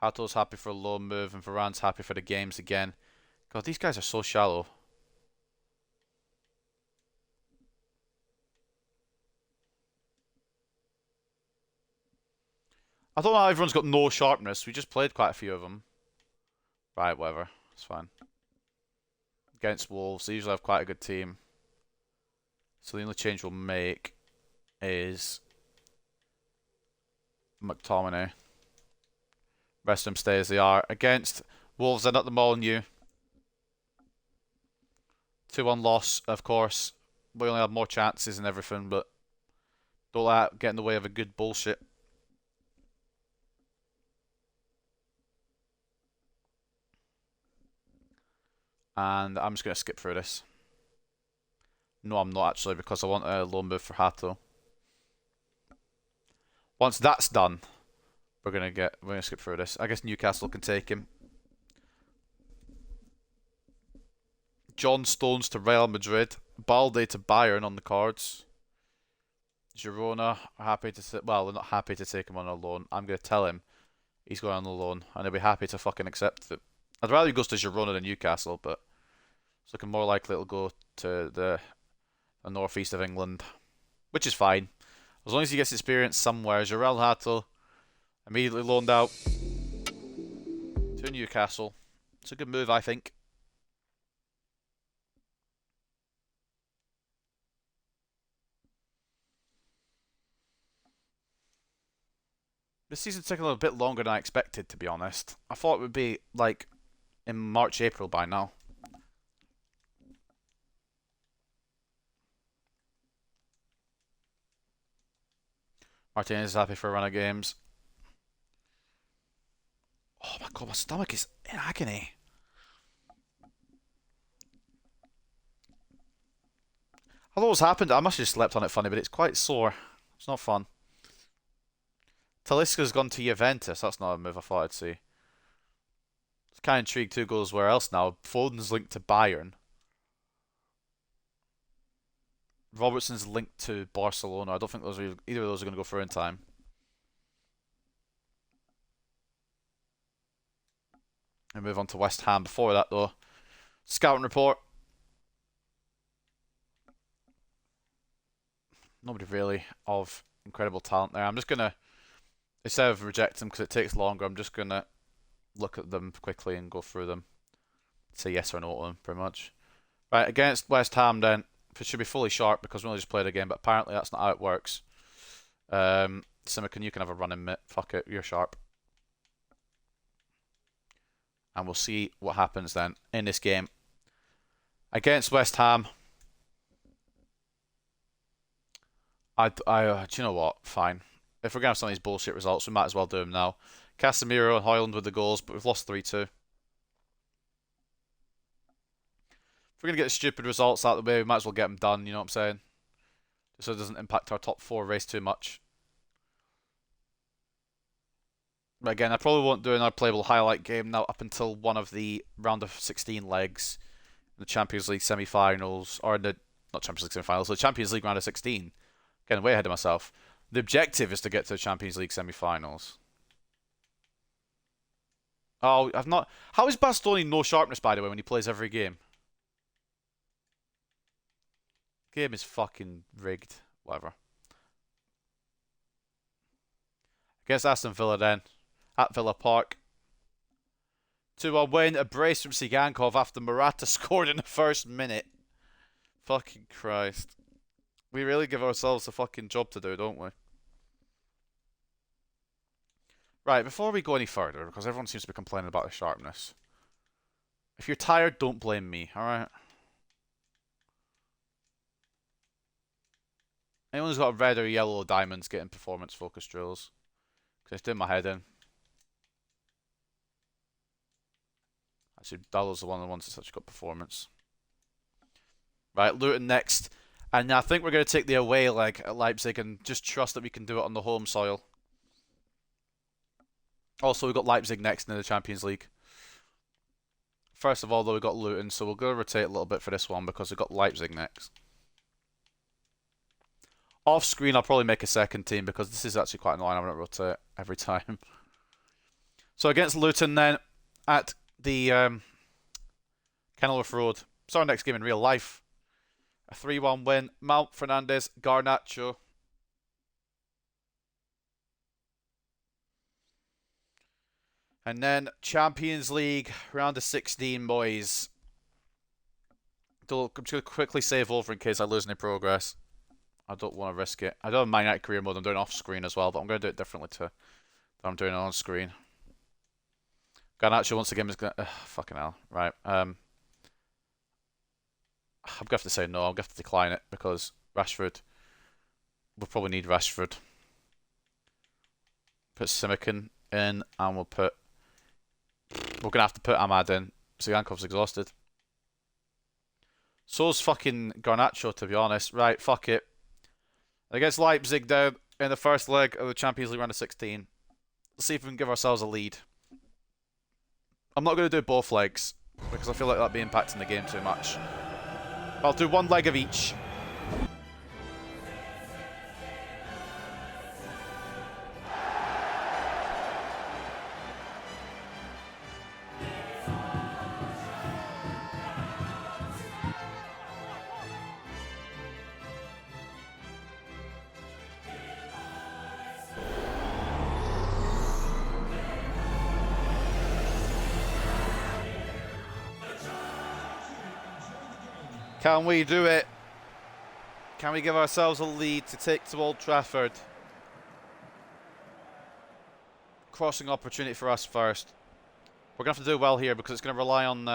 Hato's happy for a low move, and Varane's happy for the games again. God, these guys are so shallow. I don't know how everyone's got no sharpness. We just played quite a few of them. Right, whatever. It's fine. Against Wolves, they usually have quite a good team. So the only change we'll make is McTominay. Rest of them stay as they are. Against Wolves, they're not the Molyneux. 2-1 loss, of course. We only had more chances and everything, but don't let that get in the way of a good bullshit. And I'm just going to skip through this. No, I'm not actually, because I want a loan move for Hato. Once that's done, we're gonna skip through this. I guess Newcastle can take him. John Stones to Real Madrid. Balde to Bayern on the cards. Girona are happy to well, they're not happy to take him on a loan. I'm gonna tell him he's going on a loan, and he'll be happy to fucking accept it. I'd rather he goes to Girona than Newcastle, but it's looking more likely it'll go to the northeast of England, which is fine. As long as he gets experience somewhere. Uriel Hato immediately loaned out to Newcastle. It's a good move, I think. This season's taking a little bit longer than I expected, to be honest. I thought it would be, like, in March, April by now. Martinez is happy for a run of games. Oh my god, my stomach is in agony. I don't know what's happened. I must have just slept on it funny, but it's quite sore. It's not fun. Talisca's gone to Juventus. That's not a move I thought I'd see. It's kind of intrigued who goes where else now. Foden's linked to Bayern. Robertson's linked to Barcelona. I don't think either of those are going to go through in time. And move on to West Ham. Before that, though, scouting report. Nobody really of incredible talent there. I'm just gonna, instead of reject them because it takes longer, I'm just gonna look at them quickly and go through them. Say yes or no to them, pretty much. Right, against West Ham then, it should be fully sharp because we only just played a game, but apparently that's not how it works. Simican, you can have a run in mitt. Fuck it, you're sharp. And we'll see what happens then in this game. Against West Ham, do you know what? Fine. If we're going to have some of these bullshit results, we might as well do them now. Casemiro and Højlund with the goals, but we've lost 3-2. If we're going to get stupid results out of the way, we might as well get them done, you know what I'm saying? So it doesn't impact our top 4 race too much. But again, I probably won't do another playable highlight game now up until one of the round of 16 legs in the Champions League semi-finals, or the, not Champions League semi-finals, the Champions League round of 16. Getting way ahead of myself. The objective is to get to the Champions League semi-finals. Oh, I've not... How is Bastoni no sharpness, by the way, when he plays every game? Game is fucking rigged. Whatever. Against Aston Villa then. At Villa Park. 2-1 win. A brace from Sigankov after Morata scored in the first minute. Fucking Christ. We really give ourselves a fucking job to do, don't we? Right, before we go any further, because everyone seems to be complaining about the sharpness. If you're tired, don't blame me, alright? Anyone who's got a red or yellow diamonds getting performance focus drills. Because it's doing my head in. Actually, Dallo's the one of the ones that's actually got performance. Right, Luton next. And I think we're going to take the away leg at Leipzig and just trust that we can do it on the home soil. Also, we've got Leipzig next in the Champions League. First of all, though, we've got Luton, so we'll go rotate a little bit for this one because we've got Leipzig next. Off screen, I'll probably make a second team because this is actually quite annoying. I'm going to rotate every time. So against Luton then, at the Kenilworth Road. It's our next game in real life. A 3-1 win. Mount, Fernandes, Garnacho. And then Champions League, round of 16, boys. I'm just going to quickly save over in case I lose any progress. I don't want to risk it. I don't have Man United career mode. I'm doing off screen as well, but I'm going to do it differently to I'm doing it on screen. Garnacho once again is going to... fucking hell. Right. I'm going to have to say no. I'm going to have to decline it because Rashford... We'll probably need Rashford. Put Simican in and we'll put... We're going to have to put Ahmad in. Sigankov's exhausted. So's fucking Garnacho, to be honest. Right, fuck it. Against Leipzig down in the first leg of the Champions League round of 16. Let's see if we can give ourselves a lead. I'm not going to do both legs because I feel like that'd be impacting the game too much. I'll do one leg of each. Can we do it? Can we give ourselves a lead to take to Old Trafford? Crossing opportunity for us first. We're going to have to do well here because it's going to rely on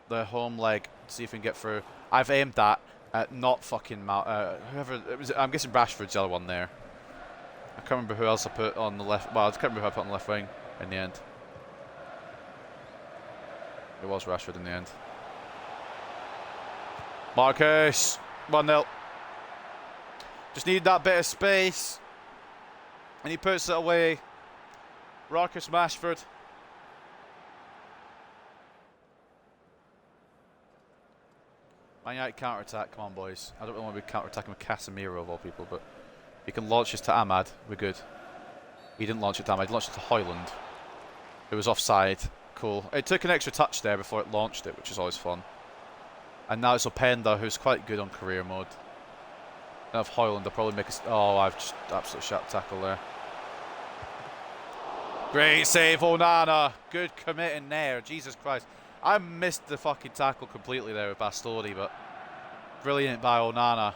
the home leg to see if we can get through. I've aimed that at not fucking whoever it was. I'm guessing Rashford's the other one there. I can't remember who else I put on the left. Well, I can't remember who I put on the left wing in the end. It was Rashford in the end. Marcus, 1-0. Just need that bit of space. And he puts it away. Marcus Rashford. Man United counter-attack. Come on, boys. I don't really want to be counter-attacking with Casemiro of all people, but he can launch this to Ahmad. We're good. He didn't launch it to Ahmad. He launched it to Højlund. It was offside. Cool. It took an extra touch there before it launched it, which is always fun. And now it's Openda, who's quite good on career mode. Now if Højlund, they'll probably make a... Oh, I've just absolutely shot tackle there. Great save, Onana. Good committing there. Jesus Christ. I missed the fucking tackle completely there with Bastoni, but brilliant by Onana.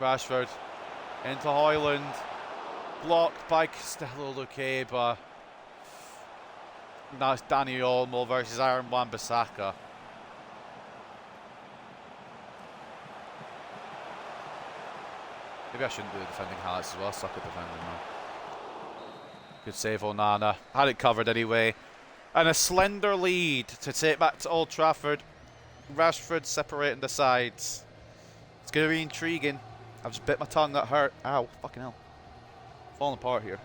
Rashford into Højlund. Blocked by Castello Luqueba. Now it's Danny Olmo versus Aaron Wan-Bissaka. Maybe I shouldn't do the defending highlights as well. I suck at defending now. Good save, Onana. Had it covered anyway. And a slender lead to take back to Old Trafford. Rashford separating the sides. It's going to be intriguing. I've just bit my tongue. That hurt. Ow. Fucking hell. Falling apart here.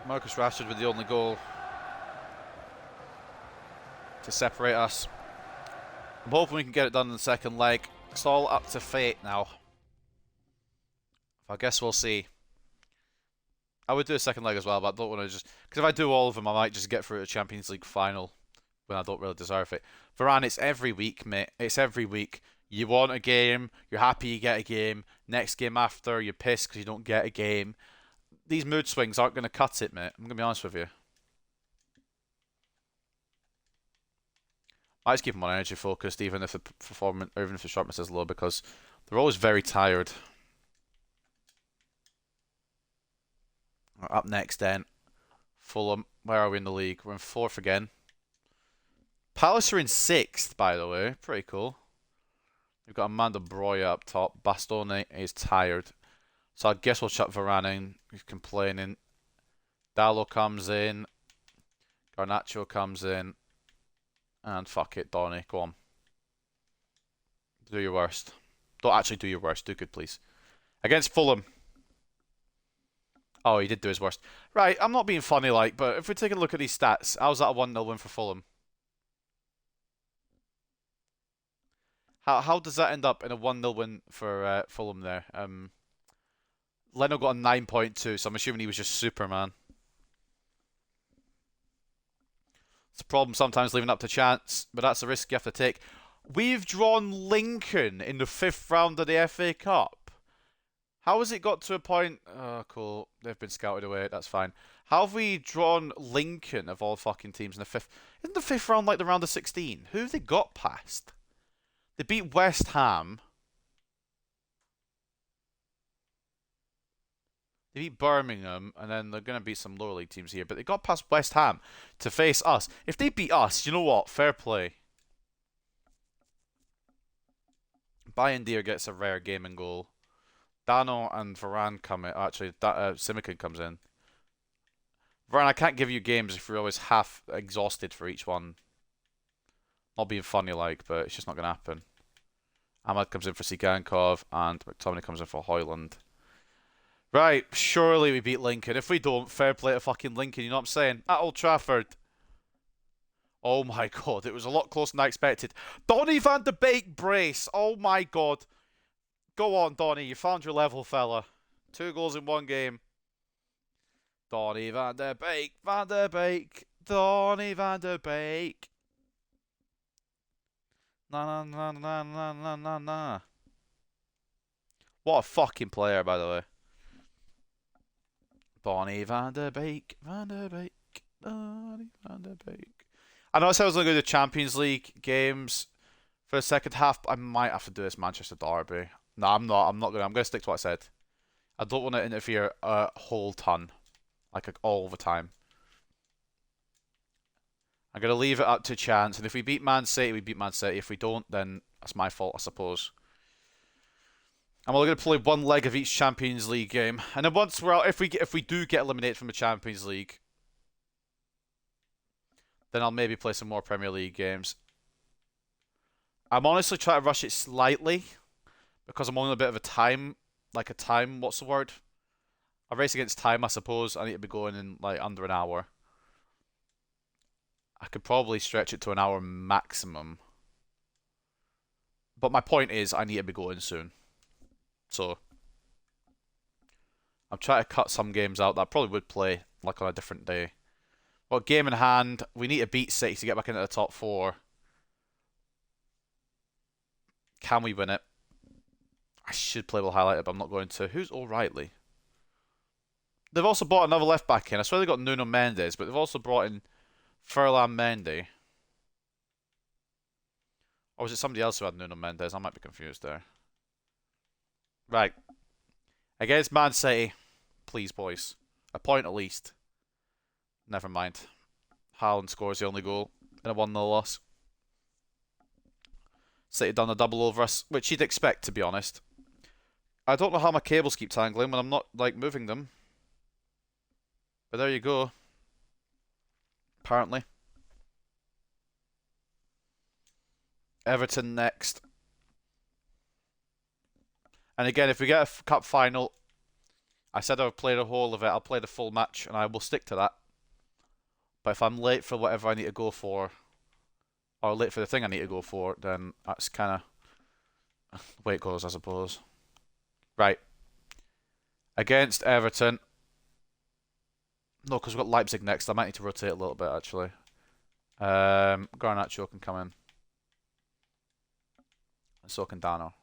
Marcus Rashford with the only goal to separate us. I'm hoping we can get it done in the second leg. It's all up to fate now. I guess we'll see. I would do a second leg as well, but I don't want to just... Because if I do all of them, I might just get through the Champions League final when I don't really deserve it. Varane, it's every week, mate. It's every week. You want a game, you're happy you get a game. Next game after, you're pissed because you don't get a game. These mood swings aren't going to cut it, mate. I'm going to be honest with you. I just keep them on energy focused, even if the performance, or even if the sharpness is low, because they're always very tired. Up next, then, Fulham. Where are we in the league? We're in 4th again. Palace are in 6th, by the way. Pretty cool. We've got Amanda Broya up top. Bastoni is tired. So I guess we'll chuck Varane in. He's complaining. Dallo comes in. Garnacho comes in. And fuck it, Donny. Go on. Do your worst. Don't actually do your worst. Do good, please. Against Fulham. Oh, he did do his worst. Right, I'm not being funny, like, but if we take a look at these stats, how's that a 1-0 win for Fulham? How does that end up in a 1-0 win for Fulham there? Leno got a 9.2, so I'm assuming he was just Superman. It's a problem sometimes leaving up to chance, but that's a risk you have to take. We've drawn Lincoln in the 5th round of the FA Cup. How has it got to a point... Oh, cool. They've been scouted away. That's fine. How have we drawn Lincoln, of all fucking teams, in the 5th... Isn't the 5th round like the round of 16? Who have they got past? They beat West Ham. They beat Birmingham, and then they're going to beat some lower league teams here. But they got past West Ham to face us. If they beat us, you know what? Fair play. Bayindir gets a rare gaming goal. Dano and Varane come in. Actually, Simican comes in. Varane, I can't give you games if you're always half exhausted for each one. Not being funny like, but it's just not going to happen. Ahmad comes in for Sigankov, and McTominay comes in for Højlund. Right, surely we beat Lincoln. If we don't, fair play to fucking Lincoln, you know what I'm saying? At Old Trafford. Oh my god, it was a lot closer than I expected. Donny van de Beek brace. Oh my god. Go on, Donny. You found your level, fella. 2 goals in 1 game. Donny van de Beek, Van de Beek. Donny van de Beek. Na na na na na na na na. What a fucking player, by the way. Donny van de Beek, Van de Beek, Donny van de Beek. I know I said I was going to go to Champions League games for the second half, but I might have to do this Manchester Derby. No, I'm not. I'm going to stick to what I said. I don't want to interfere a whole ton, like all the time. I'm going to leave it up to chance, and if we beat Man City, we beat Man City. If we don't, then that's my fault, I suppose. I'm only going to play 1 leg of each Champions League game, and then once we're out, if we do get eliminated from the Champions League, then I'll maybe play some more Premier League games. I'm honestly trying to rush it slightly because I'm on a bit of a time, what's the word? A race against time, I suppose. I need to be going in like under an hour. I could probably stretch it to an hour maximum. But my point is, I need to be going soon. So, I'm trying to cut some games out that I probably would play, like on a different day. Well, game in hand, we need to beat City to get back into the top 4. Can we win it? I should play well highlighted, but I'm not going to. Who's O'Reilly? They've also brought another left back in. I swear they got Nuno Mendes, but they've also brought in Furlan Mendy. Or was it somebody else who had Nuno Mendes? I might be confused there. Right. Against Man City. Please, boys. A point at least. Never mind. Haaland scores the only goal in a 1-0 loss. City done a double over us, which you'd expect, to be honest. I don't know how my cables keep tangling when I'm not, like, moving them. But there you go. Apparently. Everton next. And again, if we get a cup final, I said I would play the whole of it. I'll play the full match, and I will stick to that. But if I'm late for whatever I need to go for, or late for the thing I need to go for, then that's kind of the way it goes, I suppose. Right. Against Everton. No, because we've got Leipzig next. I might need to rotate a little bit, actually. Garnacho can come in. And so can Dano.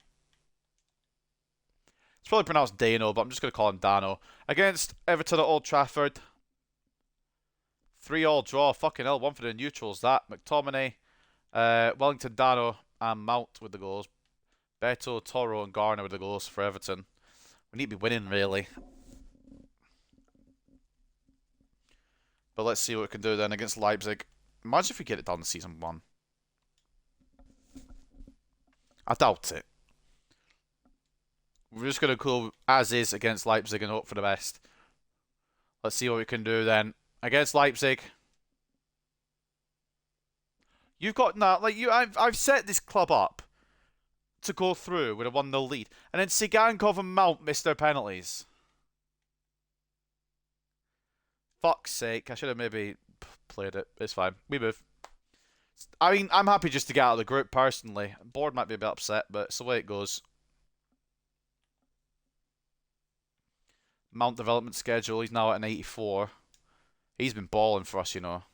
It's probably pronounced Dano, but I'm just going to call him Dano. Against Everton at Old Trafford. 3-3 draw. Fucking hell, one for the neutrals, that. McTominay, Wellington, Dano, and Mount with the goals. Beto, Toro, and Garner with the goals for Everton. We need to be winning, really. But let's see what we can do then against Leipzig. Imagine if we get it done in Season 1. I doubt it. We're just going to go as is against Leipzig and hope for the best. Let's see what we can do then. Against Leipzig. You've got I've set this club up to go through with a 1-0 lead. And then Sigankov and Mount missed their penalties. Fuck's sake. I should have maybe played it. It's fine. We move. I mean, I'm happy just to get out of the group, personally. Board might be a bit upset, but it's the way it goes. Mount development schedule. He's now at an 84. He's been balling for us, you know.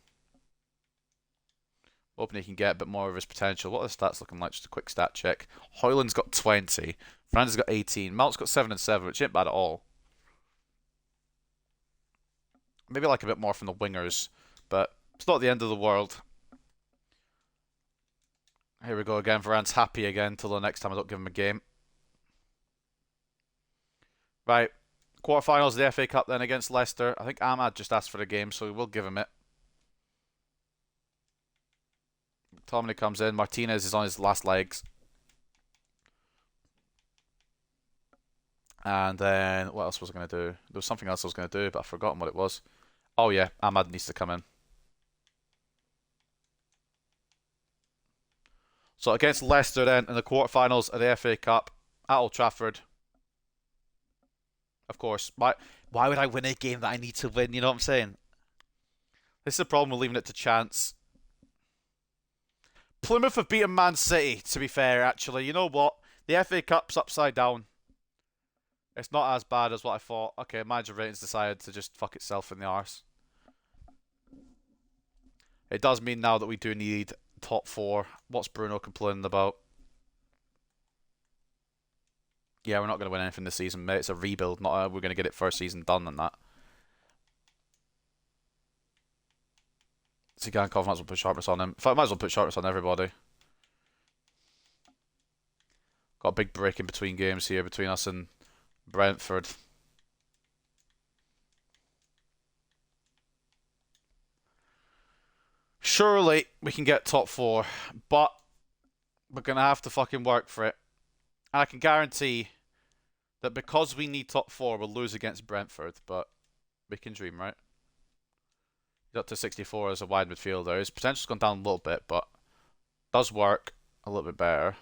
Hoping he can get a bit more of his potential. What are the stats looking like? Just a quick stat check. Hoyland's got 20. Franz has got 18. Mount's got 7 and 7, which ain't bad at all. Maybe like a bit more from the wingers, but it's not the end of the world. Here we go again. Varane's happy again till the next time I don't give him a game. Right. Quarterfinals of the FA Cup then against Leicester. I think Ahmad just asked for the game, so we will give him it. Tomlin comes in. Martinez is on his last legs. And then, what else was I going to do? There was something else I was going to do, but I've forgotten what it was. Oh yeah, Ahmad needs to come in. So against Leicester then, in the quarterfinals of the FA Cup, at Old Trafford. Of course. Why would I win a game that I need to win? You know what I'm saying? This is the problem with leaving it to chance. Plymouth have beaten Man City, to be fair, actually. You know what? The FA Cup's upside down. It's not as bad as what I thought. Okay, manager ratings decided to just fuck itself in the arse. It does mean now that we do need top 4. What's Bruno complaining about? Yeah, we're not going to win anything this season, mate. It's a rebuild, not we're going to get it first season done and that. Sigankov might as well put sharpness on him. In fact, I might as well put sharpness on everybody. Got a big break in between games here between us and Brentford. Surely we can get top 4, but we're going to have to fucking work for it. And I can guarantee that because we need top 4, we'll lose against Brentford, but we can dream, right? He's up to 64 as a wide midfielder. His potential's gone down a little bit, but does work a little bit better.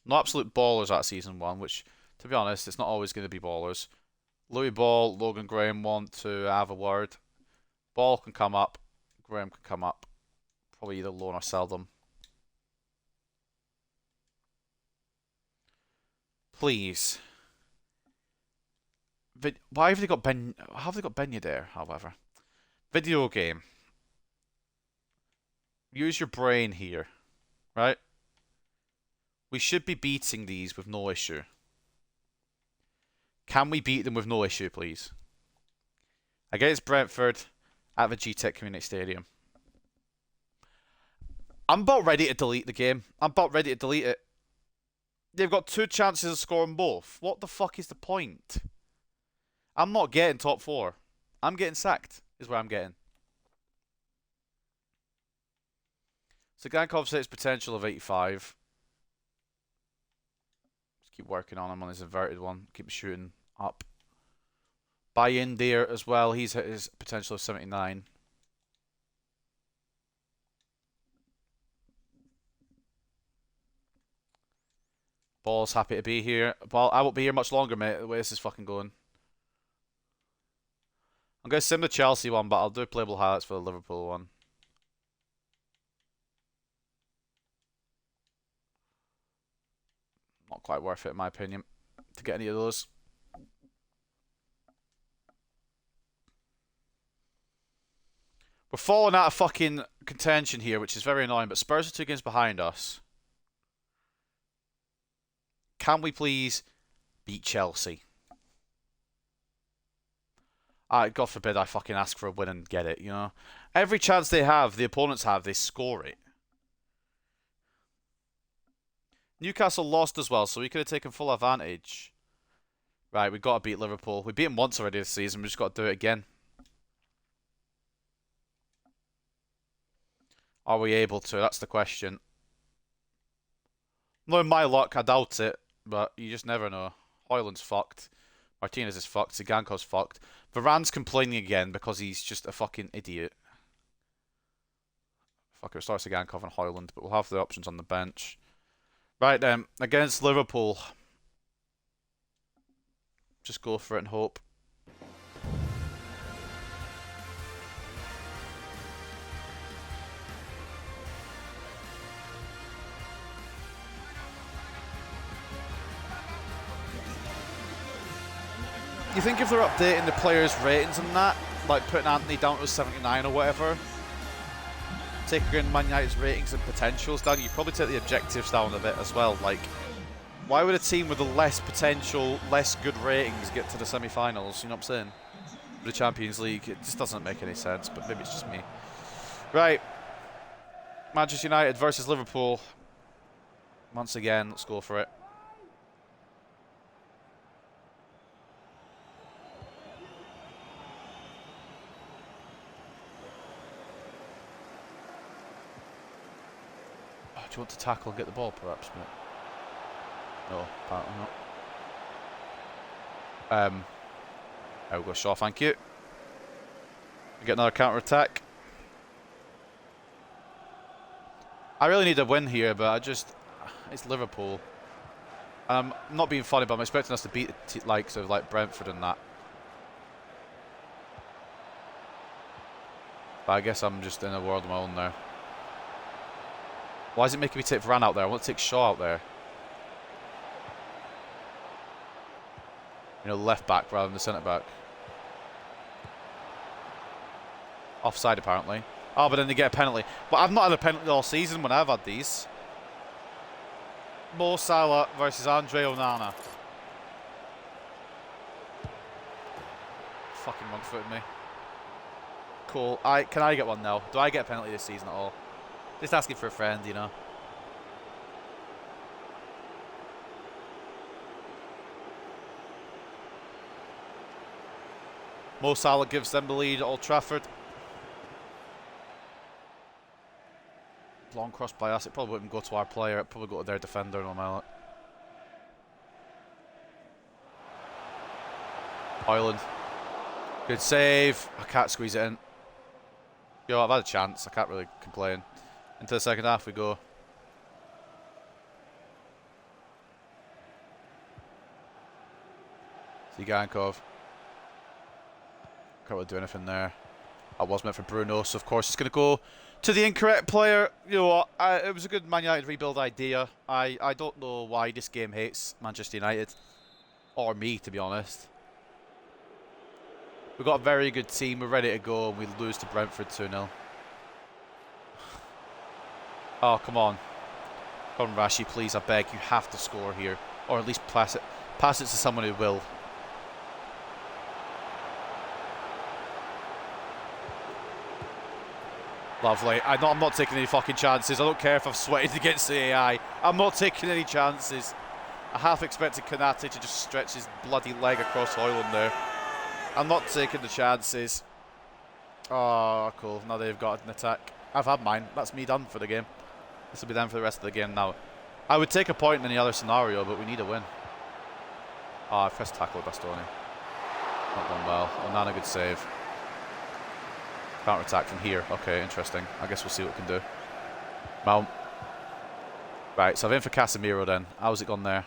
Not absolute ballers at season 1, which, to be honest, it's not always going to be ballers. Louis Ball, Logan Graham want to have a word. Ball can come up. Graham could come up. Probably either loan or sell them. Please. Why have they got Ben? How have they got Benya there? However, video game. Use your brain here, right? We should be beating these with no issue. Can we beat them with no issue, please? Against Brentford at the GTEC Community Stadium. I'm about ready to delete the game. I'm about ready to delete it. They've got 2 chances of scoring both. What the fuck is the point? I'm not getting top 4. I'm getting sacked, is where I'm getting. So Gankov says potential of 85. Just keep working on him on his inverted one. Keep shooting up. Buy in there as well. He's hit his potential of 79. Ball's happy to be here. Ball, I won't be here much longer, mate, the way this is fucking going. I'm going to sim the Chelsea one, but I'll do playable highlights for the Liverpool one. Not quite worth it, in my opinion, to get any of those. We're falling out of fucking contention here, which is very annoying, but Spurs are 2 games behind us. Can we please beat Chelsea? God forbid I fucking ask for a win and get it, you know? Every chance they have, the opponents have, they score it. Newcastle lost as well, so we could have taken full advantage. Right, we've got to beat Liverpool. We beat them once already this season, we've just got to do it again. Are we able to? That's the question. Knowing my luck, I doubt it, but you just never know. Højlund's fucked. Martinez is fucked. Ziganko's fucked. Varane's complaining again because he's just a fucking idiot. Fuck it, we'll start Zigankov and Højlund, but we'll have the options on the bench. Right then, against Liverpool. Just go for it and hope. You think if they're updating the players' ratings and that, like putting Anthony down to 79 or whatever, taking Man United's ratings and potentials down, you probably take the objectives down a bit as well. Like, why would a team with the less potential, less good ratings get to the semi-finals? You know what I'm saying? For the Champions League, it just doesn't make any sense, but maybe it's just me. Right. Manchester United versus Liverpool. Once again, let's go for it. Do you want to tackle and get the ball, perhaps, mate? No, apparently not. There we go, Shaw, thank you. We get another counter-attack. I really need a win here, but it's Liverpool. I'm not being funny, but I'm expecting us to beat the likes of like Brentford and that. But I guess I'm just in a world of my own there. Why is it making me take Varane out there? I want to take Shaw out there. You know, left back rather than the centre back. Offside apparently. Oh, but then they get a penalty. But I've not had a penalty all season when I've had these. Mo Salah versus Andre Onana. Fucking wrong-footed me. Cool. Can I get one now? Do I get a penalty this season at all? Just asking for a friend, you know. Mo Salah gives them the lead at Old Trafford. Long cross by us. It probably wouldn't go to our player. It'd probably go to their defender no matter. Højlund. Good save. I can't squeeze it in. Yo, I've had a chance. I can't really complain. Into the second half we go. Zigankov. Can't really do anything there. That was meant for Bruno, so of course it's going to go to the incorrect player. You know what? It was a good Man United rebuild idea. I don't know why this game hates Manchester United. Or me, to be honest. We've got a very good team. We're ready to go, and we lose to Brentford 2-0. Oh, come on. Come on, Rashi, please, I beg. You have to score here. Or at least pass it. Pass it to someone who will. Lovely. I'm not taking any fucking chances. I don't care if I've sweated against the AI. I'm not taking any chances. I half expected Konate to just stretch his bloody leg across Højlund there. I'm not taking the chances. Oh, cool. Now they've got an attack. I've had mine. That's me done for the game. This will be done for the rest of the game now. I would take a point in any other scenario, but we need a win. Oh, I pressed tackle with Bastoni. Not done well. Onana, good save. Counter attack from here. Okay, interesting. I guess we'll see what we can do. Mount. Right, so I'm in for Casemiro then. How's it gone there?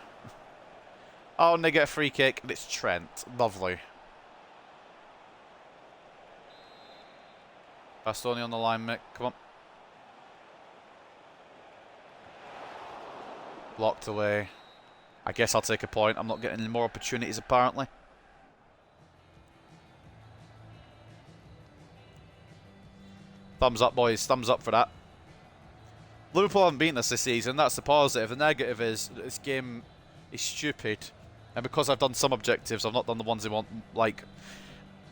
Oh, and they get a free kick, and it's Trent. Lovely. Bastoni on the line, Mick. Come on. Blocked away. I guess I'll take a point. I'm not getting any more opportunities, apparently. Thumbs up, boys. Thumbs up for that. Liverpool haven't beaten us this season. That's the positive. The negative is this game is stupid. And because I've done some objectives, I've not done the ones they want. Like,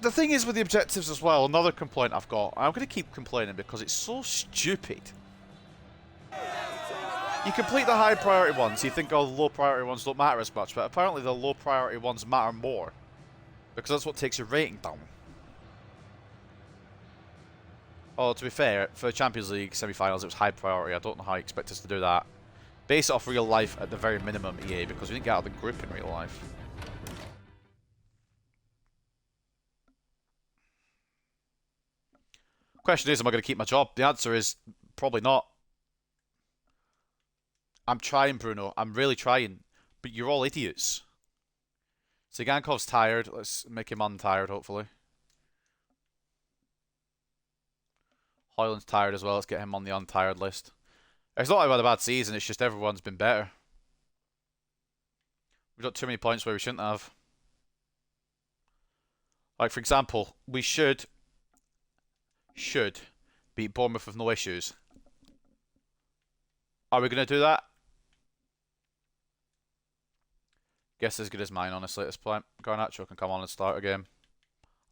the thing is with the objectives as well, another complaint I've got. I'm going to keep complaining because it's so stupid. You complete the high priority ones. You think, oh, the low priority ones don't matter as much. But apparently the low priority ones matter more. Because that's what takes your rating down. Oh, to be fair, for the Champions League semi-finals, it was high priority. I don't know how you expect us to do that. Base it off real life at the very minimum, EA, because we didn't get out of the group in real life. Question is, am I going to keep my job? The answer is probably not. I'm trying, Bruno. I'm really trying. But you're all idiots. Sigankov's tired. Let's make him untired, hopefully. Højlund's tired as well. Let's get him on the untired list. It's not like we've had a bad season. It's just everyone's been better. We've got too many points where we shouldn't have. Like, for example, we should beat Bournemouth with no issues. Are we going to do that? Guess as good as mine, honestly, at this point. Garnacho can come on and start a game.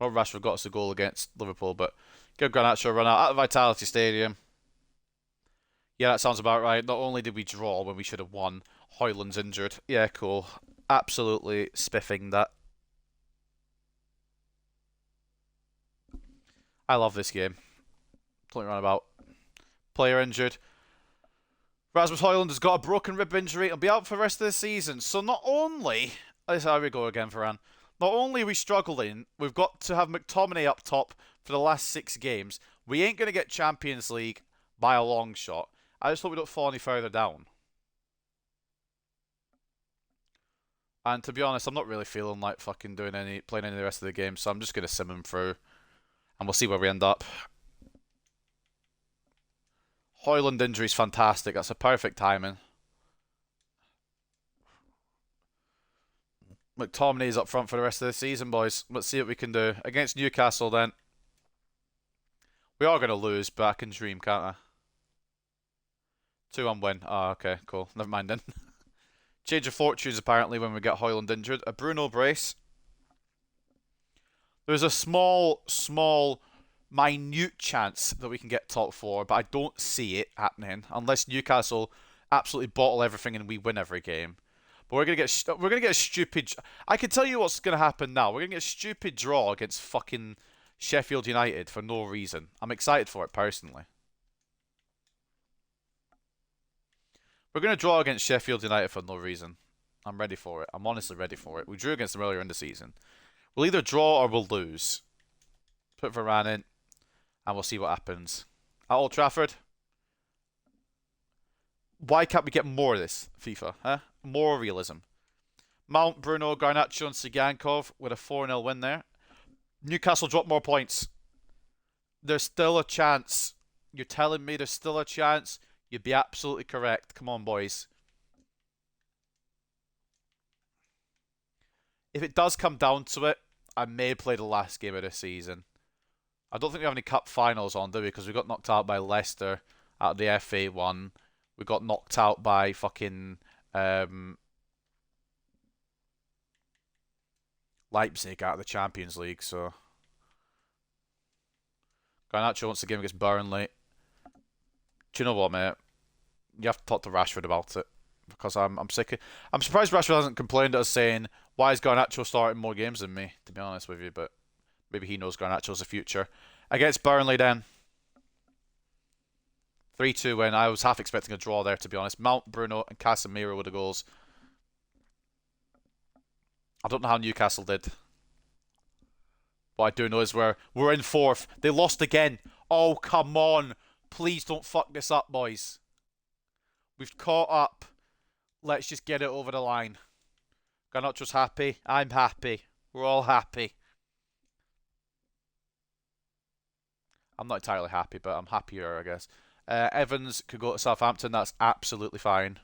I know Rashford got us a goal against Liverpool, but give Garnacho a run out at Vitality Stadium. Yeah, that sounds about right. Not only did we draw when we should have won, Højlund's injured. Yeah, cool. Absolutely spiffing that. I love this game. Totally run about. Player injured. Rasmus Højlund has got a broken rib injury and will be out for the rest of the season. So not only... Here we go again, Varane. Not only are we struggling, we've got to have McTominay up top for the last 6 games. We ain't going to get Champions League by a long shot. I just hope we don't fall any further down. And to be honest, I'm not really feeling like fucking playing any of the rest of the games, so I'm just going to sim them through. And we'll see where we end up. Højlund injury is fantastic. That's a perfect timing. McTominay's up front for the rest of the season, boys. Let's see what we can do. Against Newcastle, then. We are going to lose, but I can dream, can't I? 2-1 win. Oh, okay, cool. Never mind then. Change of fortunes, apparently, when we get Højlund injured. A Bruno brace. There's a small, minute chance that we can get top 4, but I don't see it happening unless Newcastle absolutely bottle everything and we win every game. But we're gonna get a stupid. I can tell you what's gonna happen now. We're gonna get a stupid draw against fucking Sheffield United for no reason. I'm excited for it personally. We're gonna draw against Sheffield United for no reason. I'm ready for it. I'm honestly ready for it. We drew against them earlier in the season. We'll either draw or we'll lose. Put Varane in. And we'll see what happens. At Old Trafford. Why can't we get more of this, FIFA? Huh? More realism. Mount, Bruno, Garnacho and Sigankov with a 4-0 win there. Newcastle dropped more points. There's still a chance. You're telling me there's still a chance? You'd be absolutely correct. Come on, boys. If it does come down to it, I may play the last game of this season. I don't think we have any cup finals on, do we? Because we got knocked out by Leicester at the FA one. We got knocked out by fucking Leipzig out of the Champions League. So Garnacho wants the game against Burnley. Do you know what, mate? You have to talk to Rashford about it because I'm sick. I'm surprised Rashford hasn't complained at us saying why is Garnacho starting more games than me. To be honest with you, but maybe he knows Garnacho's the future. Against Burnley, then 3-2 win. I was half expecting a draw there, to be honest. Mount, Bruno, and Casemiro were the goals. I don't know how Newcastle did. What I do know is we're in fourth. They lost again. Oh, come on. Please don't fuck this up, boys. We've caught up. Let's just get it over the line. Garnacho's happy. I'm happy. We're all happy. I'm not entirely happy, but I'm happier, I guess. Evans could go to Southampton. That's absolutely fine.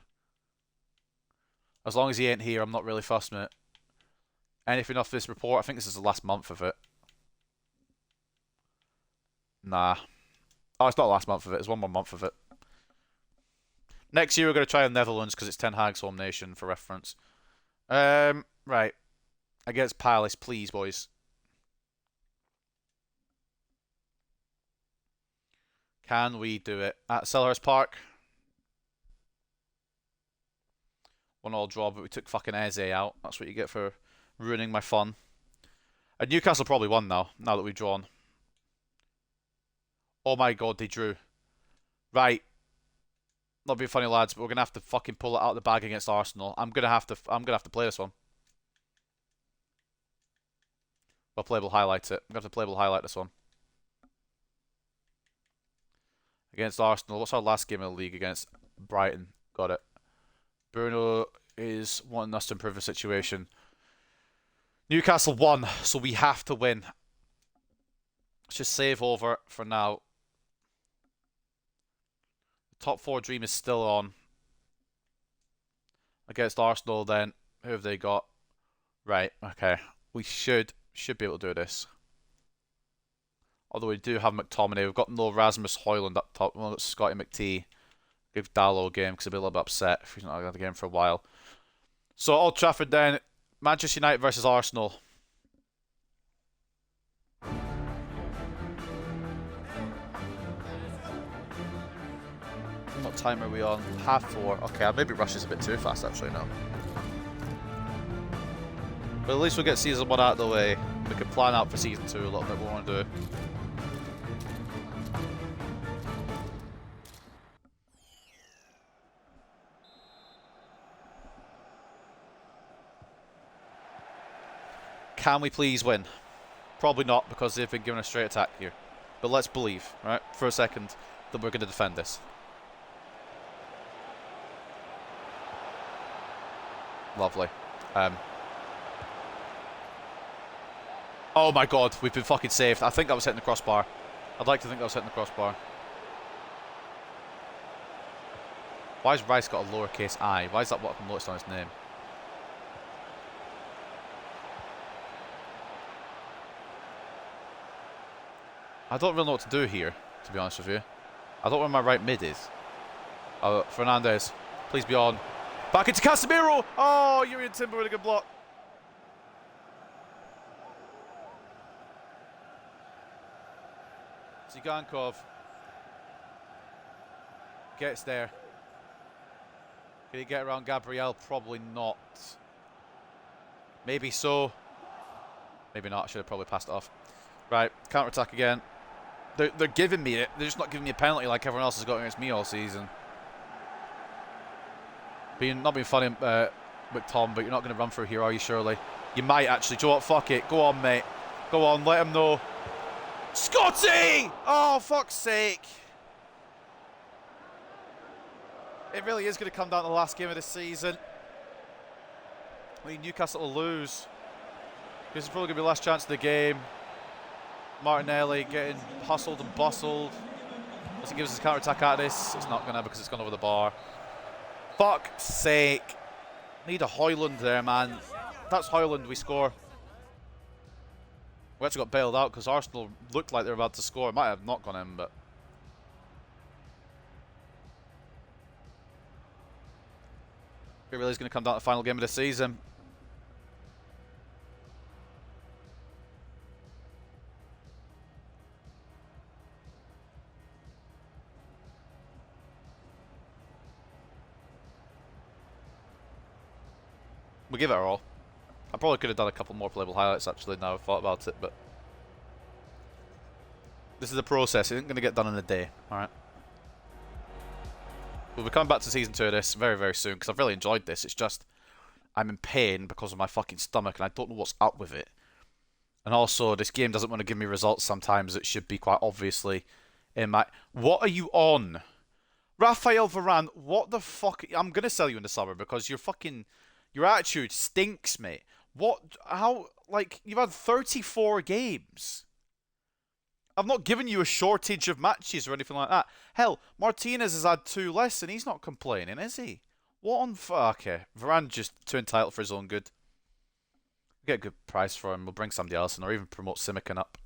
As long as he ain't here, I'm not really fussed, mate. Anything off this report? I think this is the last month of it. Nah. Oh, it's not the last month of it. It's one more month of it. Next year we're going to try the Netherlands because it's Ten Hag's home nation, for reference. Right. Against Palace, please, boys. Can we do it? At Selhurst Park. 1-1 draw, but we took fucking Eze out. That's what you get for ruining my fun. And Newcastle probably won now that we've drawn. Oh my god, they drew. Right. Not being funny, lads, but we're gonna have to fucking pull it out of the bag against Arsenal. I'm gonna have to play this one. Well, playable highlight it. I'm gonna have to playable highlight this one. Against Arsenal. What's our last game in the league? Against Brighton. Got it. Bruno is wanting us to improve the situation. Newcastle won, so we have to win. Let's just save over for now. The top 4 dream is still on. Against Arsenal then. Who have they got? Right, okay. We should be able to do this. Although we do have McTominay. We've got no Rasmus Højlund up top. We've got Scotty McTee. Give Dallo a game because he'll be a little bit upset if he's not got the game for a while. So Old Trafford then. Manchester United versus Arsenal. What time are we on? 4:30. Okay, maybe rushes a bit too fast actually now. But at least we'll get season 1 out of the way. We can plan out for season 2 a little bit what we want to do. Can we please win? Probably not, because they've been given a straight attack here. But let's believe, right, for a second, that we're going to defend this. Lovely. Oh my god, we've been fucking saved. I think I was hitting the crossbar. I'd like to think I was hitting the crossbar. Why has Rice got a lowercase I? Why is that what I've noticed on his name? I don't really know what to do here, to be honest with you. I don't know where my right mid is. Oh, Fernandez, please be on. Back into Casemiro! Oh, Urian Timber with a good block. Zigankov gets there. Can he get around Gabriel? Probably not. Maybe so. Maybe not. I should have probably passed it off. Right, counter-attack again. They're giving me it. They're just not giving me a penalty like everyone else has got against me all season. Not being funny with Tom, but you're not going to run through here, are you, surely? You might actually. Do you know what? Fuck it. Go on, mate. Go on, let him know. Scotty! Oh, fuck's sake. It really is going to come down to the last game of the season. I mean, Newcastle will lose. This is probably going to be the last chance of the game. Martinelli getting hustled and bustled. Unless he gives us a counter-attack out of this. It's not going to because it's gone over the bar. Fuck's sake. Need a Højlund there, man. That's Højlund we score. We actually got bailed out because Arsenal looked like they were about to score. It might have not gone in, but... It really is going to come down to the final game of the season. We'll give it our all. I probably could have done a couple more playable highlights actually now I've thought about it, but... This is a process, it isn't going to get done in a day, alright? We'll be coming back to Season 2 of this very, very soon, because I've really enjoyed this. It's just, I'm in pain because of my fucking stomach, and I don't know what's up with it. And also, this game doesn't want to give me results sometimes that should be quite obviously in my... What are you on? Raphael Varane, what the fuck? I'm going to sell you in the summer, because your fucking... Your attitude stinks, mate. What? How? Like, you've had 34 games. I've not given you a shortage of matches or anything like that. Hell, Martinez has had 2 less and he's not complaining, is he? What on... Okay, Varane just too entitled for his own good. We'll get a good price for him. We'll bring somebody else in or even promote Simican up.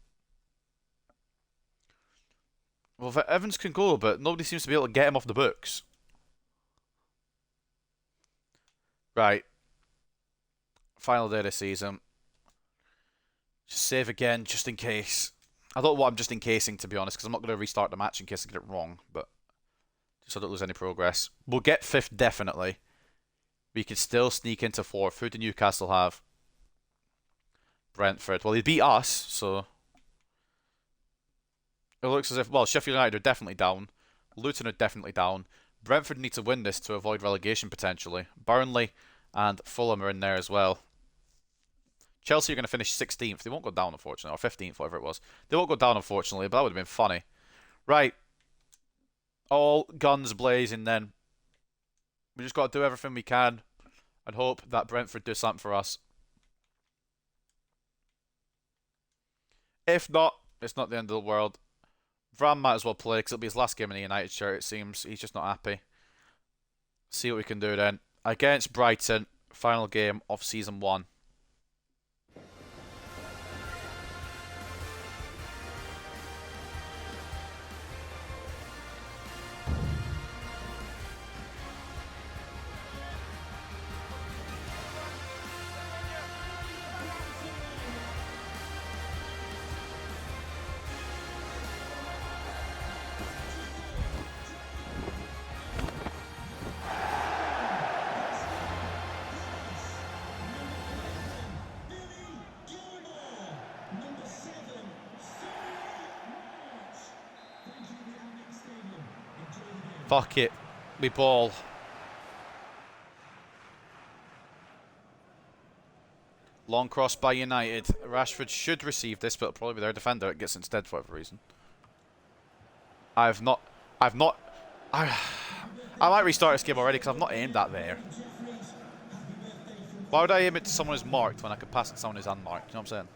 Well, Evans can go, but nobody seems to be able to get him off the books. Right. Final day of the season. Just save again, just in case. I don't know what I'm just in casing, to be honest, because I'm not going to restart the match in case I get it wrong, but just so I don't lose any progress. We'll get 5th, definitely. We could still sneak into 4th. Who do Newcastle have? Brentford. Well, they beat us, so... It looks as if... Well, Sheffield United are definitely down. Luton are definitely down. Brentford need to win this to avoid relegation, potentially. Burnley and Fulham are in there as well. Chelsea are going to finish 16th. They won't go down, unfortunately. Or 15th, whatever it was. They won't go down, unfortunately, but that would have been funny. Right. All guns blazing then. We just got to do everything we can and hope that Brentford do something for us. If not, it's not the end of the world. Varane might as well play because it'll be his last game in the United shirt, it seems. He's just not happy. See what we can do then. Against Brighton, final game of Season 1. Fuck it. We ball. Long cross by United. Rashford should receive this, but it'll probably be their defender. It gets instead for whatever reason. I might restart this game already because I've not aimed that there. Why would I aim it to someone who's marked when I could pass it to someone who's unmarked? You know what I'm saying?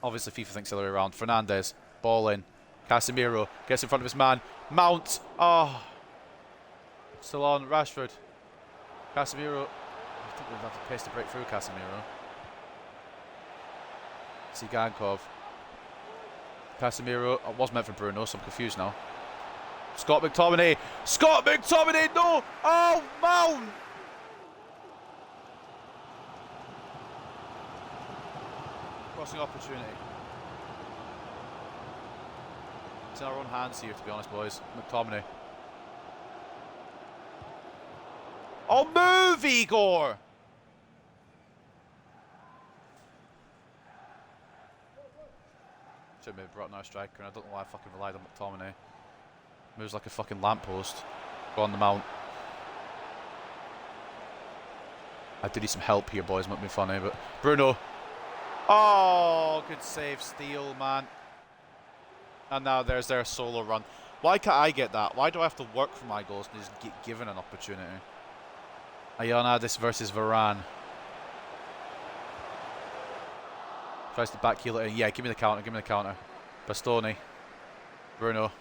Obviously, FIFA thinks the other way around. Fernandes, ball in. Casemiro gets in front of his man. Mount. Oh. Still on. Rashford. Casemiro. I think we'll have the pace to break through Casemiro. Sigankov. Casemiro. It was meant for Bruno, so I'm confused now. Scott McTominay. Scott McTominay, no! Oh, Mount! Crossing opportunity. It's in our own hands here, to be honest, boys. McTominay. Oh, move, Igor! Should have maybe brought another striker, and I don't know why I fucking relied on McTominay. Moves like a fucking lamppost. Go on the Mount. I do need some help here, boys. Might be funny, but Bruno. Oh, good save, steal, man. And now there's their solo run. Why can't I get that? Why do I have to work for my goals and just get given an opportunity? Ionadis versus Varane. Tries to back heel it in. Yeah, give me the counter. Give me the counter. Bastoni. Bruno.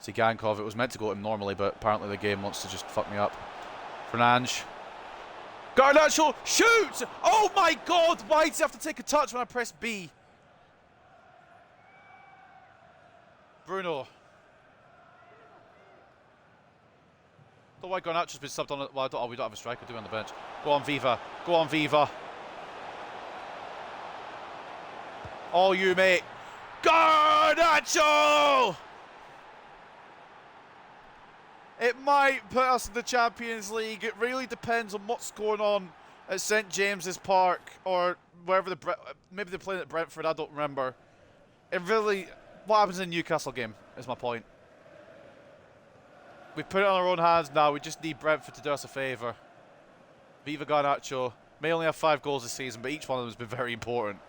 Zigankov. It was meant to go to him normally, but apparently the game wants to just fuck me up. Fernandes. Garnacho. Shoot! Oh my god! Why does he have to take a touch when I press B? Bruno. Don't know why Garnacho's been subbed on it. Well, we don't have a striker, do we, on the bench? Go on, Viva. Go on, Viva. All you, mate. Garnacho! It might put us in the Champions League. It really depends on what's going on at St James's Park or wherever maybe they're playing at Brentford. I don't remember. It really, what happens in the Newcastle game is my point. We put it on our own hands now. We just need Brentford to do us a favour. Viva Garnacho may only have 5 goals this season, but each one of them has been very important.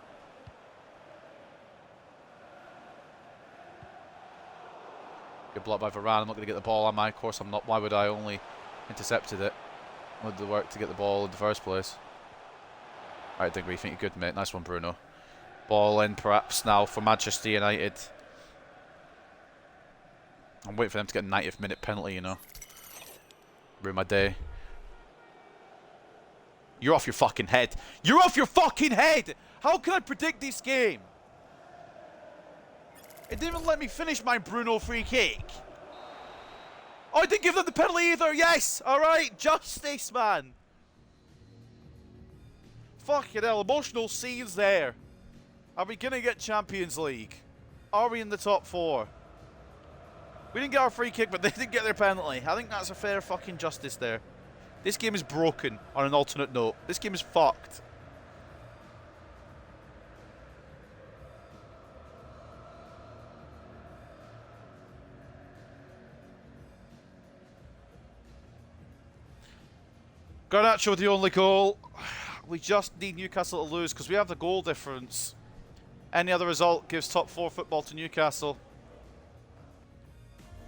Good block by Varane. I'm not going to get the ball, am I? Of course I'm not. Why would I? Only intercepted it. Would the work to get the ball in the first place. Alright, Digby, you think you're good, mate? Nice one, Bruno. Ball in, perhaps, now for Manchester United. I'm waiting for them to get a 90th minute penalty, you know. Ruin my day. You're off your fucking head. You're off your fucking head! How can I predict this game? It didn't even let me finish my Bruno free kick. Oh, I didn't give them the penalty either. Yes. All right. Justice, man. Fucking hell. Emotional scenes there. Are we going to get Champions League? Are we in the top 4? We didn't get our free kick, but they didn't get their penalty. I think that's a fair fucking justice there. This game is broken on an alternate note. This game is fucked. Garnacho with the only goal. We just need Newcastle to lose because we have the goal difference. Any other result gives top 4 football to Newcastle.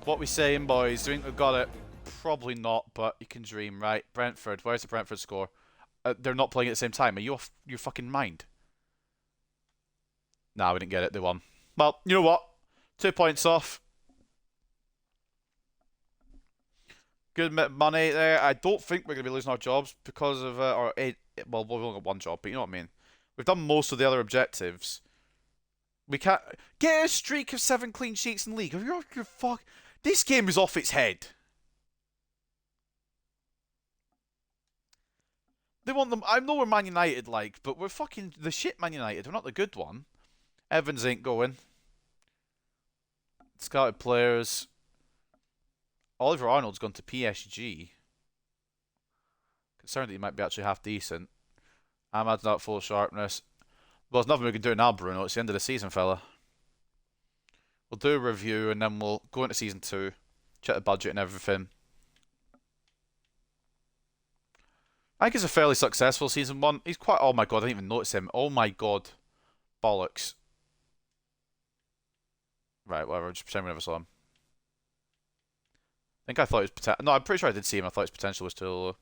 What we saying, boys? Do you think we've got it? Probably not, but you can dream, right? Brentford. Where's the Brentford score? They're not playing at the same time. Are you off your fucking mind? Nah, we didn't get it. They won. Well, you know what? 2 points off. Good money there. I don't think we're going to be losing our jobs because of well, we've only got 1 job, but you know what I mean. We've done most of the other objectives. We can't get a streak of 7 clean sheets in league. You're fuck. This game is off its head. They want them. I know we're Man United like, but we're fucking the shit Man United. We're not the good one. Evans ain't going. Scouted players. Oliver Arnold's gone to PSG. Concerned that he might be actually half decent. Ahmad's not full sharpness. Well, there's nothing we can do now, Bruno. It's the end of the season, fella. We'll do a review and then we'll go into season 2. Check the budget and everything. I think it's a fairly successful season 1. He's quite... Oh my god, I didn't even notice him. Oh my god. Bollocks. Right, whatever. Just pretend we never saw him. I think I thought his potential... No, I'm pretty sure I did see him. I thought his potential was still low.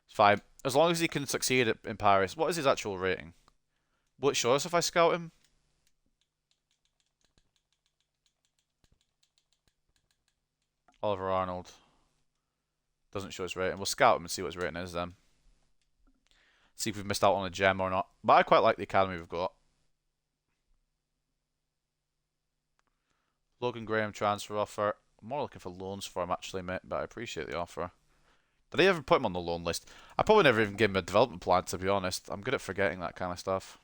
It's fine. As long as he can succeed in Paris. What is his actual rating? Will it show us if I scout him? Oliver Arnold. Doesn't show his rating. We'll scout him and see what his rating is then. See if we've missed out on a gem or not. But I quite like the academy we've got. Logan Graham transfer offer. I'm more looking for loans for him actually, mate, but I appreciate the offer. Did I ever put him on the loan list? I probably never even gave him a development plan, to be honest. I'm good at forgetting that kind of stuff.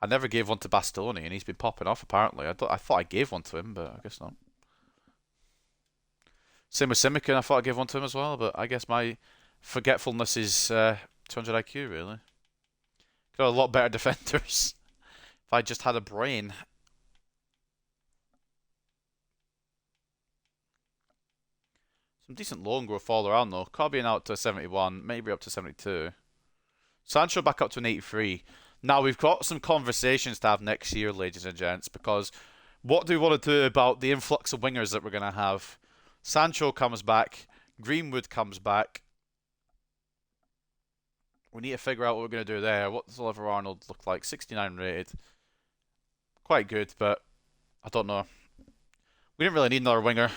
I never gave one to Bastoni, and he's been popping off apparently. I thought I gave one to him, but I guess not. Same with Simican, I thought I gave one to him as well, but I guess my forgetfulness is 200 IQ, really. Got a lot better defenders. If I just had a brain. Some decent loan growth all around, though. Corbyn out to 71, maybe up to 72. Sancho back up to an 83. Now, we've got some conversations to have next year, ladies and gents, because what do we want to do about the influx of wingers that we're going to have? Sancho comes back, Greenwood comes back. We need to figure out what we're going to do there. What does Oliver Arnold look like? 69 rated. Quite good, but I don't know. We didn't really need another winger.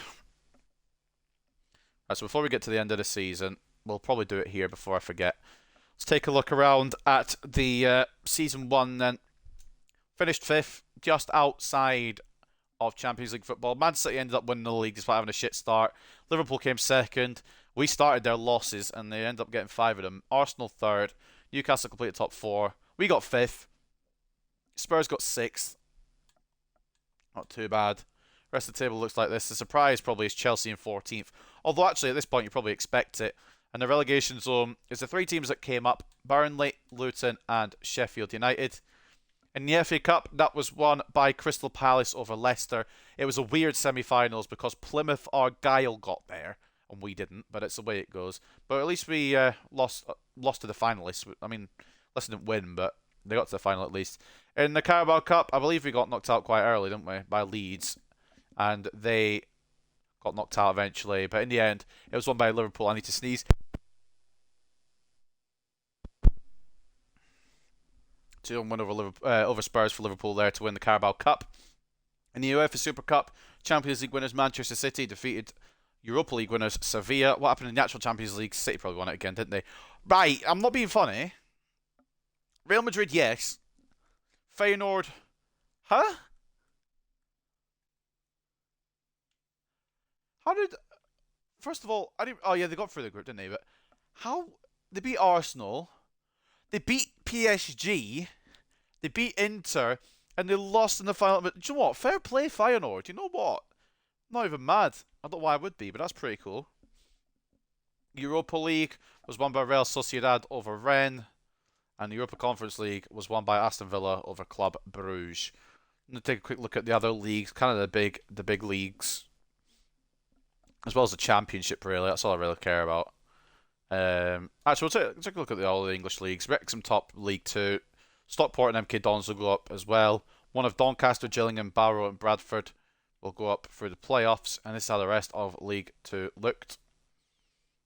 Right, so before we get to the end of the season, we'll probably do it here before I forget. Let's take a look around at the Season 1 then. Finished 5th, just outside of Champions League football. Man City ended up winning the league despite having a shit start. Liverpool came 2nd. We started their losses and they ended up getting 5 of them. Arsenal 3rd. Newcastle completed top 4. We got 5th. Spurs got 6th. Not too bad. Rest of the table looks like this. The surprise probably is Chelsea in 14th. Although actually at this point you probably expect it. And the relegation zone is the 3 teams that came up. Burnley, Luton and Sheffield United. In the FA Cup, that was won by Crystal Palace over Leicester. It was a weird semi-finals because Plymouth Argyle got there. And we didn't, but it's the way it goes. But at least we lost to the finalists. I mean, Leicester didn't win, but they got to the final at least. In the Carabao Cup, I believe we got knocked out quite early, didn't we? By Leeds. And they got knocked out eventually. But in the end, it was won by Liverpool. I need to sneeze. 2-1 win over Spurs for Liverpool there to win the Carabao Cup. In the UEFA Super Cup, Champions League winners Manchester City defeated Europa League winners Sevilla. What happened in the actual Champions League? City probably won it again, didn't they? Right, I'm not being funny. Real Madrid, yes. Feyenoord, huh? How did... First of all, I didn't... Oh yeah, they got through the group, didn't they? But how... They beat Arsenal. They beat PSG. They beat Inter. And they lost in the final. But do you know what? Fair play, Feyenoord. You know what? I'm not even mad. I don't know why I would be, but that's pretty cool. Europa League was won by Real Sociedad over Rennes. And the Europa Conference League was won by Aston Villa over Club Bruges. I'm going to take a quick look at the other leagues. Kind of the big leagues. As well as the Championship, really. That's all I really care about. Actually, we'll take a look at all the English leagues. Wrexham top League 2. Stockport and MK Dons will go up as well. One of Doncaster, Gillingham, Barrow and Bradford will go up through the playoffs. And this is how the rest of League 2 looked.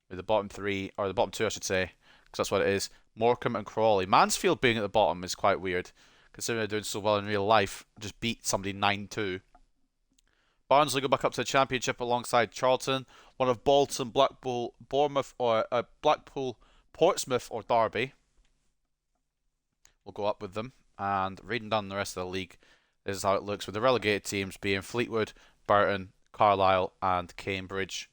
With the bottom 3, or the bottom 2 I should say, because that's what it is. Morecambe and Crawley. Mansfield being at the bottom is quite weird, considering they're doing so well in real life. Just beat somebody 9-2. Barnsley go back up to the Championship alongside Charlton. One of Bolton, Blackpool, Bournemouth, or Blackpool, Portsmouth, or Derby will go up with them. And reading down the rest of the league, this is how it looks with the relegated teams being Fleetwood, Burton, Carlisle, and Cambridge.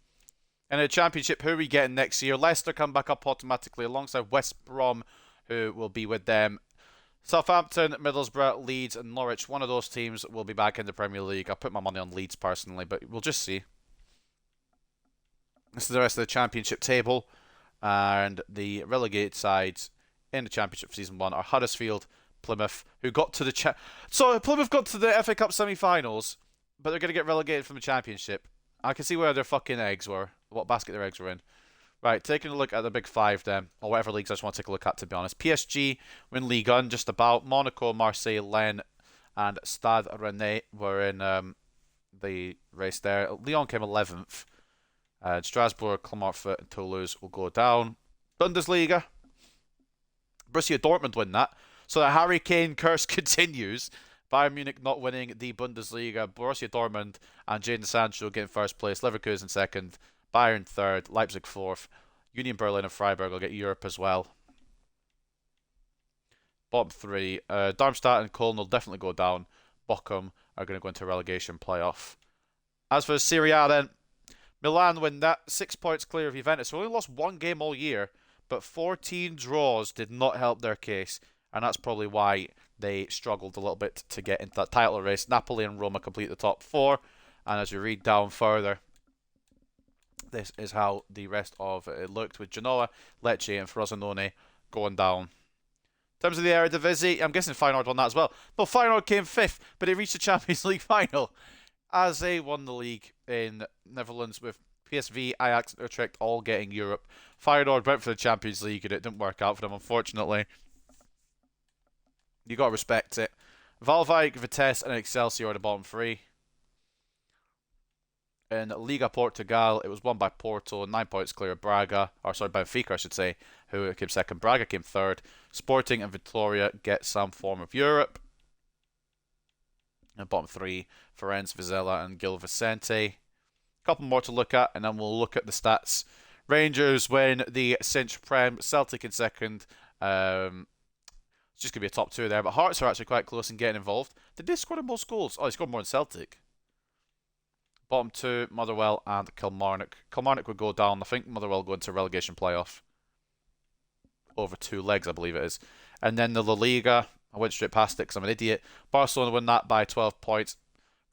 In the Championship, who are we getting next year? Leicester come back up automatically alongside West Brom, who will be with them. Southampton, Middlesbrough, Leeds, and Norwich. One of those teams will be back in the Premier League. I put my money on Leeds personally, but we'll just see. This is the rest of the Championship table. And the relegated sides in the Championship for Season 1 are Huddersfield, Plymouth, who got to the... So, Plymouth got to the FA Cup semi-finals, but they're going to get relegated from the Championship. I can see where their fucking eggs were. What basket their eggs were in. Right, taking a look at the Big Five then, or whatever leagues I just want to take a look at, to be honest. PSG win Ligue 1 just about. Monaco, Marseille, Lens, and Stade Rennais were in the race there. Lyon came 11th. Strasbourg, Clermont-Foot, and Toulouse will go down. Bundesliga. Borussia Dortmund win that. So the Harry Kane curse continues. Bayern Munich not winning the Bundesliga. Borussia Dortmund and Jadon Sancho getting first place. Leverkusen second. Bayern third, Leipzig fourth, Union Berlin and Freiburg will get Europe as well. Bottom 3, Darmstadt and Köln will definitely go down. Bochum are going to go into a relegation playoff. As for Serie A then, Milan win that, 6 points clear of Juventus. They only lost 1 game all year, but 14 draws did not help their case, and that's probably why they struggled a little bit to get into that title race. Napoli and Roma complete the top 4, and as you read down further, this is how the rest of it looked, with Genoa, Lecce and Frosinone going down. In terms of the Eredivisie, I'm guessing Feyenoord won that as well. No, Feyenoord came 5th, but they reached the Champions League final as they won the league in Netherlands, with PSV, Ajax and Utrecht all getting Europe. Feyenoord went for the Champions League and it didn't work out for them, unfortunately. You got to respect it. Waalwijk, Vitesse and Excelsior are the bottom 3. In Liga Portugal, it was won by Porto, 9 points clear of Braga, or sorry, Benfica, I should say, who came second. Braga came third. Sporting and Vitória get some form of Europe. And bottom 3, Farense, Vizela, and Gil Vicente. Couple more to look at, and then we'll look at the stats. Rangers win the Cinch Prem, Celtic in second. It's just going to be a top 2 there, but Hearts are actually quite close in getting involved. Did they score the most goals? Oh, they scored more than Celtic. Bottom 2, Motherwell and Kilmarnock. Kilmarnock would go down. I think Motherwell go into relegation playoff. Over 2 legs, I believe it is. And then the La Liga, I went straight past it because I'm an idiot. Barcelona win that by 12 points.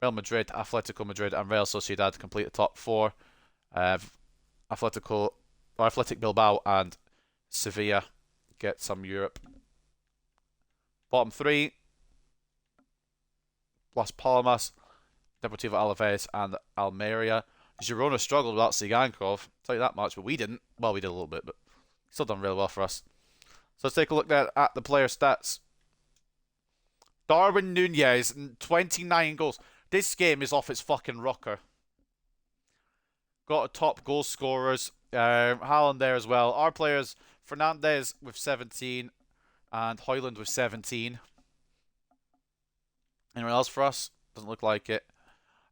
Real Madrid, Atletico Madrid, and Real Sociedad complete the top 4. Athletic Bilbao and Sevilla get some Europe. Bottom 3, Las Palmas, Deportivo Alaves, and Almeria. Girona struggled without Sigankov, I'll tell you that much, but we didn't. Well, we did a little bit, but still done really well for us. So let's take a look there at the player stats. Darwin Nunez, 29 goals. This game is off its fucking rocker. Got a top goal scorers. Haaland there as well. Our players, Fernandez with 17 and Højlund with 17. Anyone else for us? Doesn't look like it.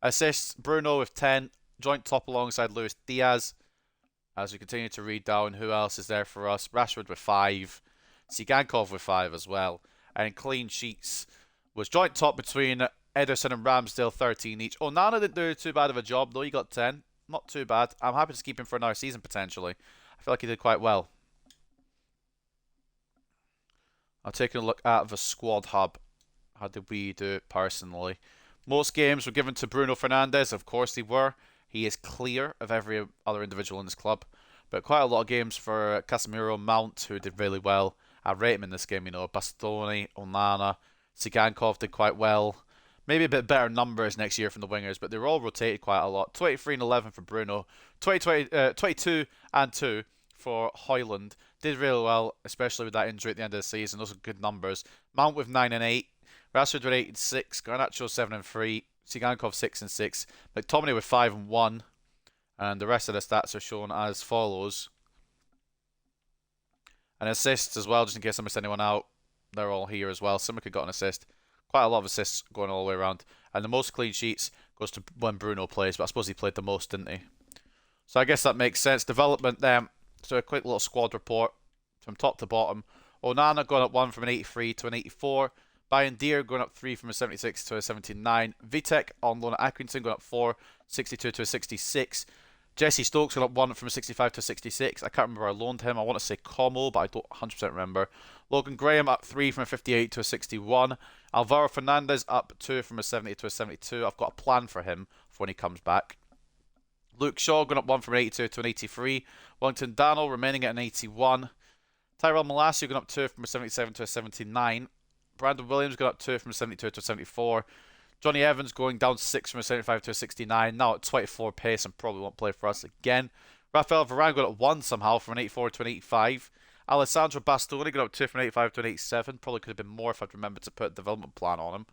Assists, Bruno with 10. Joint top alongside Luis Diaz. As we continue to read down, who else is there for us? Rashford with 5. Sigankov with 5 as well. And clean sheets was joint top between Ederson and Ramsdale, 13 each. Onana didn't do too bad of a job, though. He got 10. Not too bad. I'm happy to keep him for another season, potentially. I feel like he did quite well. I'm taking a look at the squad hub. How did we do it personally? Most games were given to Bruno Fernandes. Of course they were. He is clear of every other individual in this club. But quite a lot of games for Casemiro, Mount, who did really well. I rate him in this game, you know. Bastoni, Onana, Sigankov did quite well. Maybe a bit better numbers next year from the wingers, but they were all rotated quite a lot. 23 and 11 for Bruno. 22 and 2 for Højlund. Did really well, especially with that injury at the end of the season. Those are good numbers. Mount with 9 and 8. Rashford with 8 and 6. Garnacho 7 and 3. Sigankov 6 and 6. McTominay with 5 and 1. And the rest of the stats are shown as follows. And assists as well, just in case I missed anyone out. They're all here as well. Simica got an assist. Quite a lot of assists going all the way around. And the most clean sheets goes to when Bruno plays, but I suppose he played the most, didn't he? So I guess that makes sense. Development then. So a quick little squad report from top to bottom. Onana going up 1 from an 83 to an 84. Bayindir going up 3 from a 76 to a 79. Vitek on loan at Accrington going up 4, 62 to a 66. Jesse Stokes going up 1 from a 65 to a 66. I can't remember I loaned him. I want to say Como, but I don't 100% remember. Logan Graham up 3 from a 58 to a 61. Alvaro Fernandez up 2 from a 70 to a 72. I've got a plan for him for when he comes back. Luke Shaw going up 1 from an 82 to an 83. Wellington Daniel remaining at an 81. Tyrell Malacia going up 2 from a 77 to a 79. Brandon Williams going up 2 from a 72 to a 74. Johnny Evans going down 6 from a 75 to a 69. Now at 24 pace and probably won't play for us again. Rafael Varane going up 1 somehow from an 84 to an 85. Alessandro Bastoni going up 2 from an 85 to an 87. Probably could have been more if I'd remembered to put a development plan on him.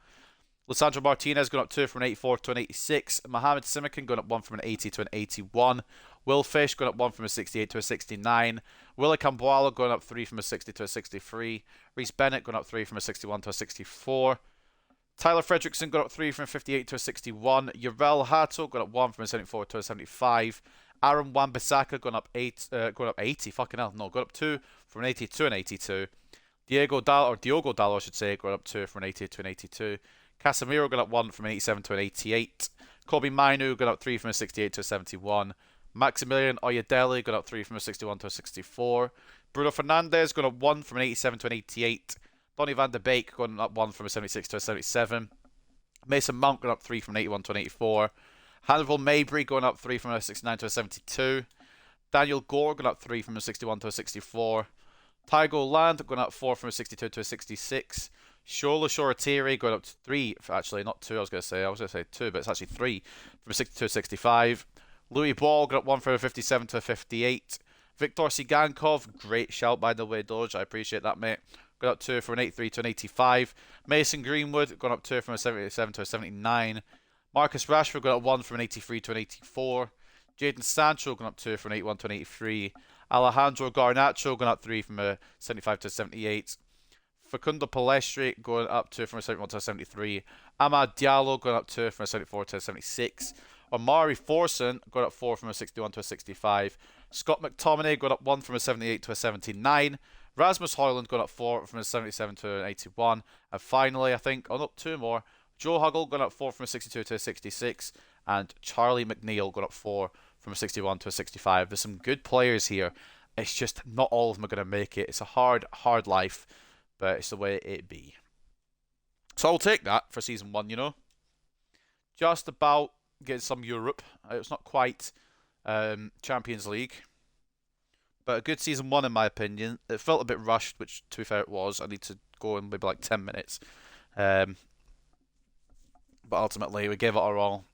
Lissandro Martinez going up 2 from an 84 to an 86. Mohamed Simikin going up 1 from an 80 to an 81. Will Fish going up 1 from a 68 to a 69. Willie Cambualo going up 3 from a 60 to a 63. Reece Bennett going up 3 from a 61 to a 64. Tyler Fredrickson got up 3 from a 58 to a 61. Yurel Hato got up 1 from a 74 to a 75. Aaron Wan-Bissaka going up 80. Fucking hell, no, got up 2 from an 80 to an 82. Diogo Dallo, I should say, got up 2 from an 80 to an 82. Casemiro got up 1 from an 87 to an 88. Kobe Mainu got up 3 from a 68 to a 71. Maximilian Oyedele got up 3 from a 61 to a 64. Bruno Fernandes got up 1 from an 87 to an 88. Donny van de Beek going up 1 from a 76 to a 77. Mason Mount going up 3 from an 81 to an 84. Hannibal Mabry going up 3 from a 69 to a 72. Daniel Gore going up 3 from a 61 to a 64. Tygo Land going up 4 from a 62 to a 66. Shola Shoratiri going up 3, actually not 2 I was going to say 2, but it's actually 3 from a 62 to a 65. Louis Ball got up 1 from a 57 to a 58. Viktor Sigankov, great shout by the way, Doge, I appreciate that mate. Got up 2 from an 83 to an 85. Mason Greenwood got up 2 from a 77 to a 79. Marcus Rashford going up 1 from an 83 to an 84. Jadon Sancho going up 2 from an 81 to an 83. Alejandro Garnacho going up 3 from a 75 to a 78. Facundo Palestri going up 2 from a 71 to a 73. Amad Diallo going up 2 from a 74 to a 76. Omari Forson going up 4 from a 61 to a 65. Scott McTominay going up 1 from a 78 to a 79. Rasmus Højlund going up 4 from a 77 to an 81. And finally, I think, oh no, 2 more. Joe Huggle going up 4 from a 62 to a 66. And Charlie McNeil going up 4 from a 61 to a 65. There's some good players here. It's just not all of them are going to make it. It's a hard life, but it's the way it be. So I'll take that for season 1, you know. Just about getting some Europe. It's not quite Champions League, but a good season 1 in my opinion. It felt a bit rushed, which to be fair it was. I need to go in maybe like 10 minutes. But ultimately we gave it our all.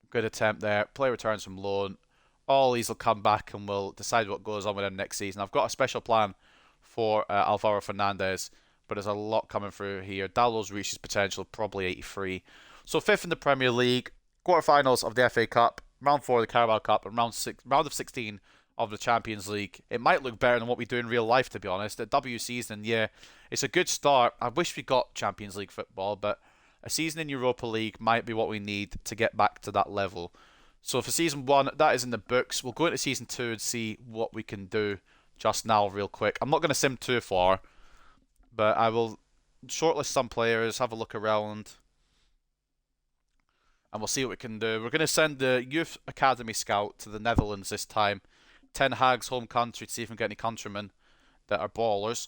Good attempt there. Player returns from loan. All these will come back and we'll decide what goes on with them next season. I've got a special plan for Alvaro Fernandez, but there's a lot coming through here. Dallow's reached his potential, probably 83. So 5th in the Premier League, quarterfinals of the FA Cup, round 4 of the Carabao Cup, and round of 16 of the Champions League. It might look better than what we do in real life, to be honest. A W season, yeah, it's a good start. I wish we got Champions League football, but a season in Europa League might be what we need to get back to that level. So for season 1, that is in the books. We'll go into season 2 and see what we can do just now real quick. I'm not going to sim too far, but I will shortlist some players, have a look around, and we'll see what we can do. We're going to send the Youth Academy scout to the Netherlands this time. Ten Hag's home country, to see if we can get any countrymen that are ballers.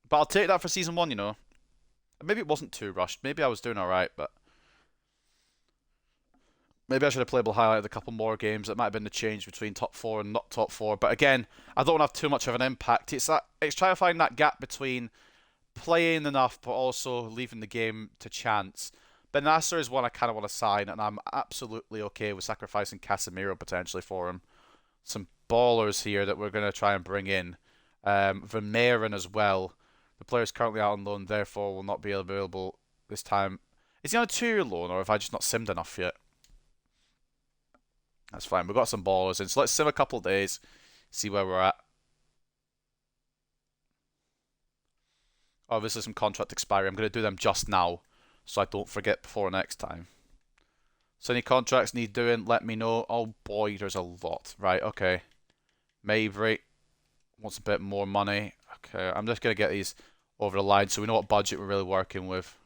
But I'll take that for season 1, you know. Maybe it wasn't too rushed. Maybe I was doing alright, but maybe I should have playable highlighted a couple more games. It might have been the change between top 4 and not top 4. But again, I don't want to have too much of an impact. It's trying to find that gap between playing enough but also leaving the game to chance. Ben Nasser is one I kind of want to sign, and I'm absolutely okay with sacrificing Casemiro potentially for him. Some ballers here that we're going to try and bring in. Vermeeren as well. The player is currently out on loan, therefore will not be available this time. Is he on a 2-year loan, or have I just not simmed enough yet? That's fine. We've got some ballers in, so let's sim a couple of days, see where we're at. Obviously some contract expiry. I'm going to do them just now, so I don't forget before next time. So any contracts need doing, let me know. Oh boy, there's a lot. Right, okay. Maverick wants a bit more money. Okay, I'm just going to get these over the line so we know what budget we're really working with.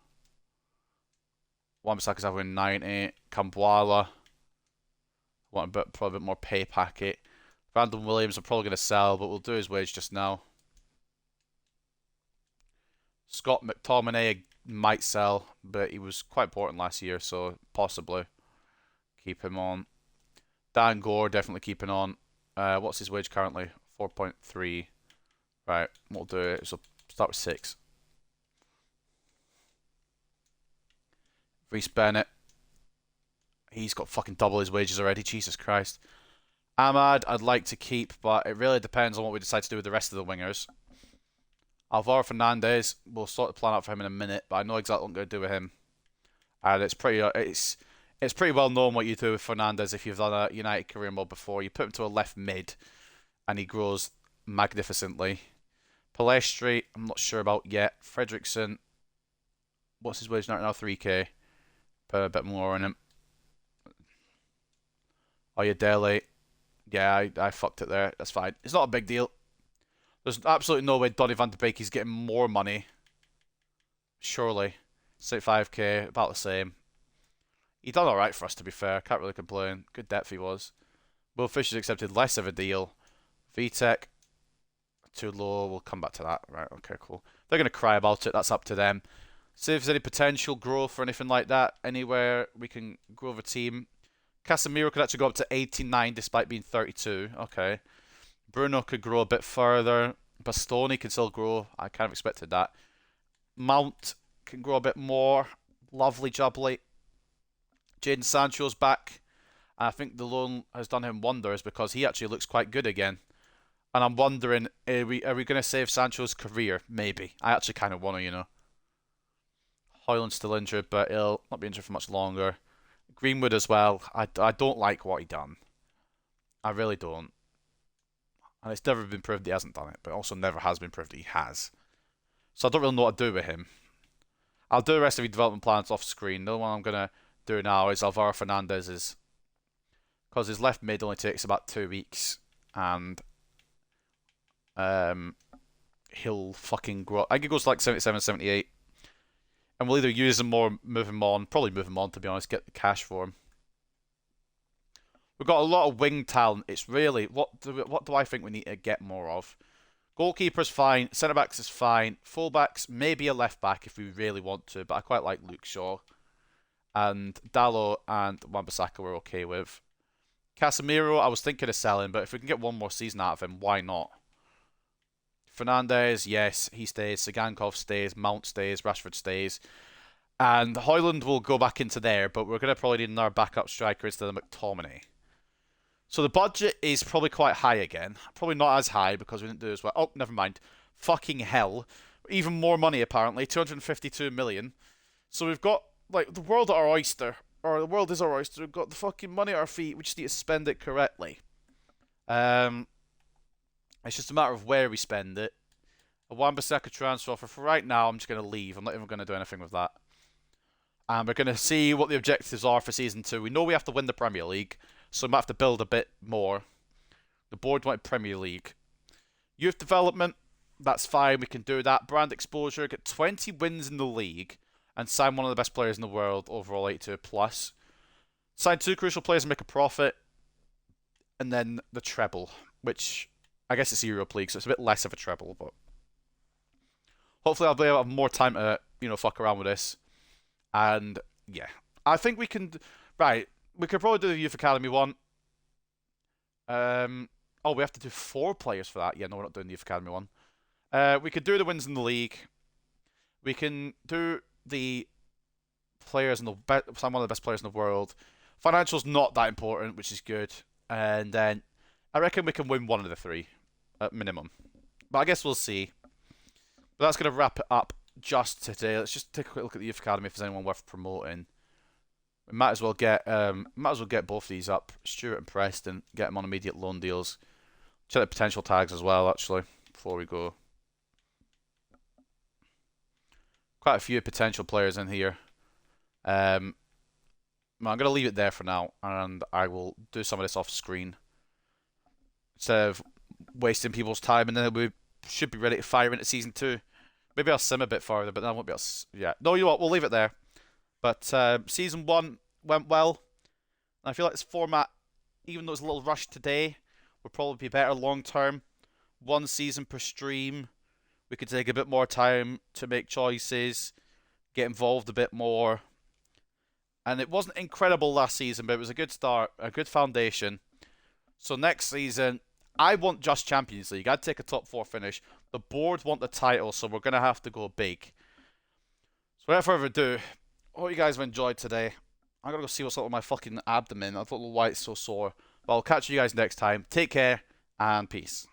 Wan-Bissaka's having 90. Kambwala. Want probably a bit more pay packet. Brandon Williams I'm probably going to sell, but we'll do his wage just now. Scott McTominay might sell, but he was quite important last year, so possibly keep him on. Dan Gore definitely keeping on. What's his wage currently? 4.3. Right, we'll do it. So start with 6. Reece Bennett. He's got fucking double his wages already. Jesus Christ. Ahmad, I'd like to keep, but it really depends on what we decide to do with the rest of the wingers. Alvaro Fernandez, we'll sort the plan out for him in a minute, but I know exactly what I'm going to do with him. And it's pretty well known what you do with Fernandez if you've done a United career mode before. You put him to a left mid, and he grows magnificently. Palestri, I'm not sure about yet. Fredrickson, what's his wage now? 3k. Put a bit more on him. Oyedele, yeah, I fucked it there. That's fine. It's not a big deal. There's absolutely no way Donny van de Beek is getting more money. Surely. 75k, about the same. He done alright for us, to be fair. Can't really complain. Good depth he was. Will Fisher's accepted less of a deal. VTech, too low. We'll come back to that. Right, okay, cool. They're going to cry about it. That's up to them. See if there's any potential growth or anything like that. Anywhere we can grow the team. Casemiro could actually go up to 89 despite being 32. Okay. Bruno could grow a bit further. Bastoni can still grow. I kind of expected that. Mount can grow a bit more. Lovely jubbly. Jadon Sancho's back. And I think the loan has done him wonders because he actually looks quite good again. And I'm wondering, are we going to save Sancho's career? Maybe. I actually kind of want to, you know. Hoyland's still injured, but he'll not be injured for much longer. Greenwood as well. I don't like what he done. I really don't. And it's never been proved he hasn't done it, but also never has been proved he has. So I don't really know what to do with him. I'll do the rest of the development plans off screen. The one I'm going to do now is Alvaro Fernandez's. Because his left mid only takes about 2 weeks. And he'll fucking grow. I think he goes to like 77, 78. And we'll either use him or move him on. Probably move him on, to be honest. Get the cash for him. We've got a lot of wing talent. It's really... What do I think we need to get more of? Goalkeeper's fine. Centre-backs is fine. Full-backs, maybe a left-back if we really want to. But I quite like Luke Shaw. And Dalot and Wan-Bissaka we're okay with. Casemiro, I was thinking of selling. But if we can get one more season out of him, why not? Fernandez, yes, he stays. Sagankov stays. Mount stays. Rashford stays. And Højlund will go back into there. But we're going to probably need another backup striker instead of McTominay. So the budget is probably quite high again. Probably not as high because we didn't do as well. Oh, never mind. Fucking hell. Even more money, apparently. 252 million. So we've got, like, the world at our oyster. Or the world is our oyster. We've got the fucking money at our feet. We just need to spend it correctly. It's just a matter of where we spend it. A Wan-Bissaka transfer offer. For right now, I'm just going to leave. I'm not even going to do anything with that. And we're going to see what the objectives are for Season 2. We know we have to win the Premier League. So we might have to build a bit more. The board wanted Premier League. Youth development, that's fine. We can do that. Brand exposure, get 20 wins in the league. And sign one of the best players in the world, overall 82 plus. Sign 2 crucial players and make a profit. And then the treble, which I guess it's Europe League, so it's a bit less of a treble. But hopefully I'll be able to have more time to, fuck around with this. And yeah, I think we can... Right. We could probably do the Youth Academy one. Oh, we have to do 4 players for that. Yeah, no, we're not doing the Youth Academy one. We could do the wins in the league. We can do the players in the one of the best players in the world. Financial's not that important, which is good. And then I reckon we can win one of the 3 at minimum. But I guess we'll see. But that's going to wrap it up just today. Let's just take a quick look at the Youth Academy if there's anyone worth promoting. We might as well get both these up, Stuart and Preston, get them on immediate loan deals. Check the potential tags as well, actually, before we go. Quite a few potential players in here. I'm going to leave it there for now, and I will do some of this off screen instead of wasting people's time, and then we should be ready to fire into Season 2. Maybe I'll sim a bit further, but then I won't be able to... Yeah. No, you know what? We'll leave it there. But Season 1 went well. And I feel like this format, even though it's a little rushed today, will probably be better long term. 1 season per stream. We could take a bit more time to make choices, get involved a bit more. And it wasn't incredible last season, but it was a good start, a good foundation. So next season, I want just Champions League. I'd take a top 4 finish. The board want the title, so we're going to have to go big. So without further ado... I hope you guys have enjoyed today. I'm going to go see what's up with my fucking abdomen. I don't know why it's so sore. But I'll catch you guys next time. Take care and peace.